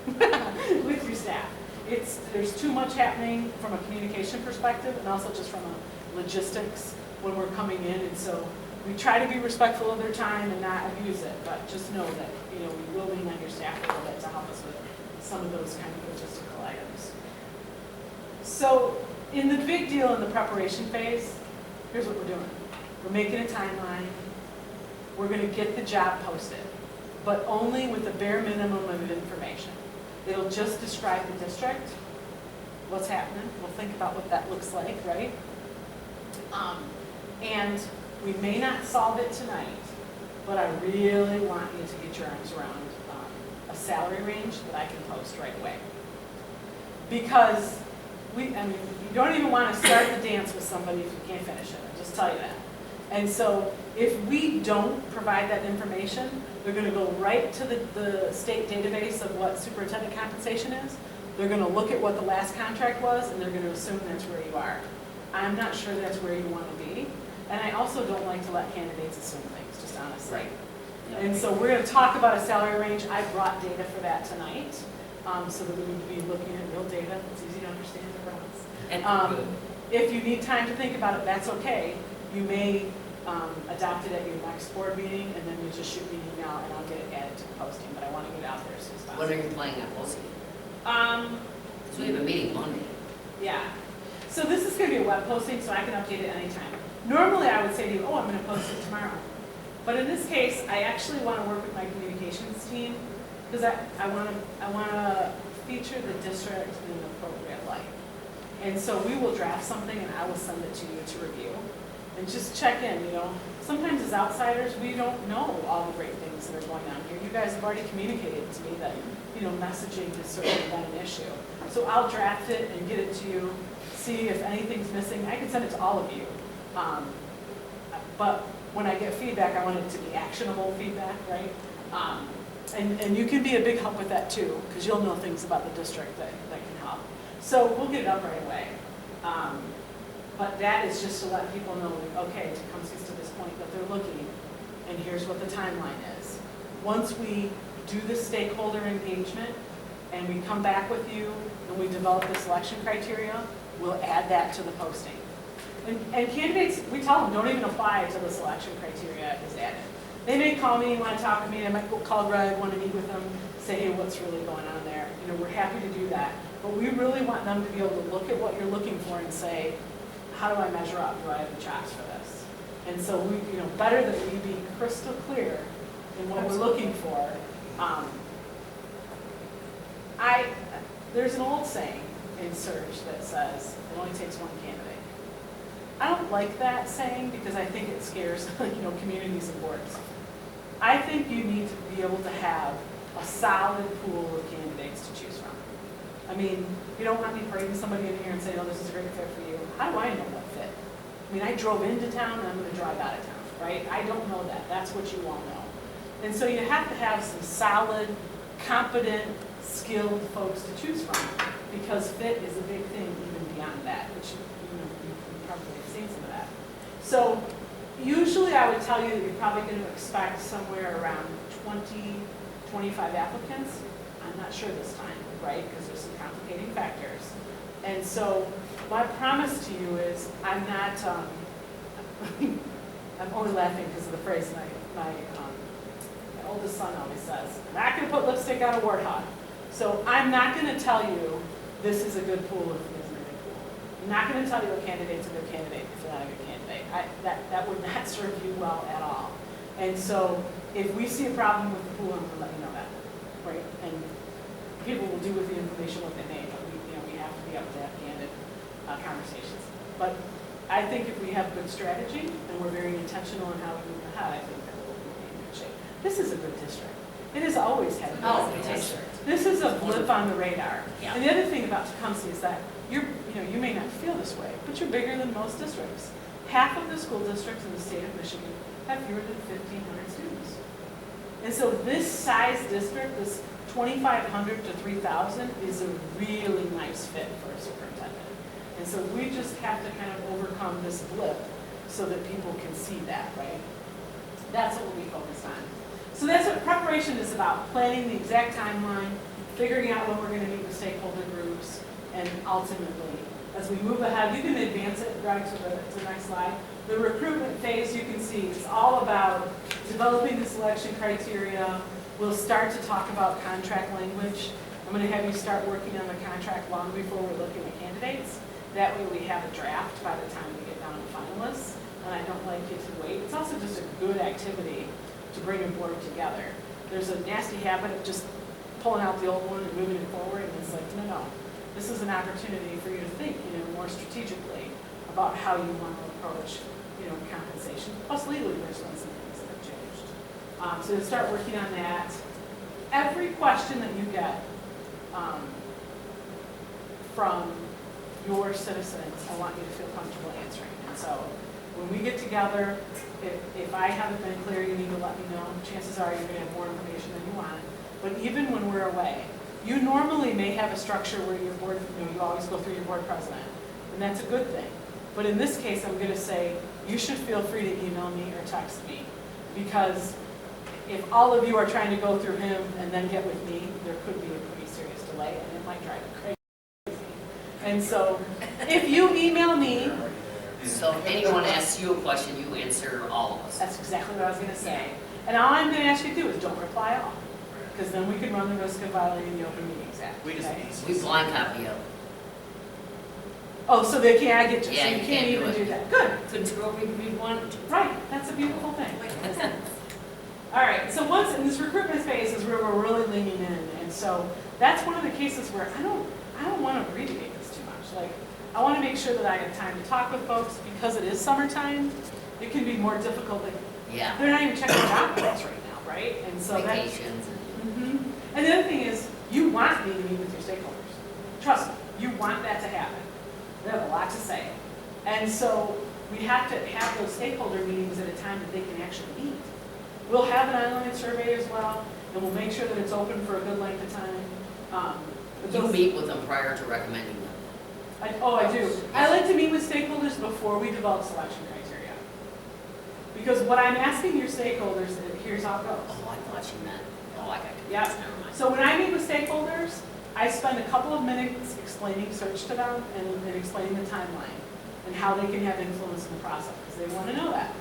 with your staff. there's too much happening from a communication perspective and also just from a logistics when we're coming in. And so we try to be respectful of their time and not abuse it, but just know that, we will lean on your staff a little bit to help us with some of those kind of logistical items. So in the big deal in the preparation phase, here's what we're doing. We're making a timeline. We're going to get the job posted, but only with the bare minimum of information. It'll just describe the district, what's happening. We'll think about what that looks like, right? And we may not solve it tonight, but I really want you to get your arms around a salary range that I can post right away. Because you don't even want to start the dance with somebody if you can't finish it. I'll just tell you that. And so if we don't provide that information, they're going to go right to the state database of what superintendent compensation is. They're going to look at what the last contract was, and they're going to assume that's where you are. I'm not sure that's where you want to be. And I also don't like to let candidates assume things, just honestly. Right. And so we're going to talk about a salary range. I brought data for that tonight, so that we would be looking at real data. It's easy to understand for us. If you need time to think about it, that's okay. You may adopt it at your next board meeting, and then you just shoot me an email, and I'll get it added to the posting. But I want to get it out there as soon as possible. When are you planning on posting? So we have a meeting Monday. Yeah. So this is going to be a web posting, so I can update it anytime. Normally, I would say to you, I'm going to post it tomorrow. But in this case, I actually want to work with my communications team because I want to feature the district in an appropriate light. And so we will draft something, and I will send it to you to review. And just check in, Sometimes as outsiders, we don't know all the great things that are going on here. You guys have already communicated to me that, messaging has certainly been an issue. So I'll draft it and get it to you, see if anything's missing. I can send it to all of you. But when I get feedback, I want it to be actionable feedback, right? And you can be a big help with that too, because you'll know things about the district that can help. So we'll get it up right away. But that is just to let people know, okay, Tecumseh's to this point that they're looking, and here's what the timeline is. Once we do the stakeholder engagement, and we come back with you, and we develop the selection criteria, we'll add that to the posting. And candidates, we tell them, don't even apply until the selection criteria is added. They may call me and want to talk to me, I might go call Greg, want to meet with them, say, hey, what's really going on there? We're happy to do that. But we really want them to be able to look at what you're looking for and say, how do I measure up? Do I have the chops for this? And so we, better that we be crystal clear in what we're looking for. There's an old saying in search that says, it only takes one candidate. I don't like that saying because I think it scares, communities and boards. I think you need to be able to have a solid pool of candidates to choose from. You don't want me bringing somebody in here and saying, oh, this is a great fit for you. How do I know what fit? I drove into town and I'm going to drive out of town, right? I don't know that. That's what you all know. And so you have to have some solid, competent, skilled folks to choose from because fit is a big thing even beyond that, which you probably have seen some of that. So usually I would tell you that you're probably going to expect somewhere around 20, 25 applicants. I'm not sure this time, right? Because there's some complicating factors. And so my promise to you is I'm not, I'm only laughing because of the phrase my oldest son always says, I'm not going to put lipstick on a warthog. So I'm not going to tell you this is a good pool if it isn't a good pool. I'm not going to tell you a candidate's a good candidate if you're not a good candidate. That would not serve you well at all. And so if we see a problem with the pool, I'm going to let you know that, right? And people will do with the information what they may, but we have to be able to have candid conversations. But I think if we have good strategy and we're very intentional in how we move ahead, I think that we'll be in good shape. This is a good district. It has always had a good district. This is a blip on the radar. Yeah. And the other thing about Tecumseh is that you may not feel this way, but you're bigger than most districts. Half of the school districts in the state of Michigan have fewer than 1,500 students. And so this size district, this 2,500 to 3,000, is a really nice fit for a superintendent. And so we just have to kind of overcome this blip so that people can see that, right? That's what we'll be focused on. So that's what preparation is about, planning the exact timeline, figuring out when we're gonna meet with stakeholder groups, and ultimately, as we move ahead, you can advance it, right, to the next slide. The recruitment phase, you can see, it's all about developing the selection criteria. We'll start to talk about contract language. I'm gonna have you start working on the contract long before we're looking at candidates. That way we have a draft by the time we get down to finalists, and I don't like you to wait. It's also just a good activity to bring a board together. There's a nasty habit of just pulling out the old one and moving it forward, and it's like, no. This is an opportunity for you to think, more strategically about how you want to approach, compensation. Plus legally, there's been some things that have changed. So to start working on that, every question that you get from your citizens, I want you to feel comfortable answering. And so when we get together, if I haven't been clear, you need to let me know. Chances are you're going to have more information than you want. But even when we're away, you normally may have a structure where your board, you always go through your board president, and that's a good thing. But in this case, I'm going to say you should feel free to email me or text me, because if all of you are trying to go through him and then get with me, there could be a pretty serious delay, and it might drive you crazy. And so, if you email me, So if anyone asks you a question, you answer all of us. that's exactly what I was going to say. And all I'm going to ask you to do is don't reply all, because then we can run the risk of violating the Open Meetings Act. We just okay? We blind copy you. Oh, so they can't, I get you, so Yeah, you you can't can't do even it. do that. Good, Couldn't scroll, we wanted to. right, that's a beautiful thing. All right, so once, in this recruitment phase is where we're really leaning in, and so that's one of the cases where I don't want to abbreviate this too much. Like, I want to make sure that I have time to talk with folks, because it is summertime, it can be more difficult. Like, Yeah, they're not even checking job boards right now, right? And so that's, vacations and. mhm. And the other thing is, you want me to meet with your stakeholders. Trust me, you want that to happen. They have a lot to say. And so we have to have those stakeholder meetings at a time that they can actually meet. We'll have an online survey as well, and we'll make sure that it's open for a good length of time. But You those- meet with them prior to recommending them. I do. I like to meet with stakeholders before we develop selection criteria. Because what I'm asking your stakeholders, here's how it goes. Oh, I thought you meant, I got confused, Yep. never mind. So when I meet with stakeholders, I spend a couple of minutes explaining search to them and explaining the timeline and how they can have influence in the process, because they want to know that.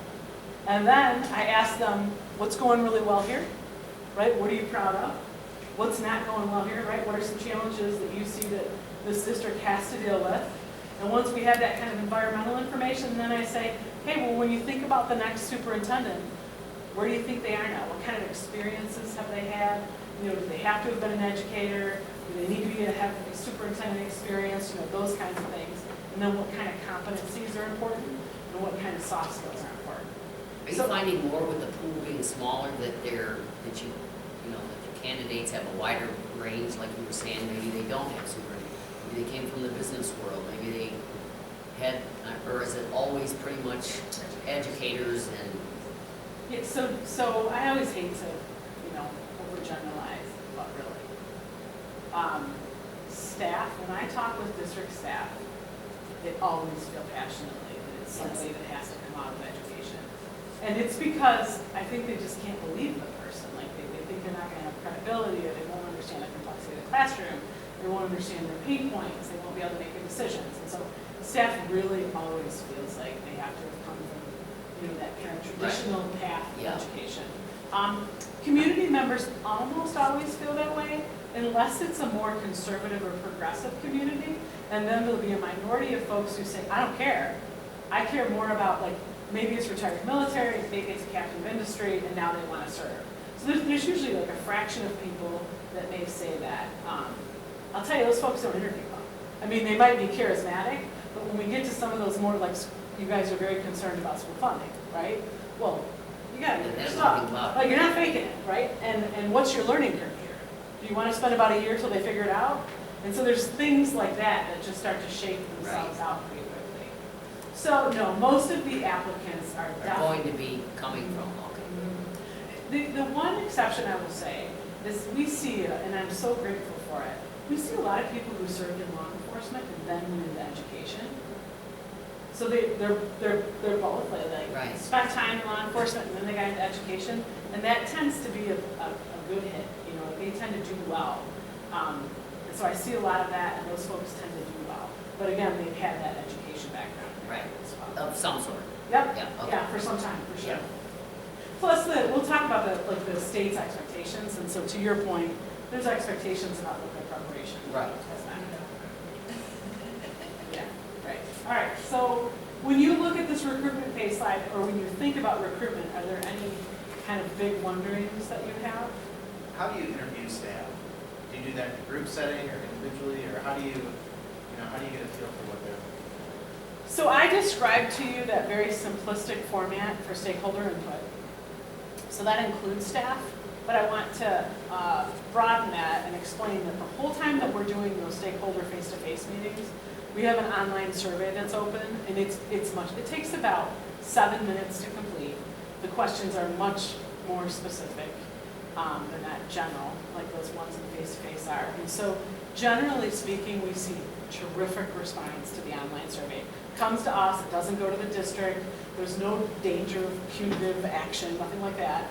And then I ask them, what's going really well here, right? What are you proud of? What's not going well here, right? What are some challenges that you see that this district has to deal with? And once we have that kind of environmental information, then I say, hey, well, when you think about the next superintendent, where do you think they are now? What kind of experiences have they had? Do they have to have been an educator? Do they need to have a superintendent experience? Those kinds of things. And then what kind of competencies are important and what kind of soft skills are important. Are you So- finding more with the pool being smaller that that the candidates have a wider range, like you were saying, maybe they don't have super, maybe they came from the business world, maybe they had, or is it always pretty much educators and? Yeah, so I always hate to, overgeneralize, but really. Staff, when I talk with district staff, they always feel passionately that it's somebody that has to come out of education. And it's because I think they just can't believe the person. Like they think they're not going to have credibility, or they won't understand the complexity of the classroom, they won't understand their pain points, they won't be able to make good decisions. And so staff really always feels like they have to have come from that kind of traditional path of Yeah. education. Community members almost always feel that way, unless it's a more conservative or progressive community, and then there'll be a minority of folks who say, I don't care. I care more about, maybe it's retired military, maybe it's a captain of industry, and now they want to serve. So there's usually a fraction of people that may say that. I'll tell you, those folks don't interview well. I mean, they might be charismatic, but when we get to some of those more, you guys are very concerned about school funding, right? Well, you got to get your That's stuff. nothing You're not faking it, right? And what's your learning curve here? Do you want to spend about a year till they figure it out? And so there's things like that just start to shape themselves out pretty quickly. So no, most of the applicants are Going definitely. to be coming from, okay. The one exception I will say is we see, and I'm so grateful for it, we see a lot of people who served in law enforcement and then went into education. So they're both, Right. spent time in law enforcement and then they got into education, and that tends to be a good hit. They tend to do well And so I see a lot of that, and those folks tend to do well. But again, they've had that education background. Right. As well. Of some sort. Yep, Yeah, okay. yeah, for some time, for sure. Yeah. Plus, we'll talk about the state's expectations, and so to your point, there's expectations about local preparation. Right. That's not- Yeah, right. All right, so when you look at this recruitment pay slide, or when you think about recruitment, are there any kind of big wonderings that you have? How do you interview staff? Do you do that in a group setting or individually, or how do you get a feel for what they're? So I described to you that very simplistic format for stakeholder input. So that includes staff, but I want to broaden that and explain that the whole time that we're doing those stakeholder face-to-face meetings, we have an online survey that's open, and it takes about 7 minutes to complete. The questions are much more specific than that general, like those ones in face-to-face are. And so generally speaking, we see terrific response to the online survey. Comes to us, it doesn't go to the district, there's no danger of punitive action, nothing like that.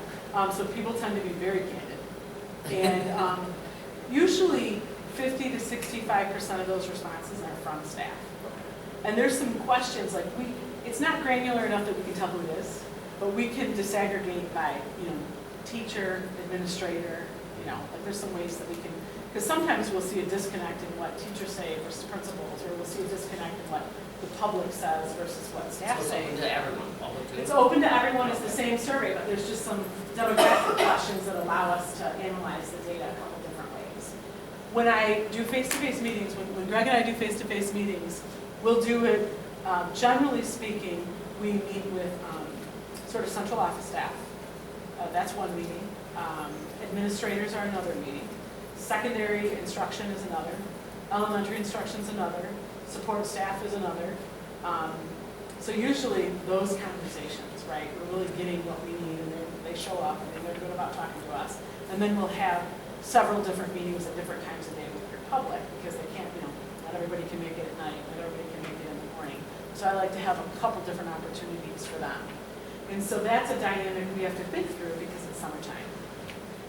So people tend to be very candid. And usually 50 to 65% of those responses are from staff. And there's some questions, like it's not granular enough that we can tell who it is, but we can disaggregate by, teacher, administrator, like there's some ways that we can, because sometimes we'll see a disconnect in what teachers say versus principals, or we'll see a disconnect in what the public says versus what staff So say. it's open to everyone, public too? It's open to everyone, it's the same survey, but there's just some demographic questions that allow us to analyze the data a couple different ways. When I do face-to-face meetings, when Greg and I do face-to-face meetings, we'll do it, generally speaking, we meet with sort of central office staff. That's one meeting. Administrators are another meeting. Secondary instruction is another. Elementary instruction is another. Support staff is another. So usually those conversations, right, we're really getting what we need, and they show up and they're good about talking to us. And then we'll have several different meetings at different times of day with your public, because they can't, not everybody can make it at night, not everybody can make it in the morning. So I like to have a couple different opportunities for them. And so that's a dynamic we have to think through because it's summertime.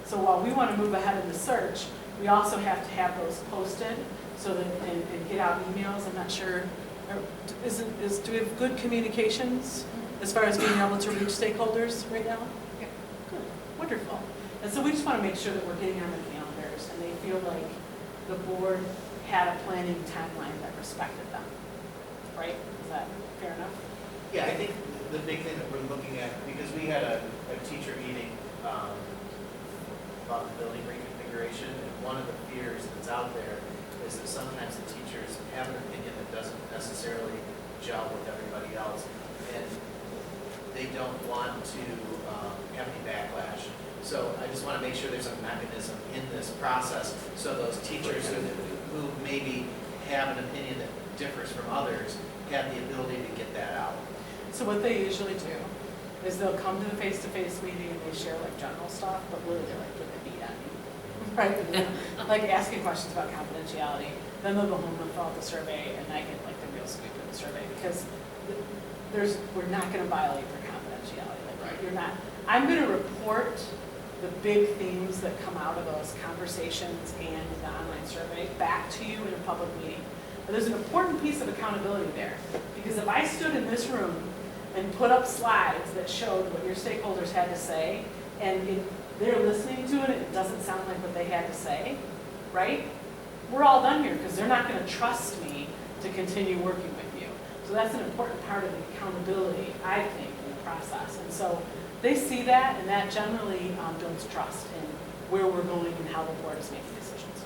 So while we want to move ahead in the search, we also have to have those posted so that, and get out emails. I'm not sure, do we have good communications as far as being able to reach stakeholders right now? Yeah. Good, wonderful. And so we just want to make sure that we're getting on the calendars and they feel like the board had a planning timeline that respected them, right? Is that fair enough? Yeah, I think the big thing that we're looking at, because we had a teacher meeting about the building reconfiguration, and one of the fears that's out there is that sometimes the teachers have an opinion that doesn't necessarily gel with everybody else, and they don't want to have any backlash. So I just want to make sure there's a mechanism in this process so those teachers who maybe have an opinion that differs from others have the ability to get that out. So what they usually do is they'll come to the face-to-face meeting and they share like general stuff, but really they're like getting a beat at me, right? Like asking questions about confidentiality. Then they'll go home and fill out the survey, and I get like the real scoop of the survey, because we're not going to violate their confidentiality. Like, you're not. I'm going to report the big themes that come out of those conversations and the online survey back to you in a public meeting. But there's an important piece of accountability there, because if I stood in this room and put up slides that showed what your stakeholders had to say, and they're listening to it and it doesn't sound like what they had to say, right? We're all done here, because they're not going to trust me to continue working with you. So that's an important part of the accountability, I think, in the process. And so they see that, and that generally builds trust in where we're going and how the board is making decisions.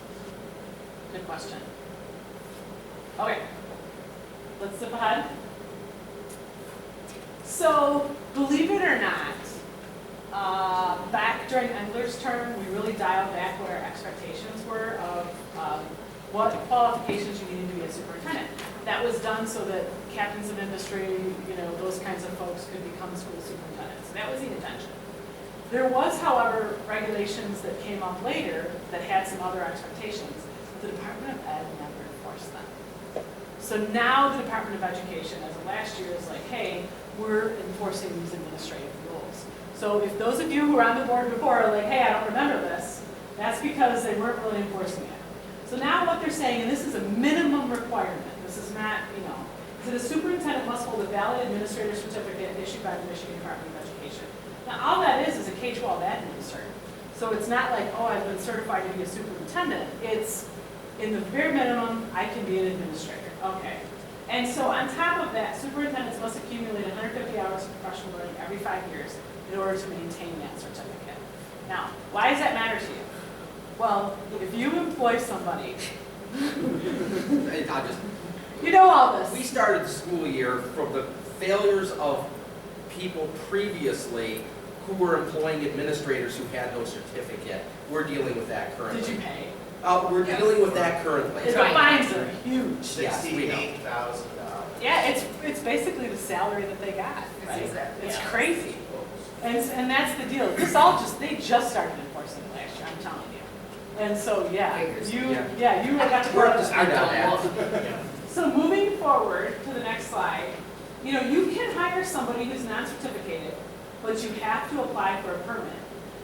Good question. Okay, let's zip ahead. So, believe it or not, back during Engler's term, we really dialed back what our expectations were of what qualifications you needed to be a superintendent. That was done so that captains of industry, those kinds of folks could become school superintendents. That was the intention. There was, however, regulations that came up later that had some other expectations, but the Department of Ed never enforced them. So now the Department of Education, as of last year, is like, hey, we're enforcing these administrative rules. So if those of you who were on the board before are like, hey, I don't remember this, that's because they weren't really enforcing it. So now what they're saying, and this is a minimum requirement, this is not, so the superintendent must hold a valid administrator certificate issued by the Michigan Department of Education. Now, all that is a K-12 admin cert. So it's not like, oh, I've been certified to be a superintendent. It's, in the bare minimum, I can be an administrator. Okay. And so on top of that, superintendents must accumulate 150 hours of professional learning every 5 years in order to maintain that certificate. Now, why does that matter to you? Well, if you employ somebody, I'll just, you know all this. we started the school year from the failures of people previously who were employing administrators who had no certificate. We're dealing with that currently. Did you pay? We're dealing with that currently. The fines are huge. Yes, we know. $68,000. Yeah, it's basically the salary that they got, right? It's crazy. And that's the deal. They just started enforcing it last year, I'm telling you. And so, you got to We're go up to speed on that. So moving forward to the next slide, you can hire somebody who's non-certificated, but you have to apply for a permit.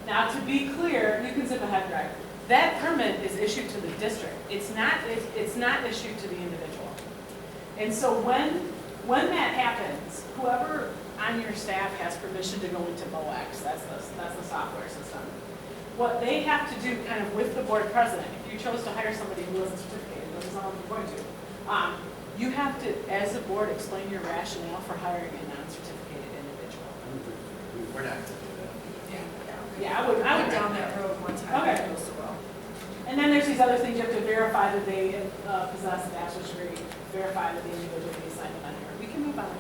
Now, to be clear, you can zip ahead, Greg. That permit is issued to the district. It's not issued to the individual. And so when that happens, whoever on your staff has permission to go into MOX, that's the software system. What they have to do kind of with the board president, if you chose to hire somebody who wasn't certificated, which is not what you're going to, you have to, as a board, explain your rationale for hiring a non-certificated individual. We're not going to do that. Yeah, I would down that road one time. Okay. It goes so well. And then there's these other things, you have to verify that they possess a bachelor's degree, verify that the individual can be signed on here. We can move on.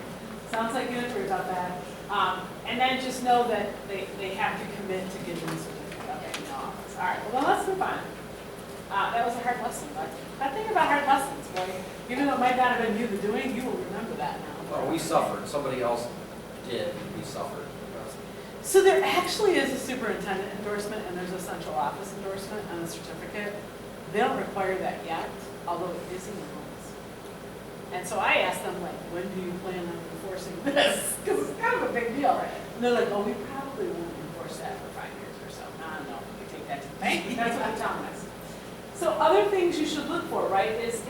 Sounds like you have to worry about that. And then just know that they have to commit to getting the certificate in the office. All right, well, let's move on. That was a hard lesson, but that thing about hard lessons, boy, even though it might not have been you the doing, you will remember that now. Well, we suffered. Somebody else did. We suffered. So there actually is a superintendent endorsement and there's a central office endorsement on the certificate. They don't require that yet, although it is in the rules. And so I asked them, like, when do you plan on enforcing this? Because it's kind of a big deal. And they're like, oh, we probably won't enforce that for 5 years or so. I don't know, we take that to the bank. That's what they're telling us. So other things you should look for, right, is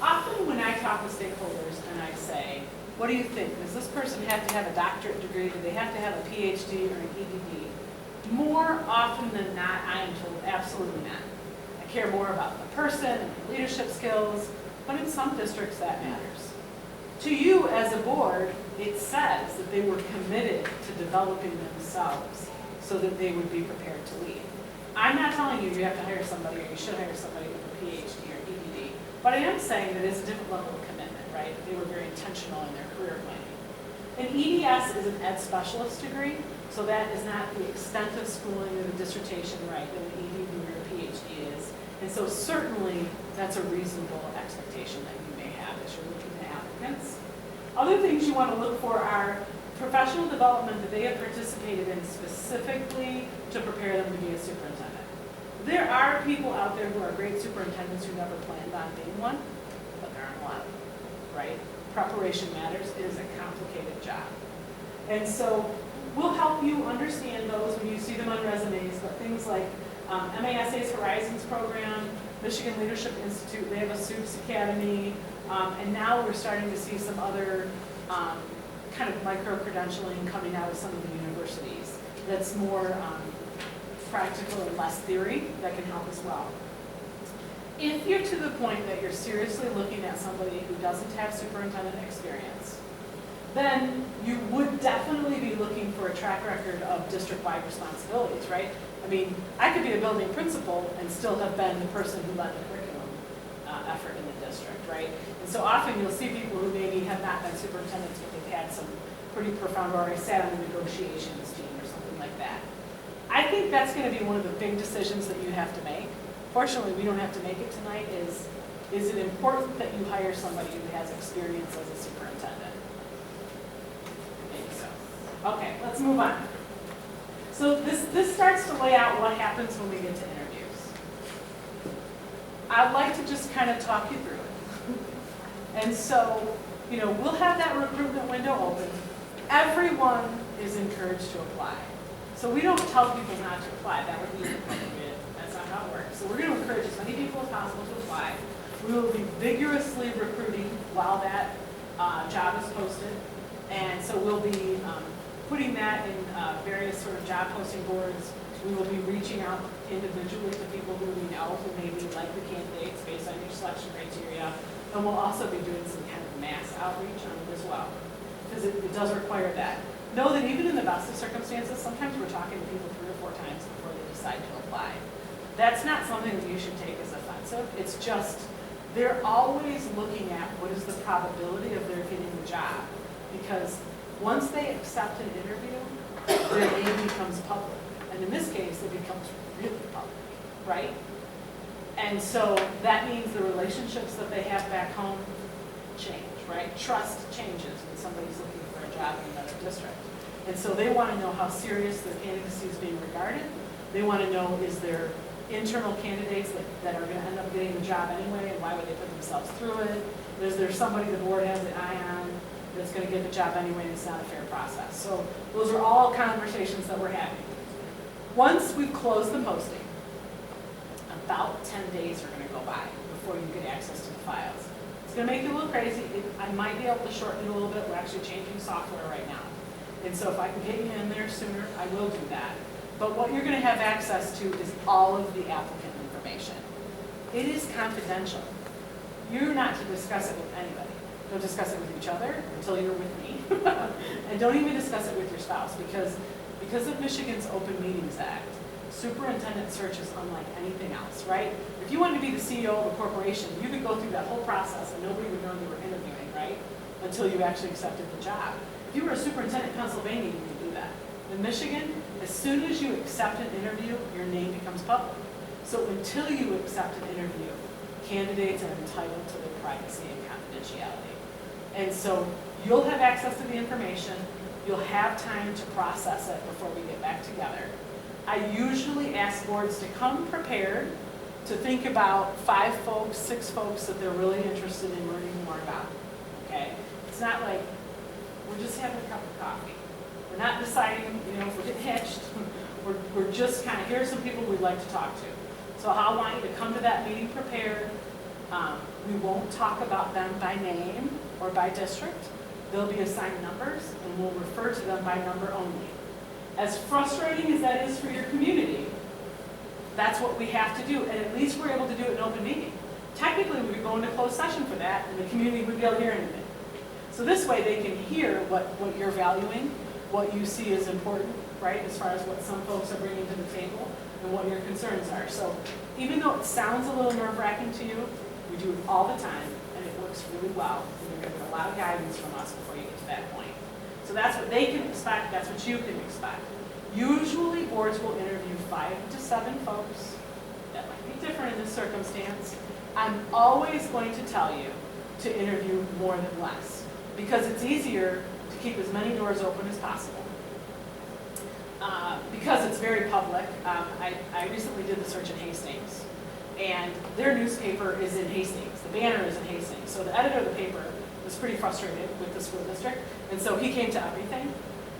often when I talk to stakeholders and I say, what do you think? Does this person have to have a doctorate degree? Do they have to have a PhD or an EDD? More often than not, I am told absolutely not. I care more about the person and their leadership skills, but in some districts that matters. To you as a board, it says that they were committed to developing themselves so that they would be prepared to lead. I'm not telling you have to hire somebody or you should hire somebody with a PhD or EDD, but I am saying that it's a different level of commitment, right? They were very intentional in their career planning. An EDS is an ed specialist degree, so that is not the extent of schooling or the dissertation, right, that an EDD or a PhD is. And so certainly that's a reasonable expectation that you may have as you're looking at applicants. Other things you want to look for are professional development that they have participated in specifically to prepare them to be a superintendent. There are people out there who are great superintendents who never planned on being one, but there aren't a lot, right? Preparation matters. It is a complicated job. And so we'll help you understand those when you see them on resumes, but things like MASA's Horizons program, Michigan Leadership Institute, they have a SUPS Academy, and now we're starting to see some other kind of micro-credentialing coming out of some of the universities that's more practical and less theory that can help as well. If you're to the point that you're seriously looking at somebody who doesn't have superintendent experience, then you would definitely be looking for a track record of district-wide responsibilities, right? I mean, I could be a building principal and still have been the person who led the curriculum effort in the district, right? And so often you'll see people who maybe have not been superintendents, but they've had some pretty profound, or I sat on the negotiations team or something like that. I think that's going to be one of the big decisions that you have to make. Fortunately, we don't have to make it tonight. Is it important that you hire somebody who has experience as a superintendent? Maybe so. Okay, let's move on. So this starts to lay out what happens when we get to interviews. I'd like to just kind of talk you through it. And so, we'll have that recruitment window open. Everyone is encouraged to apply. So we don't tell people not to apply. That would be inappropriate. That's not how it works. So we're going to encourage as many people possible to apply. We will be vigorously recruiting while that job is posted. And so we'll be putting that in various sort of job posting boards. We will be reaching out individually to people who we know who may be likely candidates based on your selection criteria. And we'll also be doing some kind of mass outreach on it as well, because it does require that. Know that even in the best of circumstances, sometimes we're talking to people 3 or 4 times before they decide to apply. That's not something that you should take as offensive. It's just, they're always looking at what is the probability of their getting the job. Because once they accept an interview, their name becomes public. And in this case, it becomes really public, right? And so that means the relationships that they have back home change, right? Trust changes when somebody's looking for a job in another district. And so they want to know how serious their candidacy is being regarded. They want to know, is there internal candidates that are going to end up getting the job anyway, and why would they put themselves through it? Is there somebody the board has an eye on that's going to get the job anyway, and it's not a fair process? So those are all conversations that we're having. Once we've closed the posting, about 10 days are going to go by before you get access to the files. It's going to make you a little crazy. I might be able to shorten it a little bit. We're actually changing software right now. And so if I can get you in there sooner, I will do that. But what you're going to have access to is all of the applicant information. It is confidential. You're not to discuss it with anybody. Don't discuss it with each other until you're with me. And don't even discuss it with your spouse, because of Michigan's Open Meetings Act, superintendent search is unlike anything else, right? If you wanted to be the CEO of a corporation, you could go through that whole process and nobody would know you were interviewing, right? Until you actually accepted the job. If you were a superintendent in Pennsylvania, you could do that. In Michigan, as soon as you accept an interview, your name becomes public. So until you accept an interview, candidates are entitled to their privacy and confidentiality. And so you'll have access to the information. You'll have time to process it before we get back together. I usually ask boards to come prepared to think about 5 folks, 6 folks that they're really interested in learning more about, okay? It's not like we're just having a cup of coffee. We're not deciding, if we're getting hitched. We're just kind of, here are some people we'd like to talk to. So I want you to come to that meeting prepared. We won't talk about them by name or by district. They'll be assigned numbers, and we'll refer to them by number only. As frustrating as that is for your community, that's what we have to do, and at least we're able to do it in open meeting. Technically, we could go into closed session for that, and the community would be able to hear anything. So this way, they can hear what you're valuing, what you see as important, right, as far as what some folks are bringing to the table, and what your concerns are. So even though it sounds a little nerve-wracking to you, we do it all the time, and it works really well. And you're going to get a lot of guidance from us before you get to that point. So that's what they can expect, that's what you can expect. Usually boards will interview 5 to 7 folks. That might be different in this circumstance. I'm always going to tell you to interview more than less, because it's easier to keep as many doors open as possible. Because it's very public. I recently did the search in Hastings, and their newspaper is in Hastings. The banner is in Hastings. So the editor of the paper was pretty frustrated with the school district, and so he came to everything.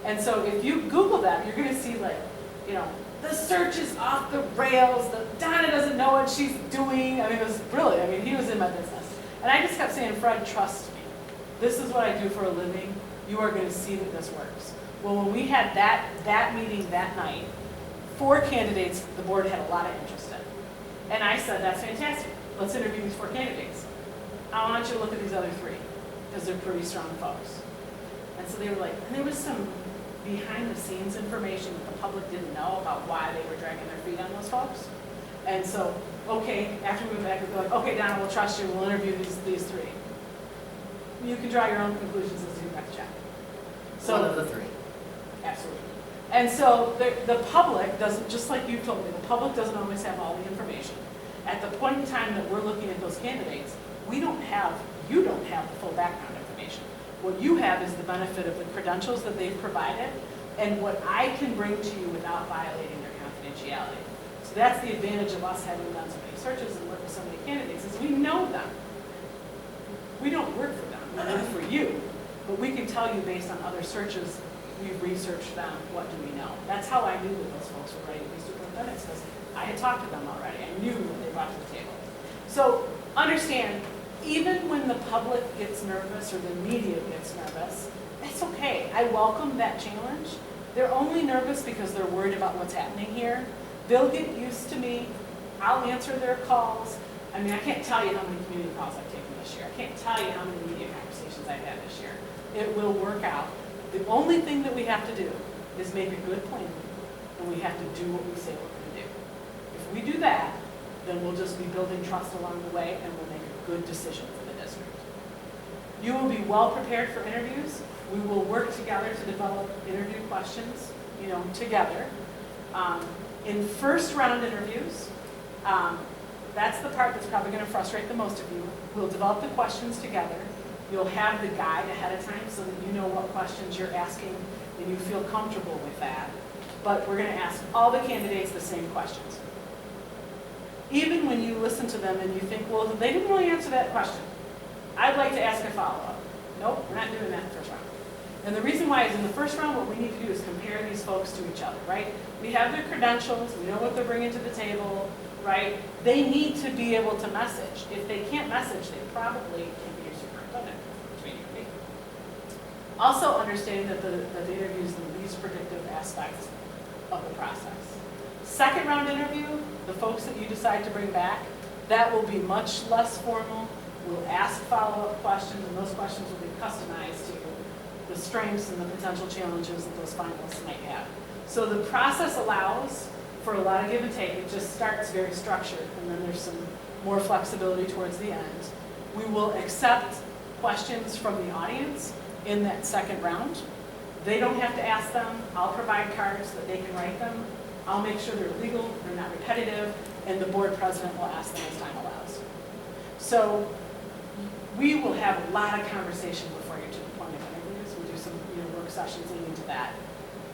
And so if you Google that, you're going to see the search is off the rails, Donna doesn't know what she's doing. It was really, he was in my business. And I just kept saying, Fred, trust me. This is what I do for a living. You are going to see that this works. Well, when we had that meeting that night, 4 candidates the board had a lot of interest in. And I said, that's fantastic. Let's interview these 4 candidates. I want you to look at these other 3, because they're pretty strong folks. And so they were like, and there was some behind the scenes information that the public didn't know about why they were dragging their feet on those folks. And so, okay, after we went back, we were like, okay, Donna, we'll trust you, we'll interview these 3. You can draw your own conclusions as to who got the job. So, one of the 3. Absolutely. And so the public doesn't, just like you told me, the public doesn't always have all the information. At the point in time that we're looking at those candidates, you don't have the full background information. What you have is the benefit of the credentials that they've provided and what I can bring to you without violating their confidentiality. So that's the advantage of us having done so many searches and worked with so many candidates, is we know them. We don't work for them, we work for you. But we can tell you based on other searches, we've researched them, what do we know? That's how I knew that those folks were ready to be superintendents, because I had talked to them already. I knew what they brought to the table. So understand, even when the public gets nervous or the media gets nervous, that's okay. I welcome that challenge. They're only nervous because they're worried about what's happening here. They'll get used to me. I'll answer their calls. I mean, I can't tell you how many community calls I've taken this year. I can't tell you how many media conversations I've had this year. It will work out. The only thing that we have to do is make a good plan, and we have to do what we say we're going to do. If we do that, then we'll just be building trust along the way, and we'll make a good decision for the district. You will be well prepared for interviews. We will work together to develop interview questions, together. In first round interviews, that's the part that's probably going to frustrate the most of you. We'll develop the questions together. You'll have the guide ahead of time so that you know what questions you're asking and you feel comfortable with that. But we're going to ask all the candidates the same questions. Even when you listen to them and you think, well, they didn't really answer that question, I'd like to ask a follow-up. Nope, we're not doing that in the first round. And the reason why is in the first round, what we need to do is compare these folks to each other, right? We have their credentials, we know what they're bringing to the table, right? They need to be able to message. If they can't message, they probably can't be your superintendent, between you and me. Also understanding that the interview is the least predictive aspect of the process. Second round interview, the folks that you decide to bring back, that will be much less formal. We'll ask follow-up questions, and those questions will be customized to the strengths and the potential challenges that those finalists might have. So the process allows for a lot of give and take. It just starts very structured, and then there's some more flexibility towards the end. We will accept questions from the audience in that second round. They don't have to ask them. I'll provide cards that they can write them. I'll make sure they're legal, they're not repetitive, and the board president will ask them as time allows. So we will have a lot of conversation before you to the point of interviews. We'll do some work sessions leading to that.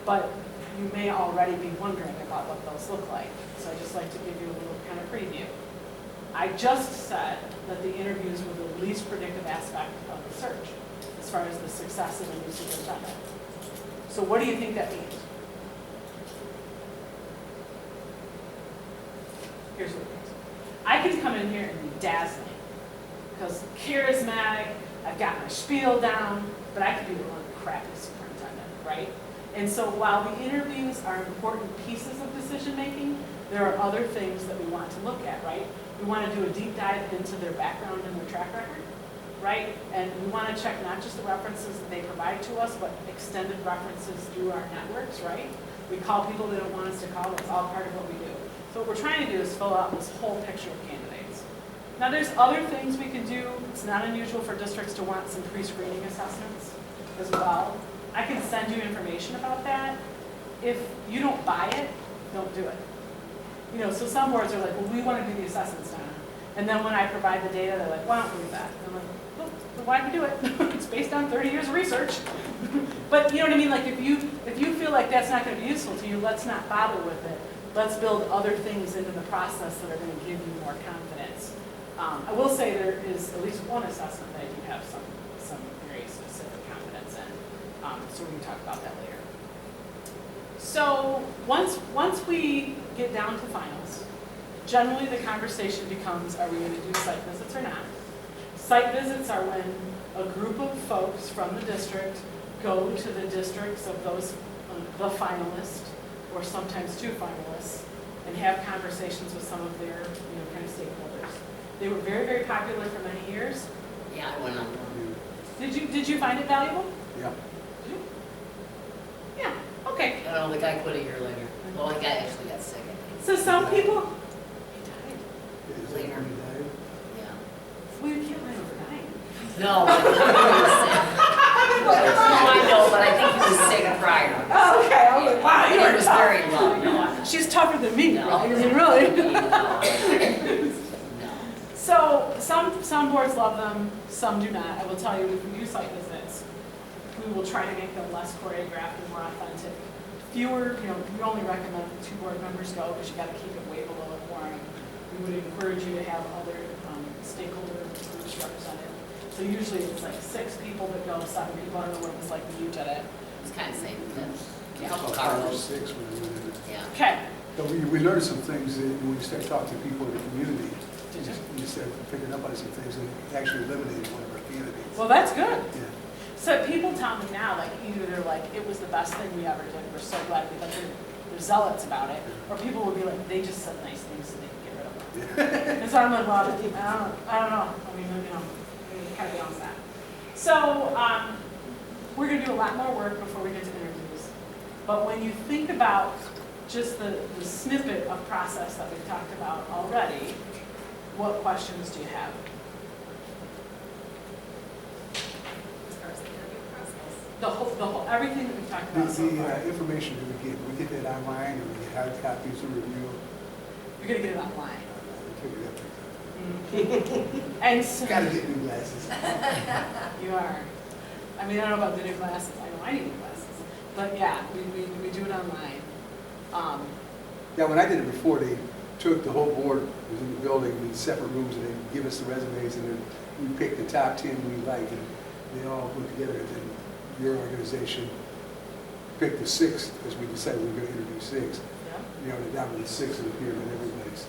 But you may already be wondering about what those look like. So I'd just like to give you a little kind of preview. I just said that the interviews were the least predictive aspect of the search as far as the success of a new superintendent. So what do you think that means? Here's what it means. I can come in here and be dazzling because charismatic, I've got my spiel down, but I could be a really crappy superintendent, right? And so while the interviews are important pieces of decision making, there are other things that we want to look at, right? We want to do a deep dive into their background and their track record, right? And we want to check not just the references that they provide to us, but extended references through our networks, right? We call people they don't want us to call. It's all part of what we do. So what we're trying to do is fill out this whole picture of candidates. Now there's other things we can do. It's not unusual for districts to want some pre-screening assessments as well. I can send you information about that. If you don't buy it, don't do it. So some boards are like, well, we want to do the assessments now. And then when I provide the data, they're like, why don't we do that? And I'm like, well, why do we do it? It's based on 30 years of research. But you know what I mean? Like if you feel like that's not going to be useful to you, let's not bother with it. Let's build other things into the process that are going to give you more confidence. I will say there is at least one assessment that I do have some very specific confidence in. So we can talk about that later. So once we get down to finals, generally the conversation becomes, are we going to do site visits or not? Site visits are when a group of folks from the district go to the districts of those, the finalists, or sometimes two finalists, and have conversations with some of their kind of stakeholders. They were very, very popular for many years. Yeah, I went on one. Did you find it valuable? Yeah. Did you? Yeah, okay. I don't know, the guy quit a year later. Well, the guy actually got sick, I think. So some people, he Is that Later. when you died? Yeah. died. Well, you can't live overnight. No, but he was sick. No, I know, but I think he was sick prior. Oh, okay. I was like, wow, you He are was tough. very low. No, I'm not. She's tougher than me, No. right? I mean, really. No. So some boards love them, some do not. I will tell you, if we do site visits, we will try to make them less choreographed and more authentic. Fewer, we only recommend 2 board members go because you got to keep it way below a quorum. We would encourage you to have other stakeholder groups represented. So usually it's like 6 people that go, 7 people. I don't know what it was like when you did it. It's kind of same. A Yeah. couple 5 or Carlos. 6 when we went in. Yeah. Okay. But we learned some things that when we start talking to people in the community, Did you? You started picking up on some things and actually eliminated one of our candidates. Well, that's good. Yeah. So people tell me now, like, either they're like, it was the best thing we ever did, we're so glad we, like, they're zealots about it, or people will be like, they just said nice things so they can get rid of them. And so I'm like, well, I don't know, I mean, you know, we kind of balance that. So, we're gonna do a lot more work before we get to interviews. But when you think about just the snippet of process that we've talked about already, what questions do you have? As far as the interview process. The whole, everything that we've talked about so far. The information do we get that online, or we get hard copies to review? You're gonna get it online. Pick it up. And so, Gotta get new glasses. you are. I mean, I don't know about the new glasses, I know I need new glasses. But yeah, we do it online. Yeah, when I did it before, they took the whole board, was in the building, in separate rooms, and they give us the resumes, and then we picked the top 10 we liked, and they all went together, and then your organization picked the 6, because we decided we were going to interview 6. Yeah. You know, down to the 6 and appeared in everybody's.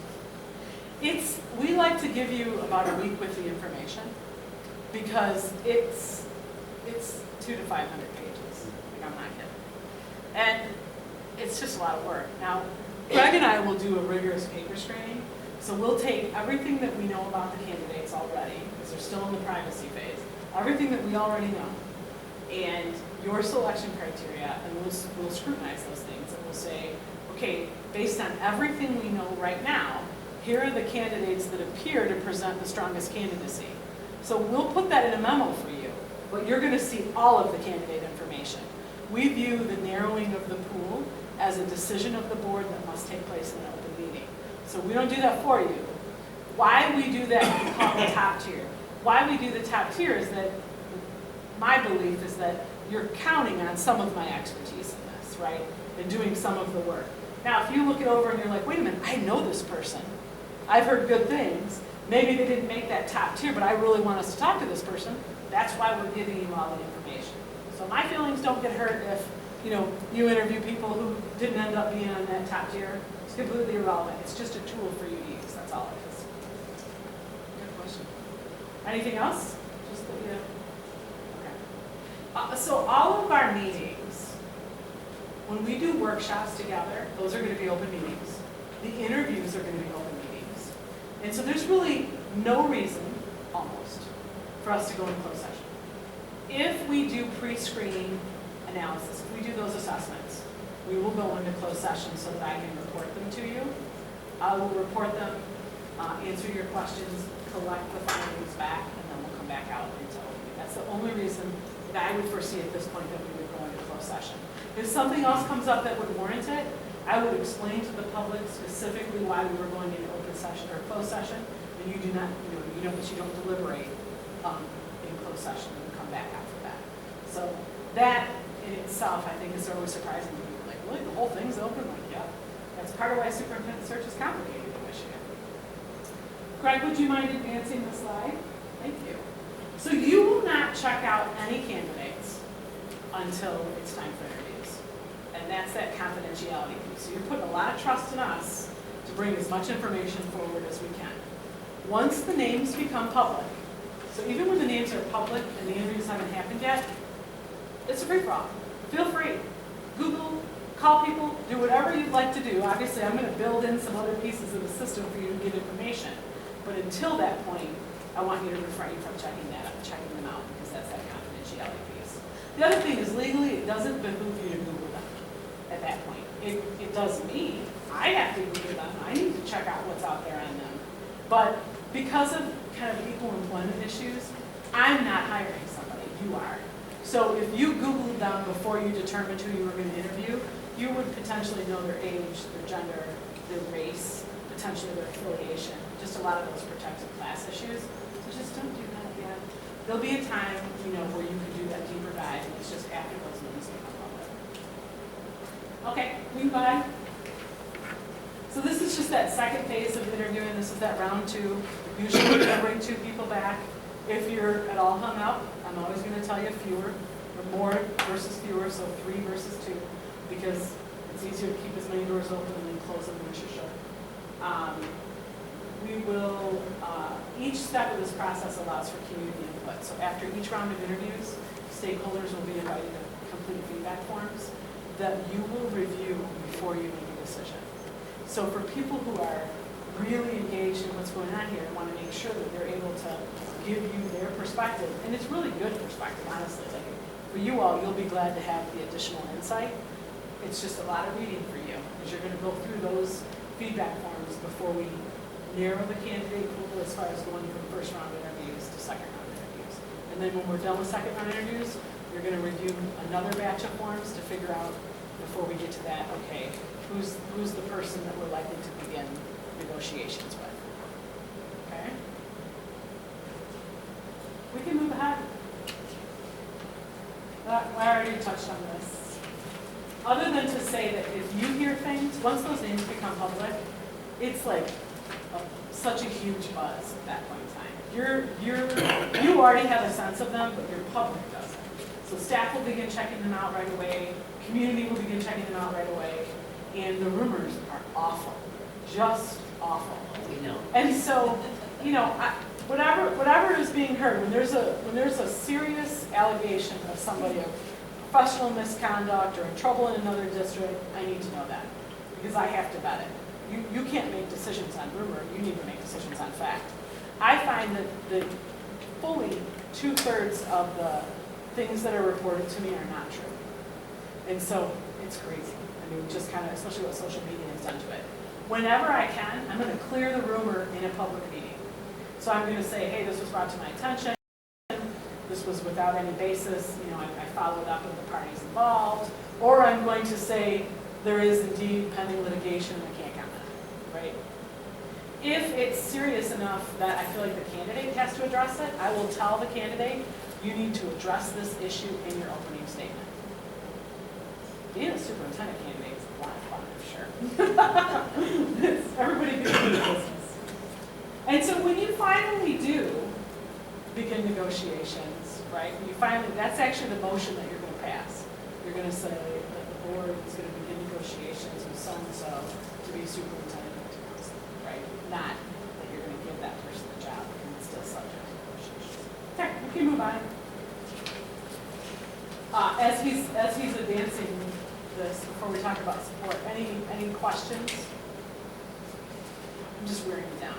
We like to give you about a week with the information, because it's 200 to 500 pages, like I'm not kidding. And it's just a lot of work. Now, Greg and I will do a rigorous paper screening, so we'll take everything that we know about the candidates already, because they're still in the privacy phase, everything that we already know, and your selection criteria, and we'll scrutinize those things, and we'll say, okay, based on everything we know right now, here are the candidates that appear to present the strongest candidacy. So we'll put that in a memo for you, but you're going to see all of the candidate information. We view the narrowing of the pool as a decision of the board that must take place in an open meeting. So we don't do that for you. Why we do that, we call the top tier. Why we do the top tier is that, my belief is that you're counting on some of my expertise in this, right? And doing some of the work. Now, if you look it over and you're like, wait a minute, I know this person. I've heard good things. Maybe they didn't make that top tier, but I really want us to talk to this person. That's why we're giving you all the information. So my feelings don't get hurt if, you interview people who didn't end up being on that top tier. It's completely irrelevant. It's just a tool for you to use. That's all it is. Good question. Anything else? Just that, Okay. So all of our meetings, when we do workshops together, those are going to be open meetings. The interviews are going to be open meetings. And so there's really no reason, almost, for us to go into closed session. If we do pre-screening analysis, if we do those assessments, we will go into closed session so that I can report them to you. I will report them, answer your questions, collect the findings back, and then we'll come back out and tell you. That's the only reason that I would foresee at this point that we would go into closed session. If something else comes up that would warrant it, I would explain to the public specifically why we were going into open session or closed session, and you do not, you don't deliberate in closed session and come back after that. So that in itself, I think, is always surprising to people. Like, really, the whole thing's open? Like, yeah. That's part of why superintendent search is complicated in Michigan. Greg, would you mind advancing the slide? Thank you. So you will not check out any candidates until it's time for interviews. And that's that confidentiality piece. So you're putting a lot of trust in us to bring as much information forward as we can. Once the names become public, so even when the names are public and the interviews haven't happened yet, it's a free-for-all. Feel free. Google, call people, do whatever you'd like to do. Obviously, I'm going to build in some other pieces of the system for you to get information. But until that point, I want you to refrain from checking them out, because that's that confidentiality piece. The other thing is, legally, it doesn't behoove you to Google them at that point. It does me. I have to Google them. I need to check out what's out there on them. But because of kind of equal employment issues, I'm not hiring somebody. You are. So if you Googled them before you determined who you were going to interview, you would potentially know their age, their gender, their race, potentially their affiliation, just a lot of those protected class issues. So just don't do that yet. There'll be a time, where you can do that deeper dive, and it's just after those names become public. Okay, move on. So this is just that second phase of interviewing. This is that round 2. Usually we're going to bring 2 people back. If you're at all hung up, I'm always going to tell you fewer, or more versus fewer, so 3 versus 2, because it's easier to keep as many doors open and then close them once you should. We will each step of this process allows for community input. So after each round of interviews, stakeholders will be invited to complete feedback forms that you will review before you make a decision. So for people who are really engaged in what's going on here and want to make sure that they're able to give you their perspective, and it's really good perspective, honestly. Like for you all, you'll be glad to have the additional insight. It's just a lot of reading for you, because you're going to go through those feedback forms before we narrow the candidate pool as far as going from first round interviews to second round interviews. And then when we're done with second round interviews, you're going to review another batch of forms to figure out, before we get to that, okay, who's the person that we're likely to begin negotiations with. Okay? We can move ahead. I already touched on this. Other than to say that if you hear things, once those names become public, it's like such a huge buzz at that point in time. You already have a sense of them, but your public doesn't. So staff will begin checking them out right away. Community will begin checking them out right away. And the rumors are awful, just awful. We know. And so, you know, whatever is being heard, when there's a serious allegation of somebody of professional misconduct or in trouble in another district, I need to know that, because I have to vet it. You can't make decisions on rumor, you need to make decisions on fact. I find that fully 2/3 of the things that are reported to me are not true. And so it's crazy. I mean, just kind of, especially what social media has done to it. Whenever I can, I'm going to clear the rumor in a public meeting. So I'm going to say, hey, this was brought to my attention. This was without any basis. You know, I followed up with the parties involved. Or I'm going to say there is indeed pending litigation and I can't comment, right? If it's serious enough that I feel like the candidate has to address it, I will tell the candidate, you need to address this issue in your opening statement. Being a superintendent candidate is a lot of fun, I'm sure. Everybody can do the business. And so when you finally do begin negotiations, right, when you finally, that's actually the motion that you're going to pass. You're going to say that the board is going to begin negotiations with so-and-so to be superintendent of Tecumseh, right? Not that you're going to give that person the job, and it's still subject to negotiations. Okay, we can move on. As he's advancing this, before we talk about support, any questions? I'm just wearing it down.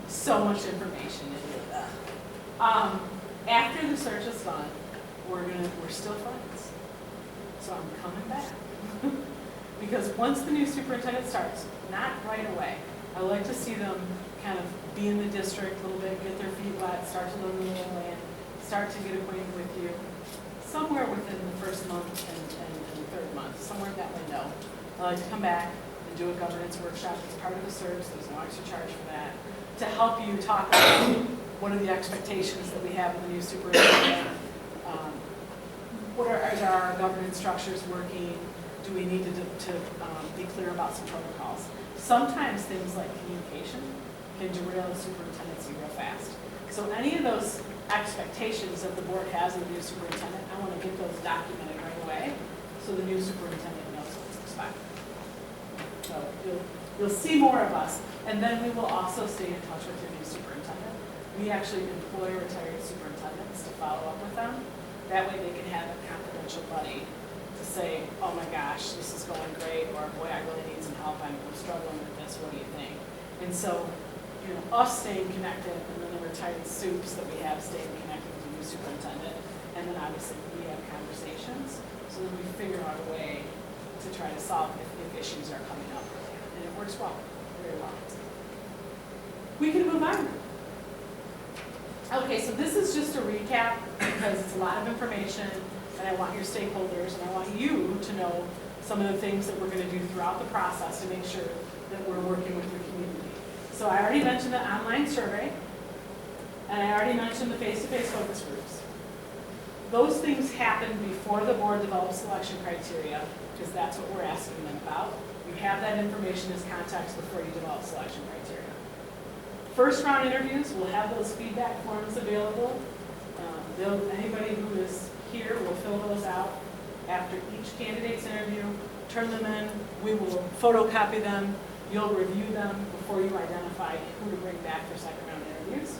So much information into that. After the search is done, we're still friends. So I'm coming back. Because once the new superintendent starts, not right away, I like to see them kind of be in the district a little bit, get their feet wet, start to learn the lay of the land, start to get acquainted with you. Somewhere within the first month and the third month, somewhere in that window, I like to come back and do a governance workshop as part of the search. There's no extra charge for that. To help you talk about what are the expectations that we have of the new superintendent. What are our governance structures working? Do we need to be clear about some protocols? Sometimes things like communication can derail the superintendency real fast. So any of those expectations that the board has of the new superintendent, I want to get those documented right away so the new superintendent knows what to expect. So you'll see more of us, and then we will also stay in touch with your new superintendent. We actually employ retired superintendents to follow up with them. That way they can have a confidential buddy to say, oh my gosh, this is going great, or boy, I really need some help, I'm struggling with this, what do you think? And so, you know, us staying connected, and then the retired soups that we have staying connected with the new superintendent, and then obviously we have conversations, so that we figure out a way to try to solve if issues are coming up, and it works well, very well. We can move on. Okay, so this is just a recap because it's a lot of information, and I want your stakeholders, and I want you to know some of the things that we're going to do throughout the process to make sure that we're working with your community. So I already mentioned the online survey, and I already mentioned the face-to-face focus groups. Those things happen before the board develops selection criteria, because that's what we're asking them about. You have that information as context before you develop selection criteria. First round interviews, we'll have those feedback forms available. Anybody who is here will fill those out after each candidate's interview, turn them in, we will photocopy them, You'll review them before you identify who to bring back for second round interviews.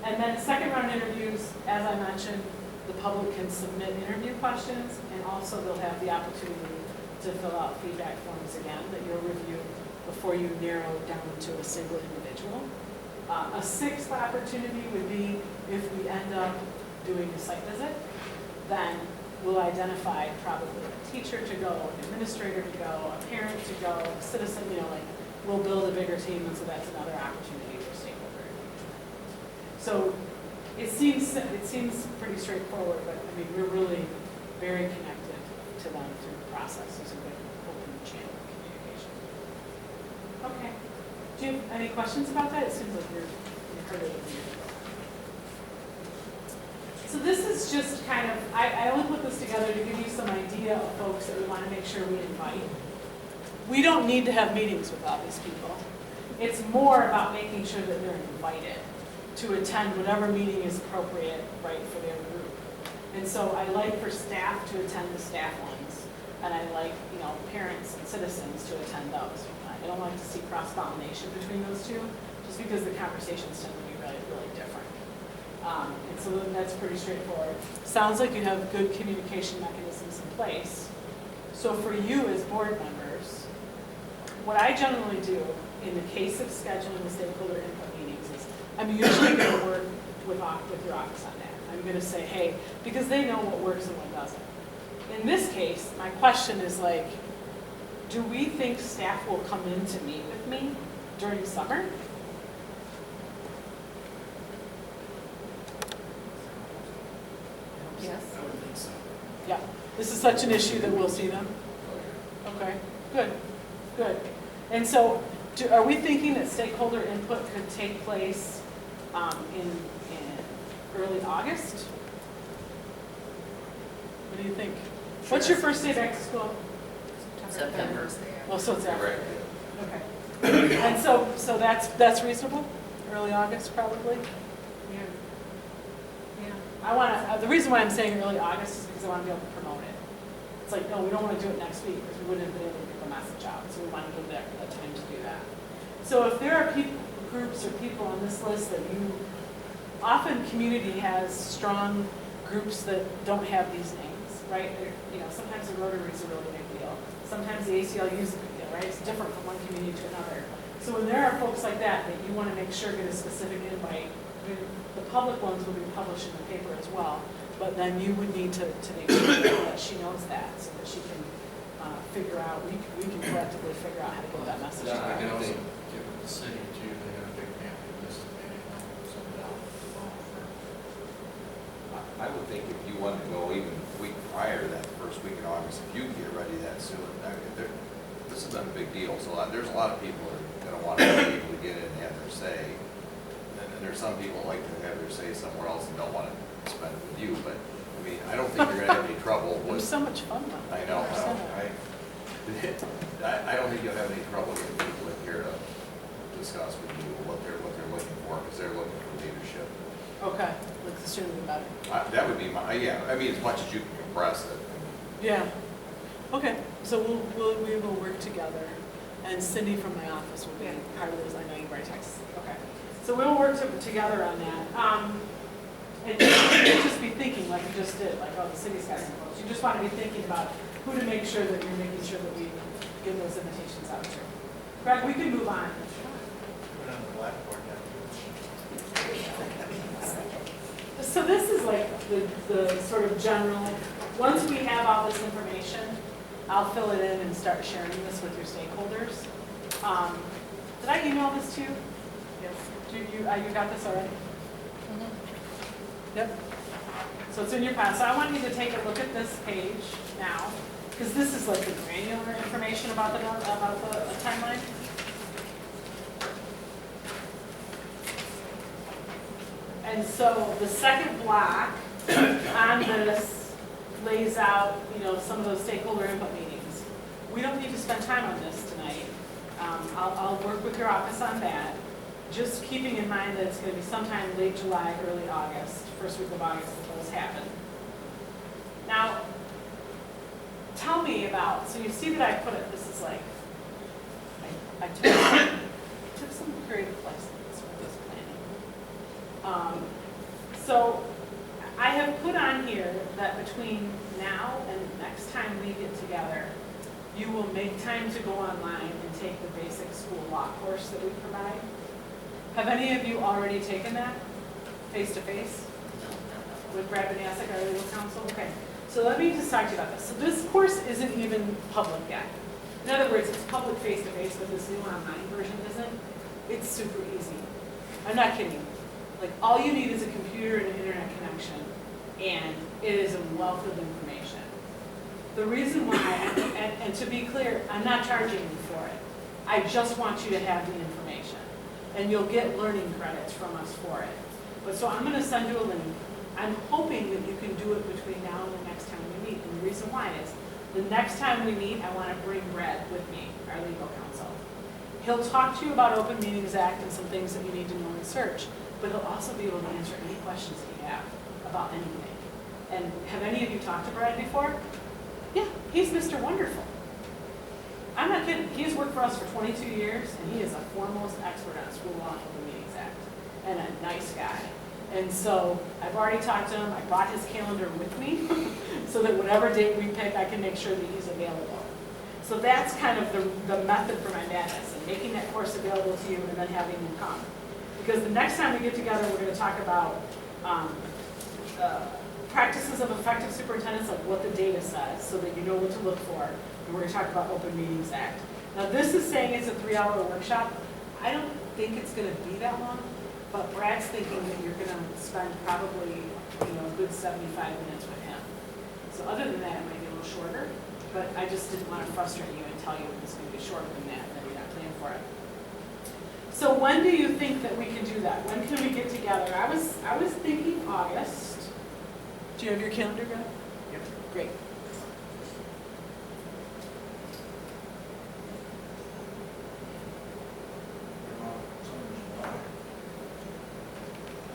And then second round interviews, as I mentioned, the public can submit interview questions, and also they'll have the opportunity to fill out feedback forms again that you'll review before you narrow down to a single individual. A sixth opportunity would be if we end up doing a site visit, then we'll identify probably a teacher to go, an administrator to go, a parent to go, a citizen, we'll build a bigger team, and so that's another opportunity for stakeholder engagement. So it seems pretty straightforward, but I mean, we're really very connected to them through the process. There's a good open channel of communication. Okay. Do you have any questions about that? It seems like you've heard it. So this is just kind of, I only put this together to give you some idea of folks that we want to make sure we invite. We don't need to have meetings with all these people. It's more about making sure that they're invited to attend whatever meeting is appropriate, right, for their group. And so I like for staff to attend the staff ones, and I like, parents and citizens to attend those. I don't like to see cross-pollination between those two, just because the conversations tend to be really, really different. And so that's pretty straightforward. Sounds like you have good communication mechanisms in place. So for you as board members, what I generally do in the case of scheduling the stakeholder input meetings is I'm usually going to work with your office on that. I'm going to say, hey, because they know what works and what doesn't. In this case, my question is like, do we think staff will come in to meet with me during summer? Yes. I would think so. Yeah, this is such an issue that we'll see them. Okay, good. And so, are we thinking that stakeholder input could take place in early August? What do you think? What's your first day back to school? September. Oh, so it's after. Right. Okay. And so that's reasonable? Early August, probably? Yeah. The reason why I'm saying early August is because I want to be able to promote it. It's like, no, we don't want to do it next week because we wouldn't have been able to get the message out. So we want to give that time to do that. So if there are groups or people on this list that often community has strong groups that don't have these names, right? Sometimes the Rotary is a really big deal. Sometimes the ACLU is a big deal, right? It's different from one community to another. So when there are folks like that you want to make sure get a specific invite, the public ones will be published in the paper as well, but then you would need to make sure that she knows that so that she can figure out, we can collectively figure out how to get that message Yeah, out. I can also give the city too, they have a big pamphlet list of maybe send it out to the phone for. I would think if you wanted to go even a week prior to that first week in August, if you get ready that soon, this is not a big deal. So there's a lot of people that are going to want to be able to get in and have their say. And there's some people who like to have their say somewhere else and don't want to spend it with you. But I mean, I don't think you're going to have any trouble It was with. so much fun though. I know. I don't think you'll have any trouble getting people in here to discuss with you what they're looking for, because they're looking for leadership. Okay, like the sooner the better. That would be my, I mean, as much as you can compress it. Yeah. Okay, so we will work together, and Cindy from my office will be part of this. I know you write texts. Okay, so we will work together on that. And just be thinking like you just did, like, oh, the city's got some folks. You just want to be thinking about who to make sure that you're making sure that we give those invitations out to. Greg, we can move on. Put it on the blackboard now. So this is like the sort of general, once we have all this information, I'll fill it in and start sharing this with your stakeholders. Did I email this to you? Yes. You got this already? Yep. So it's in your file. So I want you to take a look at this page now, because this is like the granular information about the timeline. And so the second block on this lays out, some of those stakeholder input meetings. We don't need to spend time on this tonight. I'll work with your office on that. Just keeping in mind that it's going to be sometime late July, early August, first week of August that those happen. Now, tell me about, so you see that I put it, this is like, I took some creative lessons for this planning. So I have put on here that between now and next time we get together, you will make time to go online and take the basic school law course that we provide. Have any of you already taken that face-to-face with Brad Banasek, our legal counsel? Okay, so let me just talk to you about this. So this course isn't even public yet. In other words, it's public face-to-face, but this new online version isn't. It's super easy. I'm not kidding. Like, all you need is a computer and an internet connection, and it is a wealth of information. The reason why, and to be clear, I'm not charging you for it. I just want you to have the information, and you'll get learning credits from us for it. But so I'm gonna send you a link. I'm hoping that you can do it between now and the next time we meet, and the reason why is, the next time we meet, I wanna bring Brad with me, our legal counsel. He'll talk to you about Open Meetings Act and some things that you need to know and search, but he'll also be able to answer any questions that you have about anything. And have any of you talked to Brad before? Yeah, he's Mr. Wonderful. I'm not kidding. He has worked for us for 22 years, and he is a foremost expert on school law and Open Meetings Act, and a nice guy. And so I've already talked to him. I brought his calendar with me so that whatever date we pick, I can make sure that he's available. So that's kind of the method for my madness, and making that course available to you and then having him come. Because the next time we get together, we're going to talk about practices of effective superintendents, like what the data says, so that you know what to look for. And we're going to talk about Open Meetings Act. Now, this is saying it's a 3-hour workshop. I don't think it's going to be that long, but Brad's thinking that you're going to spend probably, a good 75 minutes with him. So other than that, it might be a little shorter, but I just didn't want to frustrate you and tell you it's going to be shorter than that, and then you're not planning for it. So when do you think that we can do that? When can we get together? I was thinking August. Do you have your calendar, Brad? Yep. Great.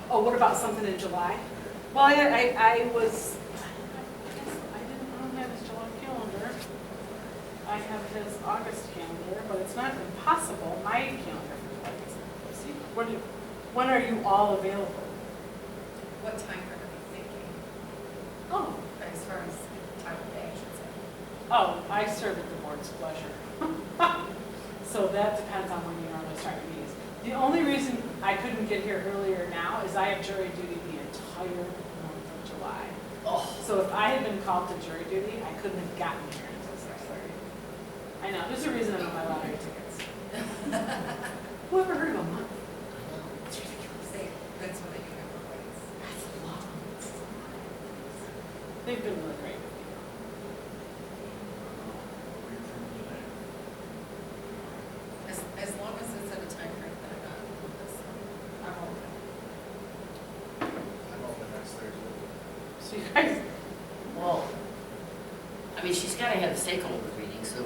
Oh, what about something in July? Well, I don't have his July calendar. I have his August calendar, but it's not impossible. My calendar for July is, let's see, when are you all available? What time are we thinking, Oh, as far as time of day, I should say? oh, I serve at the board's pleasure. So that depends on when you normally start your meetings. The only reason I couldn't get here earlier now is I have jury duty the entire month of July. Oh, So if I had been called to jury duty, I couldn't have gotten here until 6:30. I know, there's a reason I don't buy lottery tickets. Who ever heard of a month? It's ridiculous. That's what they do for weddings. That's long. They've been really great with me. As long as it's at a time frame that I'm not, I'm open. I'm open next Thursday. So you guys, well, I mean, she's gotta have a stakeholder meeting, so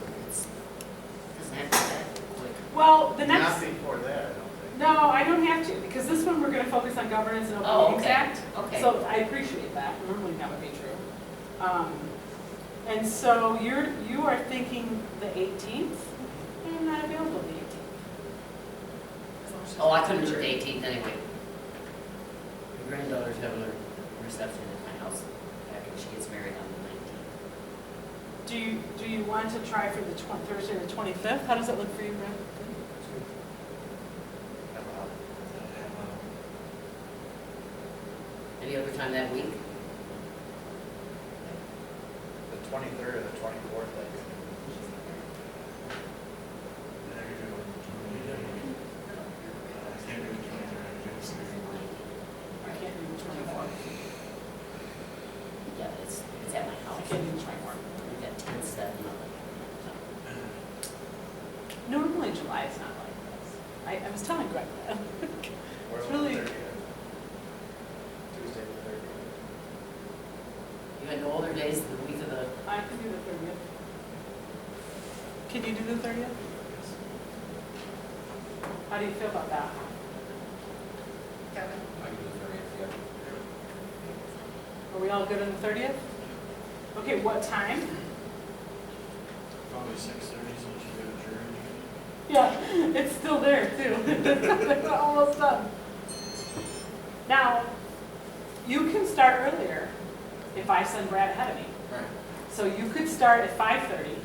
doesn't have to be that quick. well, the Not next, before that, I don't think. no, I don't have to, because this one we're gonna focus on governance and Oh, open meetings okay. act. Okay. So I appreciate that, normally that would be true. And so you are thinking the 18th? I'm not available the 18th. As long as she's Oh, I not couldn't do the jury. 18th anyway. My granddaughter's having a reception at my house after she gets married on the 19th. Do you want to try for the Thursday the 25th? How does it look for you, Brad? Any other time that week? The 23rd or the 24th, like. I can't do the 24th. Yeah, it's at my I house. can't do the 24th. We've got tents set up. Normally July is not like this. I was telling Greg that. Or It's the really- 30th. Tuesday the 30th. You had no other days the week of the, I can do the 30th. Can you do the 30th? How do you feel about that? Kevin? I can do the 30th, yeah. Are we all good on the 30th? Okay, what time? Probably 6:30, so she got a jury. Yeah, it's still there too. It's almost done. Now, you can start earlier if I send Brad ahead of me. Right. So you could start at 5:30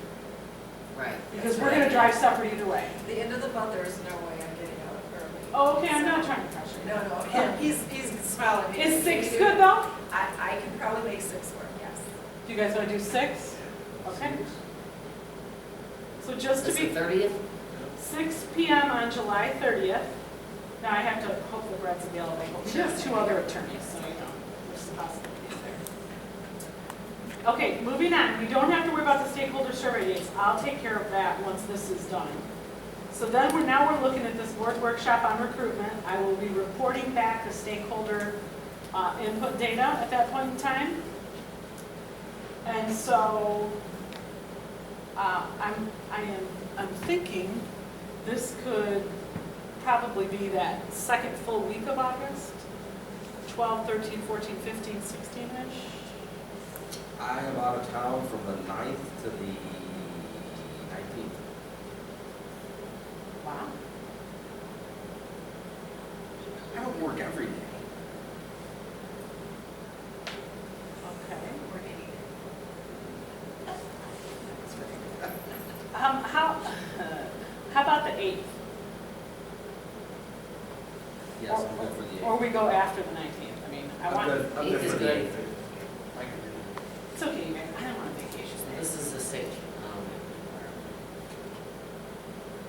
Right. because we're gonna drive supper either way. At the end of the month, there's no way I'm getting out early. Oh, okay, I'm not trying to pressure you. No, he's smiling at me. Is 6 good though? I can probably make 6 work, yes. Do you guys wanna do 6? Okay. So just to That's the be 30th? 6 PM on July 30th. Now I have to hope that Brad's available, but we have 2 other attorneys, so you know, there's possibilities there. Okay, moving on, we don't have to worry about the stakeholder survey dates. I'll take care of that once this is done. So then we're looking at this board workshop on recruitment. I will be reporting back the stakeholder input data at that point in time. And so I'm thinking this could probably be that second full week of August, 12, 13, 14, 15, 16-ish. I am out of town from the 9th to the 19th. Wow. I don't work every day. Okay. We're meeting. How about the 8th? Yes, I'm good for the 8th. Or we go after the 19th? I mean, I I'm want, good. I'm good 8th is for the good. 8th. I can do it's okay, man, I don't want a vacation. This is the 6th.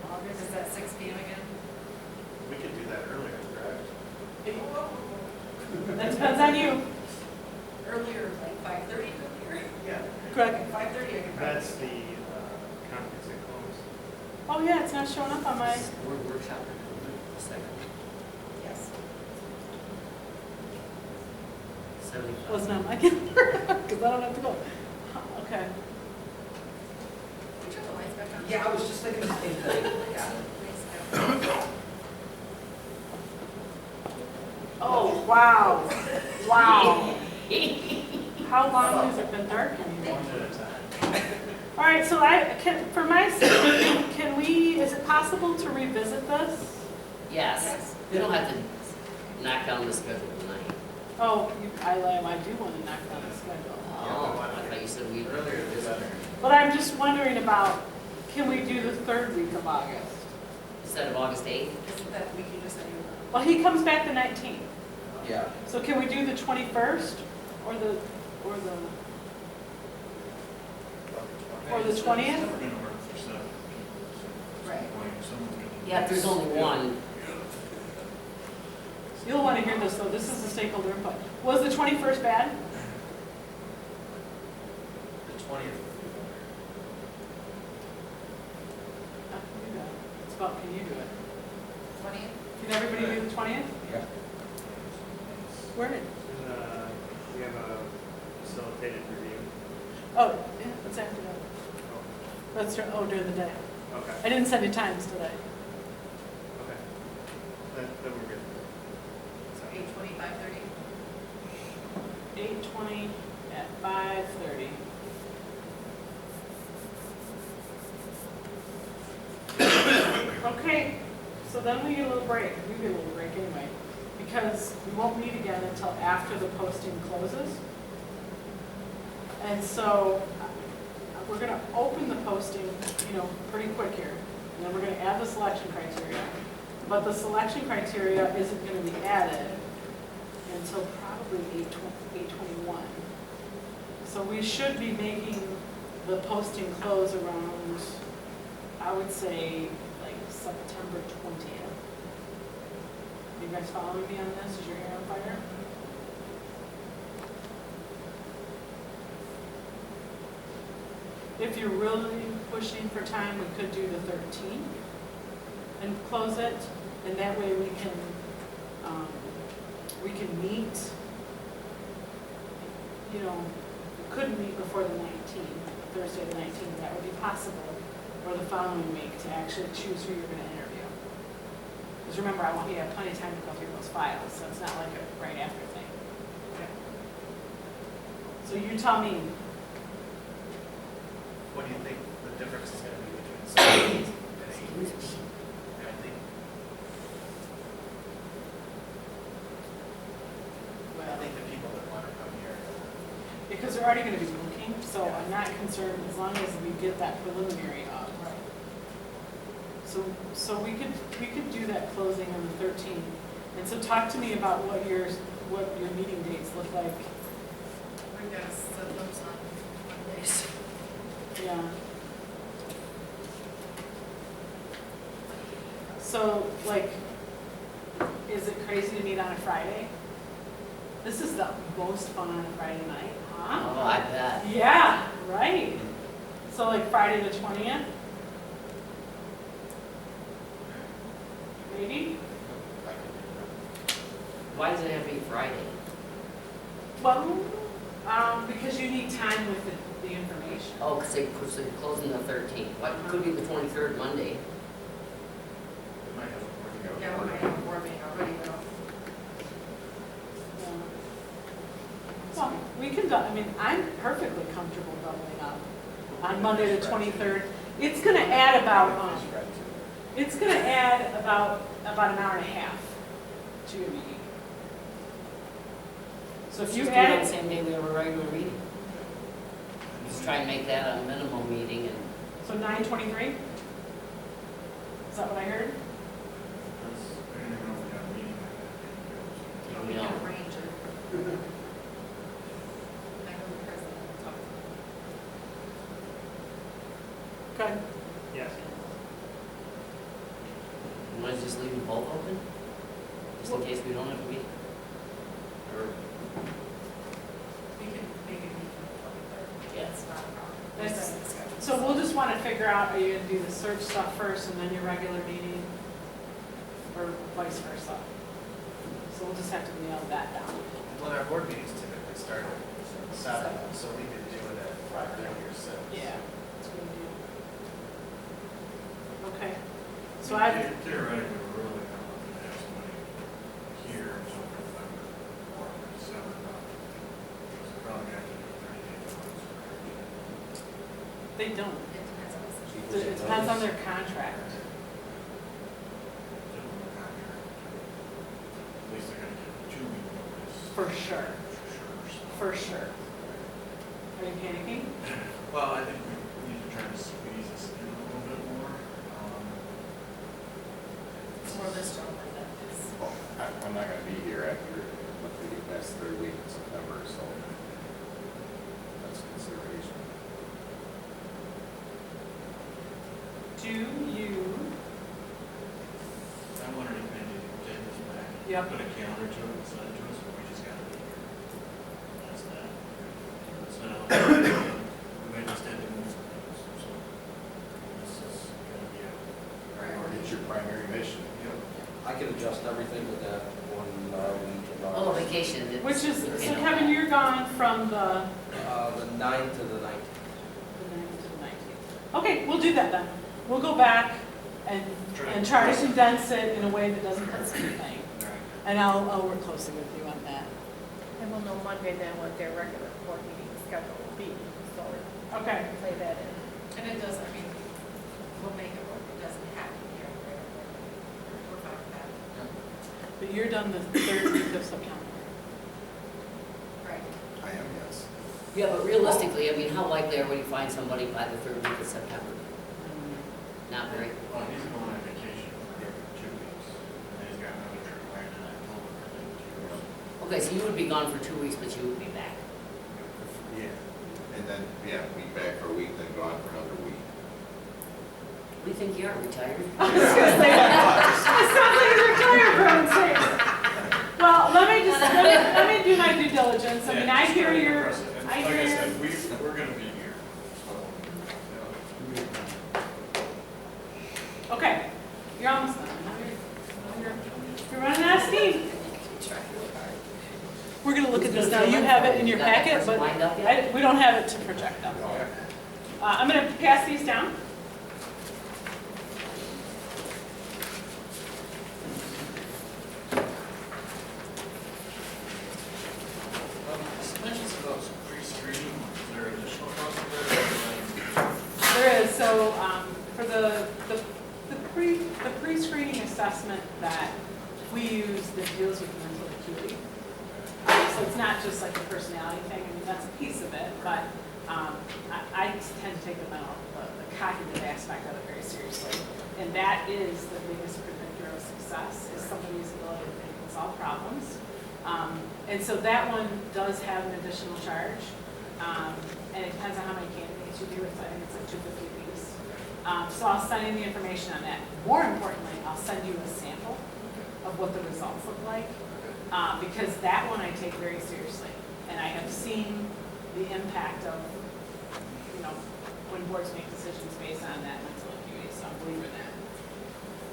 August, is that 6 PM again? We could do that earlier, correct? That depends on you. Earlier, like 5:30 earlier? Yeah. Greg? 5:30 I can probably. That's the conference that closed. Oh, yeah, it's not showing up on my, We're workshopping. Second. Yes. 75. wasn't on my calendar, because I don't have to go. Okay. We turn the lights back on? Yeah, I was just thinking the same thing. Yeah. Oh, wow. Wow. How long has it been dark anymore? One at a time. All right, so for my sake, can we, is it possible to revisit this? Yes. We don't have to knock down the schedule tonight. Oh, I do want to knock down the schedule. Oh, I thought you said we. Earlier the better. But I'm just wondering about, can we do the 3rd week of August? Instead of August 8th? Isn't that week you just said you were? Well, he comes back the 19th. Yeah. So can we do the 21st or the Or the 20th? We're gonna work for 7. Right. Yeah, if there's only one. You'll want to hear this though, this is the stakeholder input. Was the 21st bad? The 20th. I can do that. It's about, can you do it? 20th? Can everybody do the 20th? Yeah. Where did? We have a facilitated review. Oh, yeah, that's after that. That's, during the day. Okay. I didn't send you times today. Okay. Then we're good. So 8:20, 5:30? 8:20 at 5:30. Okay, so then we get a little break. We get a little break anyway, because we won't meet again until after the posting closes. And so we're going to open the posting, pretty quick here. And then we're going to add the selection criteria. But the selection criteria isn't going to be added until probably 8/21. So we should be making the posting close around, I would say, like September 20th. You guys following me on this? Is your hair on fire? If you're really pushing for time, we could do the 13th and close it, and that way we can meet, we couldn't meet before the 19th, Thursday the 19th, that would be possible, or the following week to actually choose who you're going to interview. Because remember, I want you to have plenty of time to go through those files, so it's not like a right after thing. Okay. So you tell me. What do you think the difference is going to be between 7 and 8? because they're already gonna be looking, so I'm not concerned as long as we get that preliminary up. So we could do that closing on the 13th. And so talk to me about what your meeting dates look like. We gotta set those on Mondays. Yeah. So, like, is it crazy to meet on a Friday? This is the most fun on a Friday night, huh? Oh, I bet. Yeah, right. So like Friday the 20th? Maybe? Why does it have to be Friday? Well, because you need time with the information. Oh, because they're closing the 13th. What, could be the 23rd, Monday. We might have a board meeting. Yeah, we might have a board meeting already, but Yeah. Well, we can, I mean, I'm perfectly comfortable doubling up on Monday the 23rd. It's gonna add about, it's gonna add about an hour and a half to your meeting. So if you Just do it on add the it, same day we have a regular meeting. Just try and make that a minimum meeting and. so 9:23? Is that what I heard? I don't even know if we have a meeting like that. we No. can arrange it. I know the president will talk to Good. Yes. You want to just leave them both open? Just in case we don't have a meeting? Or, We can make it meet for the 23rd. Yeah. That's not a problem. That's- We'll set the schedule. So we'll just want to figure out, are you going to do the search stuff first and then your regular meeting? Or vice versa? So we'll just have to nail that down. Well, our board meetings typically start at 7, so we could do it at 5:30 or 6. Yeah. That's a good deal. Okay. So I, Theoretically, we're really not looking to have somebody here until November or December, because they're probably going to have to do 30 days notice. they don't. It depends on the situation. It depends on their contract. At least they're gonna get 2 week notice. For sure. For For sure. sure. Are you panicking? Well, I think we need to try to squeeze this in a little bit more. It's more this gentleman that is. Well, I'm not gonna be here after the last third week in September, so that's a consideration. Do you, I'm wondering if maybe take this back. Yep. Put a calendar to it, send it to us, or we just gotta be here. That's that. So, we might just have to move some things, so this is gonna be a priority. It's your primary mission. Yep. I can adjust everything with that one week of oh, ours. vacation. it's- which is, you so know. Kevin, you're gone from the The 9th to the 19th. 9th to the 19th. Okay, we'll do that then. We'll go back and try to condense it in a way that doesn't hurt anything. And I'll work closely with you on that. And we'll know Monday then what their regular board meeting schedule will be, so Okay. play that in. And it does, I mean, we'll make it work. It doesn't have to be here. We're fine with that. But you're done the 3rd week of September. Right. I am, yes. Yeah, but realistically, I mean, how likely are we to find somebody by the 3rd week of September? Not very. Well, he's going on vacation for 2 weeks, and he's got another trip planned in October, I think, Okay, so you would be gone for 2 weeks, but you would be back. Yeah. And then, yeah, be back for a week, then gone for another week. We think you are retired. I was gonna say that. It sounds like you're retired, for heaven's sakes. Well, let me do my due diligence. I mean, I hear your, I Like hear I your. said, we're gonna be here, so. Okay, you're almost done. You're running out of steam. We're gonna look at this now. You have it in your packet, but we don't have it to project on. I'm gonna pass these down. Mentions about some pre-screening, is there additional cost of that? There is, so, for the pre-screening assessment that we use that deals with mental acuity, so it's not just like a personality thing, I mean, that's a piece of it, but I tend to take the cognitive aspect of it very seriously. And that is the biggest predictor of success, is somebody's ability to think and solve problems. And so that one does have an additional charge, and it depends on how many candidates you do, I think it's like $250 a piece. So I'll send you the information on that. More importantly, I'll send you a sample of what the results look like, because that one I take very seriously. And I have seen the impact of, when boards make decisions based on that mental acuity, so I believe in that.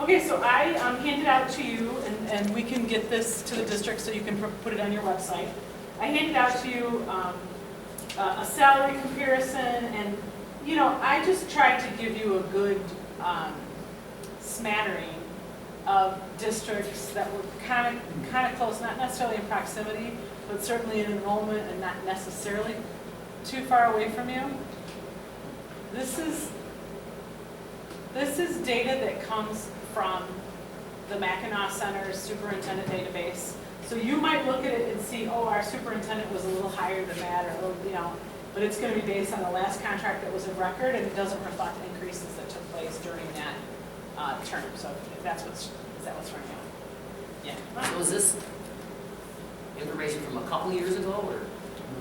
Okay, so I handed out to you, and we can get this to the district so you can put it on your website. I handed out to you a salary comparison, and I just tried to give you a good smattering of districts that were kind of close, not necessarily in proximity, but certainly in enrollment and not necessarily too far away from you. This is data that comes from the Mackinac Center's superintendent database. So you might look at it and see, oh, our superintendent was a little higher than that, or a little, but it's going to be based on the last contract that was of record, and it doesn't reflect increases that took place during that term. So if that's is that what's running out? Yeah. So is this information from a couple years ago, or?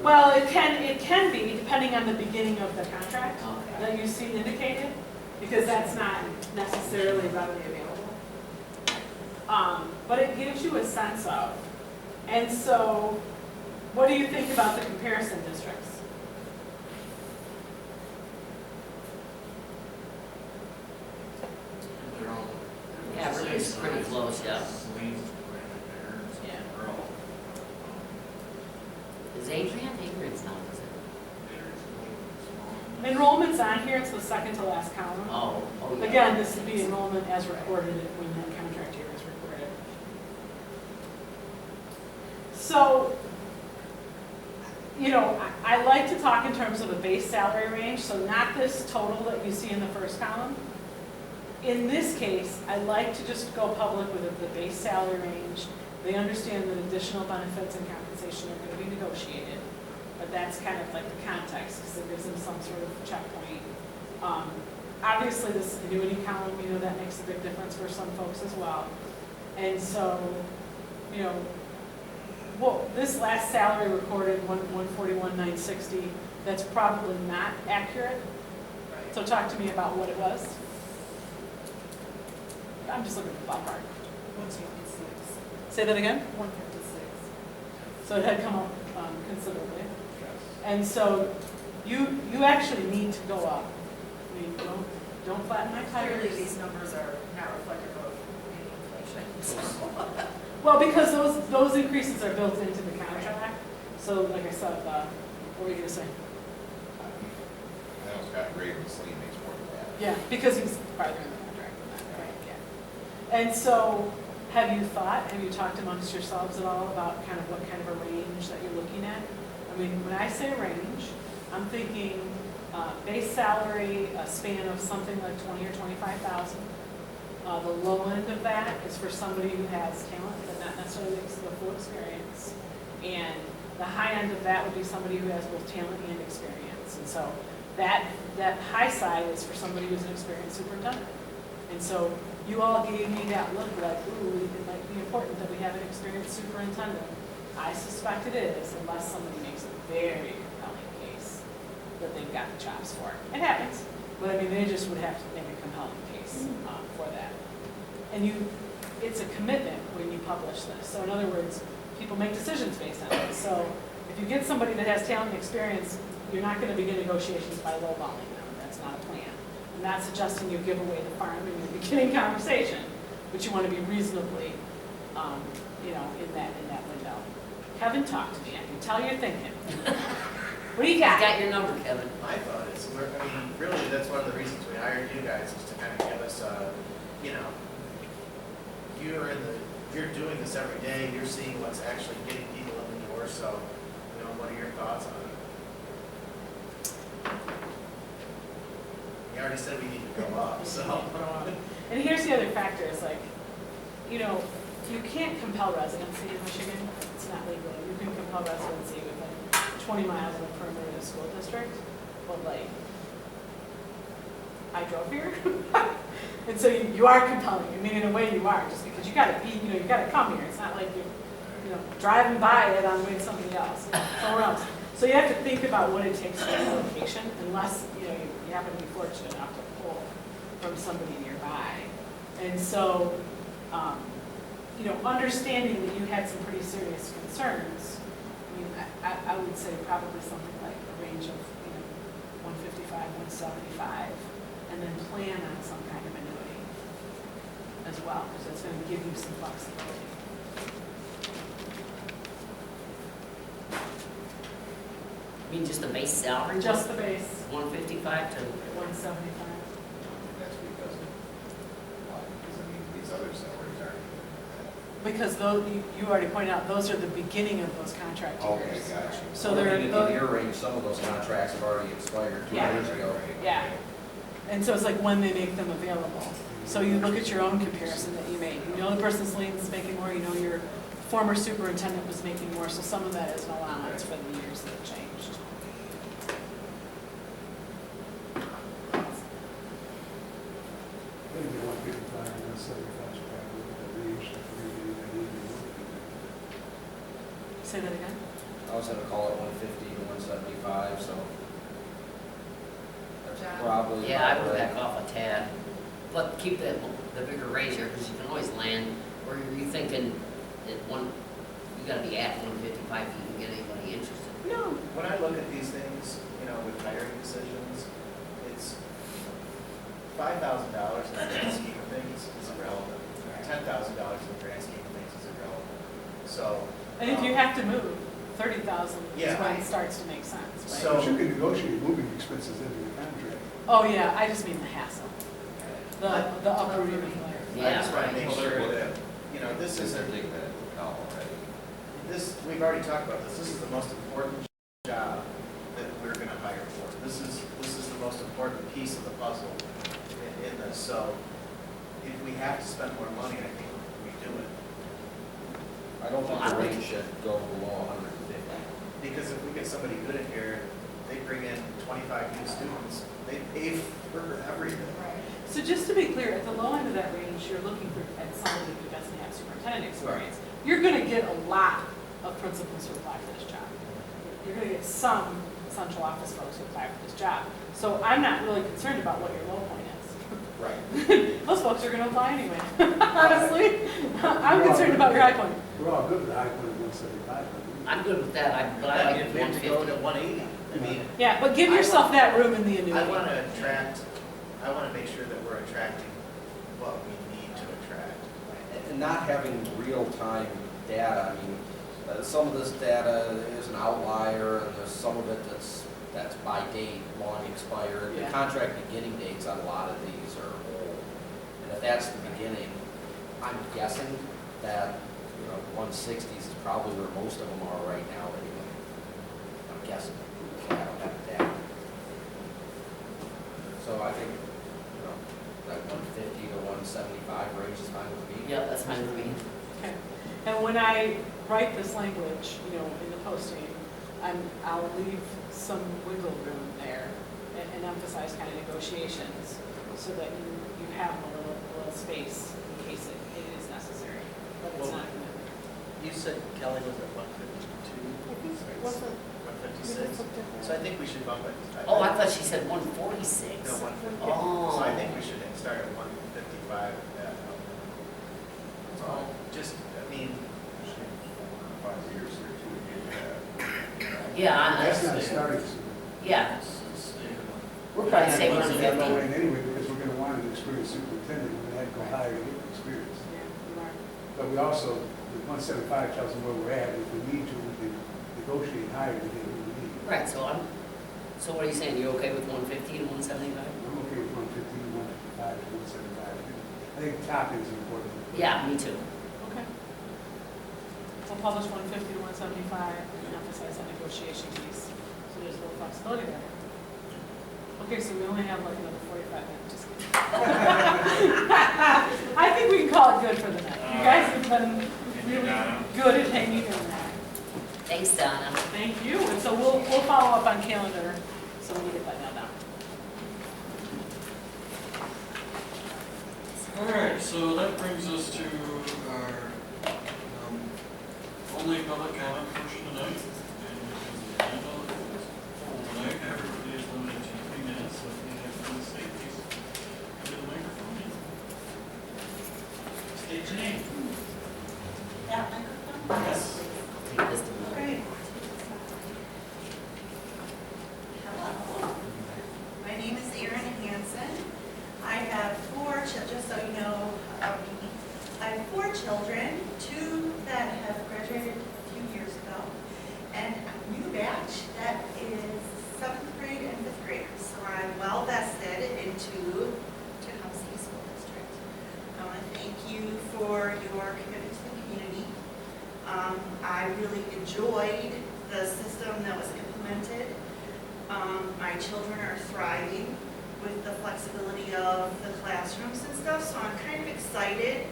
Well, it can be, depending on the beginning of the contract Okay. that you see indicated, because that's not necessarily readily available. But it gives you a sense of. And so, what do you think about the comparison districts? They're all. Yeah, it's pretty close, yeah. Yeah. They're all. Is Adrian's not, is it? Enrollment's on here, it's the second to last column. Oh, yeah. Again, this would be enrollment as recorded when that contract year is recorded. So, I like to talk in terms of a base salary range, so not this total that you see in the first column. In this case, I like to just go public with the base salary range. They understand that additional benefits and compensation are going to be negotiated, but that's kind of like the context, because it gives them some sort of checkpoint. Obviously, this annuity column, that makes a big difference for some folks as well. And so, this last salary recorded, $141,960, that's probably not accurate. So talk to me about what it was. I'm just looking for ballpark. 156. Say that again? 156. So it had come up considerably. And so you actually need to go up. I mean, don't flatten my Clearly, tires. these numbers are not reflective of any inflation. Well, because those increases are built into the contract. So like I said, what were you going to say? I know Scott Gray and Celine makes more than that. Yeah, because he's farther in the contract than that, right? Yeah. And so have you talked amongst yourselves at all about kind of what kind of a range that you're looking at? I mean, when I say range, I'm thinking base salary, a span of something like 20 or 25,000. The low end of that is for somebody who has talent, but not necessarily the full experience. And the high end of that would be somebody who has both talent and experience. And so that high side is for somebody who's an experienced superintendent. And so you all gave me that look like, ooh, it might be important that we have an experienced superintendent. I suspect it is, unless somebody makes a very compelling case that they've got the chops for it. It happens, but I mean, they just would have to make a compelling case for that. And it's a commitment when you publish this. So in other words, people make decisions based on it. So if you get somebody that has talent and experience, you're not going to begin negotiations by lowballing them. That's not a plan. I'm not suggesting you give away the farm in your beginning conversation, but you want to be reasonably, in that window. Kevin, talk to me. I can tell you're thinking. What do you got? Got your number, Kevin. My thought is, really, that's one of the reasons we hired you guys, is to kind of give us you're doing this every day, you're seeing what's actually getting people in the door, so, what are your thoughts on it? You already said we need to go up, so. And here's the other factor is you can't compel residency in Michigan. It's not legal. You can club residency within 20 miles of the perimeter of the school district, but like, I drove here. And so you are compelling. I mean, in a way you are, just because you gotta be, you gotta come here. It's not like you're, driving by it on the way to somebody else, somewhere else. So you have to think about what it takes to get a location, unless, you happen to be fortunate enough to pull from somebody nearby. And so, understanding that you had some pretty serious concerns, I mean, I would say probably something like a range of, 155, 175, and then plan on some kind of annuity as well, because that's going to give you some flexibility. I mean, just the base salary? Just the base, 155 to, 175. That's because of, why? Because I mean, these other salaries aren't. Because those, you already pointed out, those are the beginning of those contract years. Okay, gotcha. So they're, Looking at the year range, some of those contracts have already expired 2 Yeah. years ago. yeah. And so it's like when they make them available. So you look at your own comparison that you made. You know the person's lean's making more, you know your former superintendent was making more, so some of that is an allowance for the years that changed. I think they want 55 and 175 is probably the range that we're getting that evening. Say that again? I was gonna call it 150 to 175, so that's John? probably. yeah, I about would right. back off a tad. But keep the bigger range there, because you can always land, or you're thinking that you gotta be at 155 if you can get anybody interested. No. When I look at these things, with hiring decisions, it's $5,000 in the grand scheme of things is irrelevant. $10,000 in the grand scheme of things is irrelevant. So. And if you have to move, 30,000 is Yeah. when it starts to make sense, right? So- But you can negotiate moving expenses into the contract. Oh, yeah, I just mean the hassle. The uprooting of the layer. I just want to Right. make sure that, this Since they're isn't, taking that into account already. we've already talked about this. This is the most important job that we're going to hire for. This is the most important piece of the puzzle in this. So if we have to spend more money, I think we do it. I don't think the range should go below 150. Because if we get somebody good in here, they bring in 25 new students, they pay for everything. So just to be clear, at the low end of that range, you're looking at somebody who doesn't have superintendent experience. You're going to get a lot of principals who apply for this job. You're going to get some central office folks who apply for this job. So I'm not really concerned about what your low point is. Right. Those folks are going to apply anyway, honestly. I'm concerned about your high point. We're all good with the high point of 175. I'm good with that, but I like If we have to go 150. to 180, I mean, Yeah, but give yourself that room in the I annuity. want to make sure that we're attracting what we need to attract. And not having real-time data, I mean, some of this data is an outlier, and there's some of it that's by date, long expired. Yeah. The contract beginning dates on a lot of these are old. And if that's the beginning, I'm guessing that, 160s is probably where most of them are right now anyway. I'm guessing, I don't have the data. So I think, that 150 to 175 range is fine with me. Yeah, that's fine with me. Okay. And when I write this language, in the posting, I'll leave some wiggle room there and emphasize kind of negotiations so that you have a little space in case it is necessary, but it's Well, not going to. You said Kelly was at 152? Wasn't 156? So I think we should bump it. Oh, I thought she said 146. No, 150. Oh. So I think we should start at 155 at that. Just, I mean, 5 years here too, to get that. Yeah, That's not starting soon. yeah. We're probably I'd not say going to get 150. low end anyway, because we're going to want an experienced superintendent, we're going to have to go higher to get the experience. Yeah, you are. But we also, the 175 tells them where we're at, if we need to, we can negotiate higher to get what we need. Right, so what are you saying? You're okay with 150 to 175? I'm okay with 150 to 155 to 175. I think top is important. Yeah, me too. Okay. We'll publish 150 to 175 and emphasize that negotiation piece. So there's a little flexibility there. Okay, so we only have like another 45 minutes. Just kidding. I think we can call it good for the night. You guys have been really good at hanging in there. Thanks, Donna. Thank you, and so we'll follow up on calendar, so we get that down. All right, so that brings us to our only public comment portion tonight. And because the agenda is full tonight, everybody is limited to 3 minutes, so if you have to state, please go to the microphone and state your name. That microphone? Yes. Take this to the- Great. Hello. My name is Erin Hansen. I have just so you know about me, I have 4 children, 2 that have graduated a few years ago, and a new batch that is 7th grade and 5th graders. So I'm well vested into Tecumseh School District. I want to thank you for your commitment to the community. I really enjoyed the system that was implemented. My children are thriving with the flexibility of the classrooms and stuff, so I'm kind of excited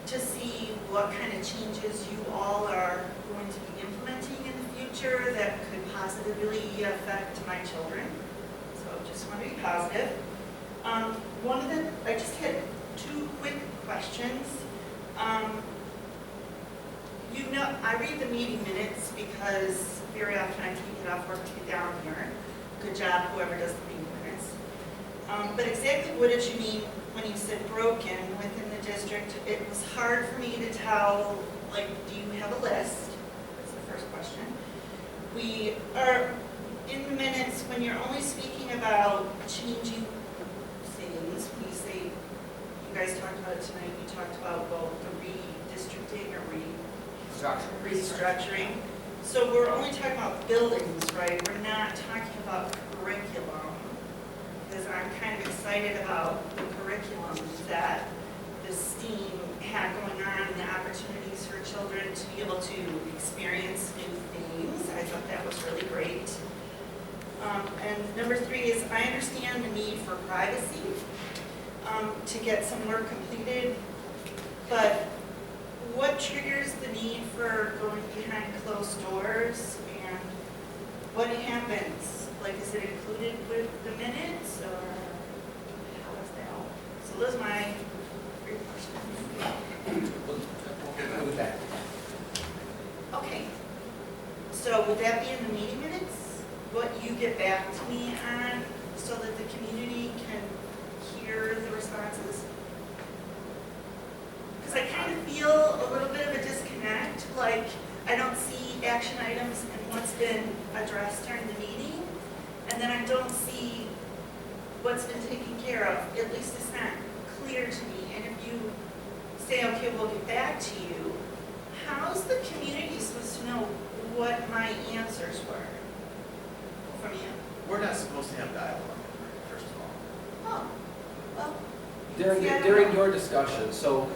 to see what kind of changes you all are going to be implementing in the future that could positively affect my children. So just want to be positive. I just had 2 quick questions. I read the meeting minutes because very often I take it off work to get down here. Good job, whoever does the meeting minutes. But exactly what did you mean when you said broken within the district? It was hard for me to tell, like, do you have a list? That's the first question. We are in the minutes, when you're only speaking about changing things, when you say, you guys talked about it tonight, you talked about, well, the redistricting or restructuring. So we're only talking about buildings, right? We're not talking about curriculum, because I'm kind of excited about the curriculum that the STEAM had going on and the opportunities for children to be able to experience new things. I thought that was really great. And number 3 is I understand the need for privacy to get some work completed, but what triggers the need for going behind closed doors, and what happens? Like, is it included with the minutes, or how is that? So those are my 3 questions. Okay. So would that be in the meeting minutes? What you get back to me on, so that the community can hear the responses? Because I kind of feel a little bit of a disconnect, like I don't see action items and what's been addressed during the meeting, and then I don't see what's been taken care of. At least it's not clear to me. And if you say, okay, we'll get back to you, how's the community supposed to know what my answers were from you? We're not supposed to have dialogue, first of all. Oh, well. During your discussion, so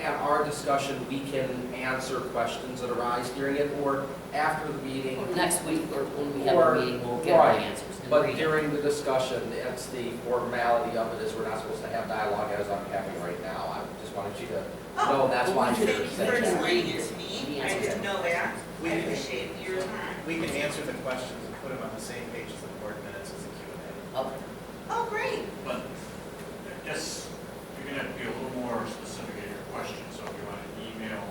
at our discussion, we can answer questions that arise during it, or after the meeting. Or next week, or when we have Or- a meeting, we'll get our right. answers. and But read it. during the discussion, it's the formality of it is we're not supposed to have dialogue as I'm having right now. I just wanted you to know that's why I'm here Thank to you say for that. explaining it to me. I didn't know that. I appreciate your time. We can answer the questions and put them on the same page as the board minutes as the Q&A. Okay. Oh, great. But I guess you're gonna have to be a little more specific in your question, so if you want to email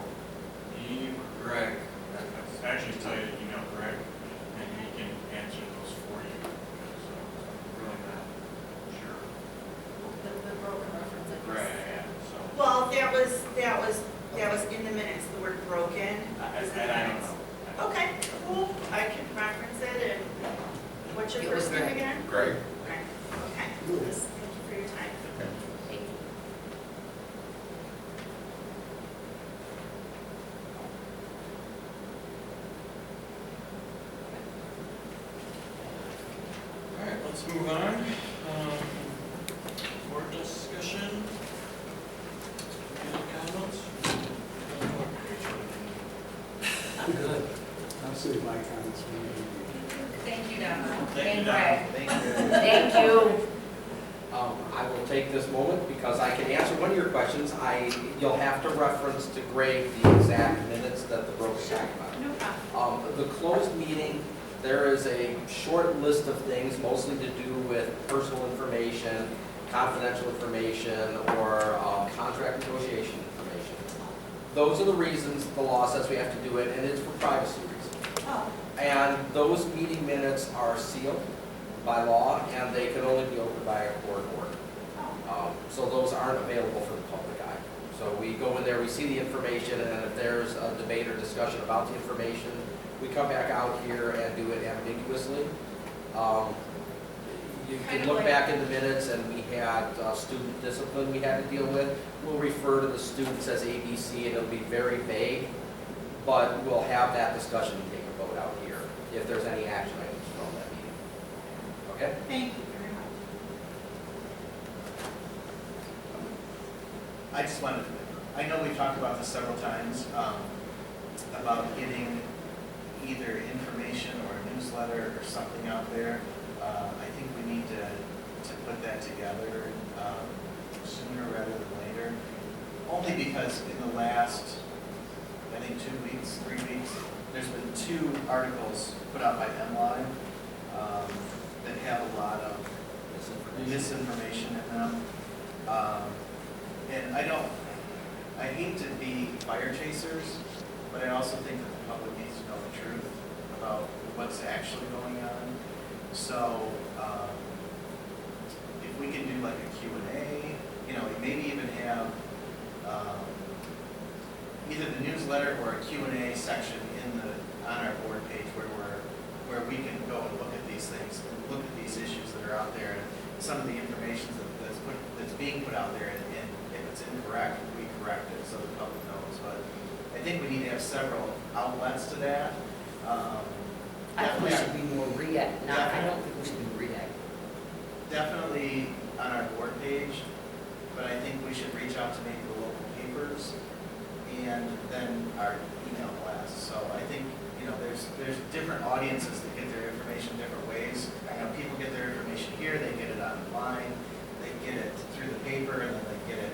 me or Greg, I'd actually tell you to email Greg, and he can answer those for you, because I'm really not sure. The broken reference, I guess. Right, yeah, so, Well, that was in the minutes, the word broken was in the and I don't minutes. know. Okay, cool. I can reference it, and what's your It was first name Greg. again? Greg? Greg. Okay. Thank you for your time. Thank you. All right, let's move on. Board discussion. Any comments? I'm good. I'll say my comments for you. Thank you, Donna. Thank you, Greg. Thank you. Thank you. I will take this moment because I can answer one of your questions. You'll have to reference to Greg the exact minutes that the broker talked about. No problem. the closed meeting, there is a short list of things, mostly to do with personal information, confidential information, or contract negotiation information. Those are the reasons the law says we have to do it, and it's for privacy reasons. Oh, And those meeting minutes are sealed by law, and they can only be opened by a court order. So those aren't available for the public eye. So we go in there, we see the information, and if there's a debate or discussion about the information, we come back out here and do it ambiguously. You Kind can of look like- back in the minutes, and we had student discipline we had to deal with. We'll refer to the students as ABC, and it'll be very vague, but we'll have that discussion and take a vote out here if there's any action items from that meeting. Okay? thank you very much. I just wanted, I know we've talked about this several times, about getting either information or a newsletter or something out there. I think we need to put that together sooner rather than later. Only because in the last, I think 2 weeks, 3 weeks, there's been 2 articles put out by MLive that have a lot of misinformation in them. And I hate to be fire chasers, but I also think that the public needs to know the truth about what's actually going on. So, if we can do like a Q&A, maybe even have either the newsletter or a Q&A section on our board page where we can go and look at these things, and look at these issues that are out there, and some of the information that's being put out there, and if it's incorrect, we correct it so the public knows. But I think we need to have several outlets to that. I think we should be more react, no, I don't think we should be react. Definitely on our board page, but I think we should reach out to maybe the local papers and then our email blasts. So I think, there's different audiences that get their information different ways. People get their information here, they get it online, they get it through the paper, and then they get it,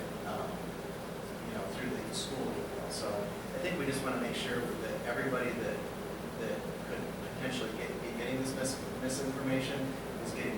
through the school email. So I think we just want to make sure that everybody that could potentially be getting this misinformation is getting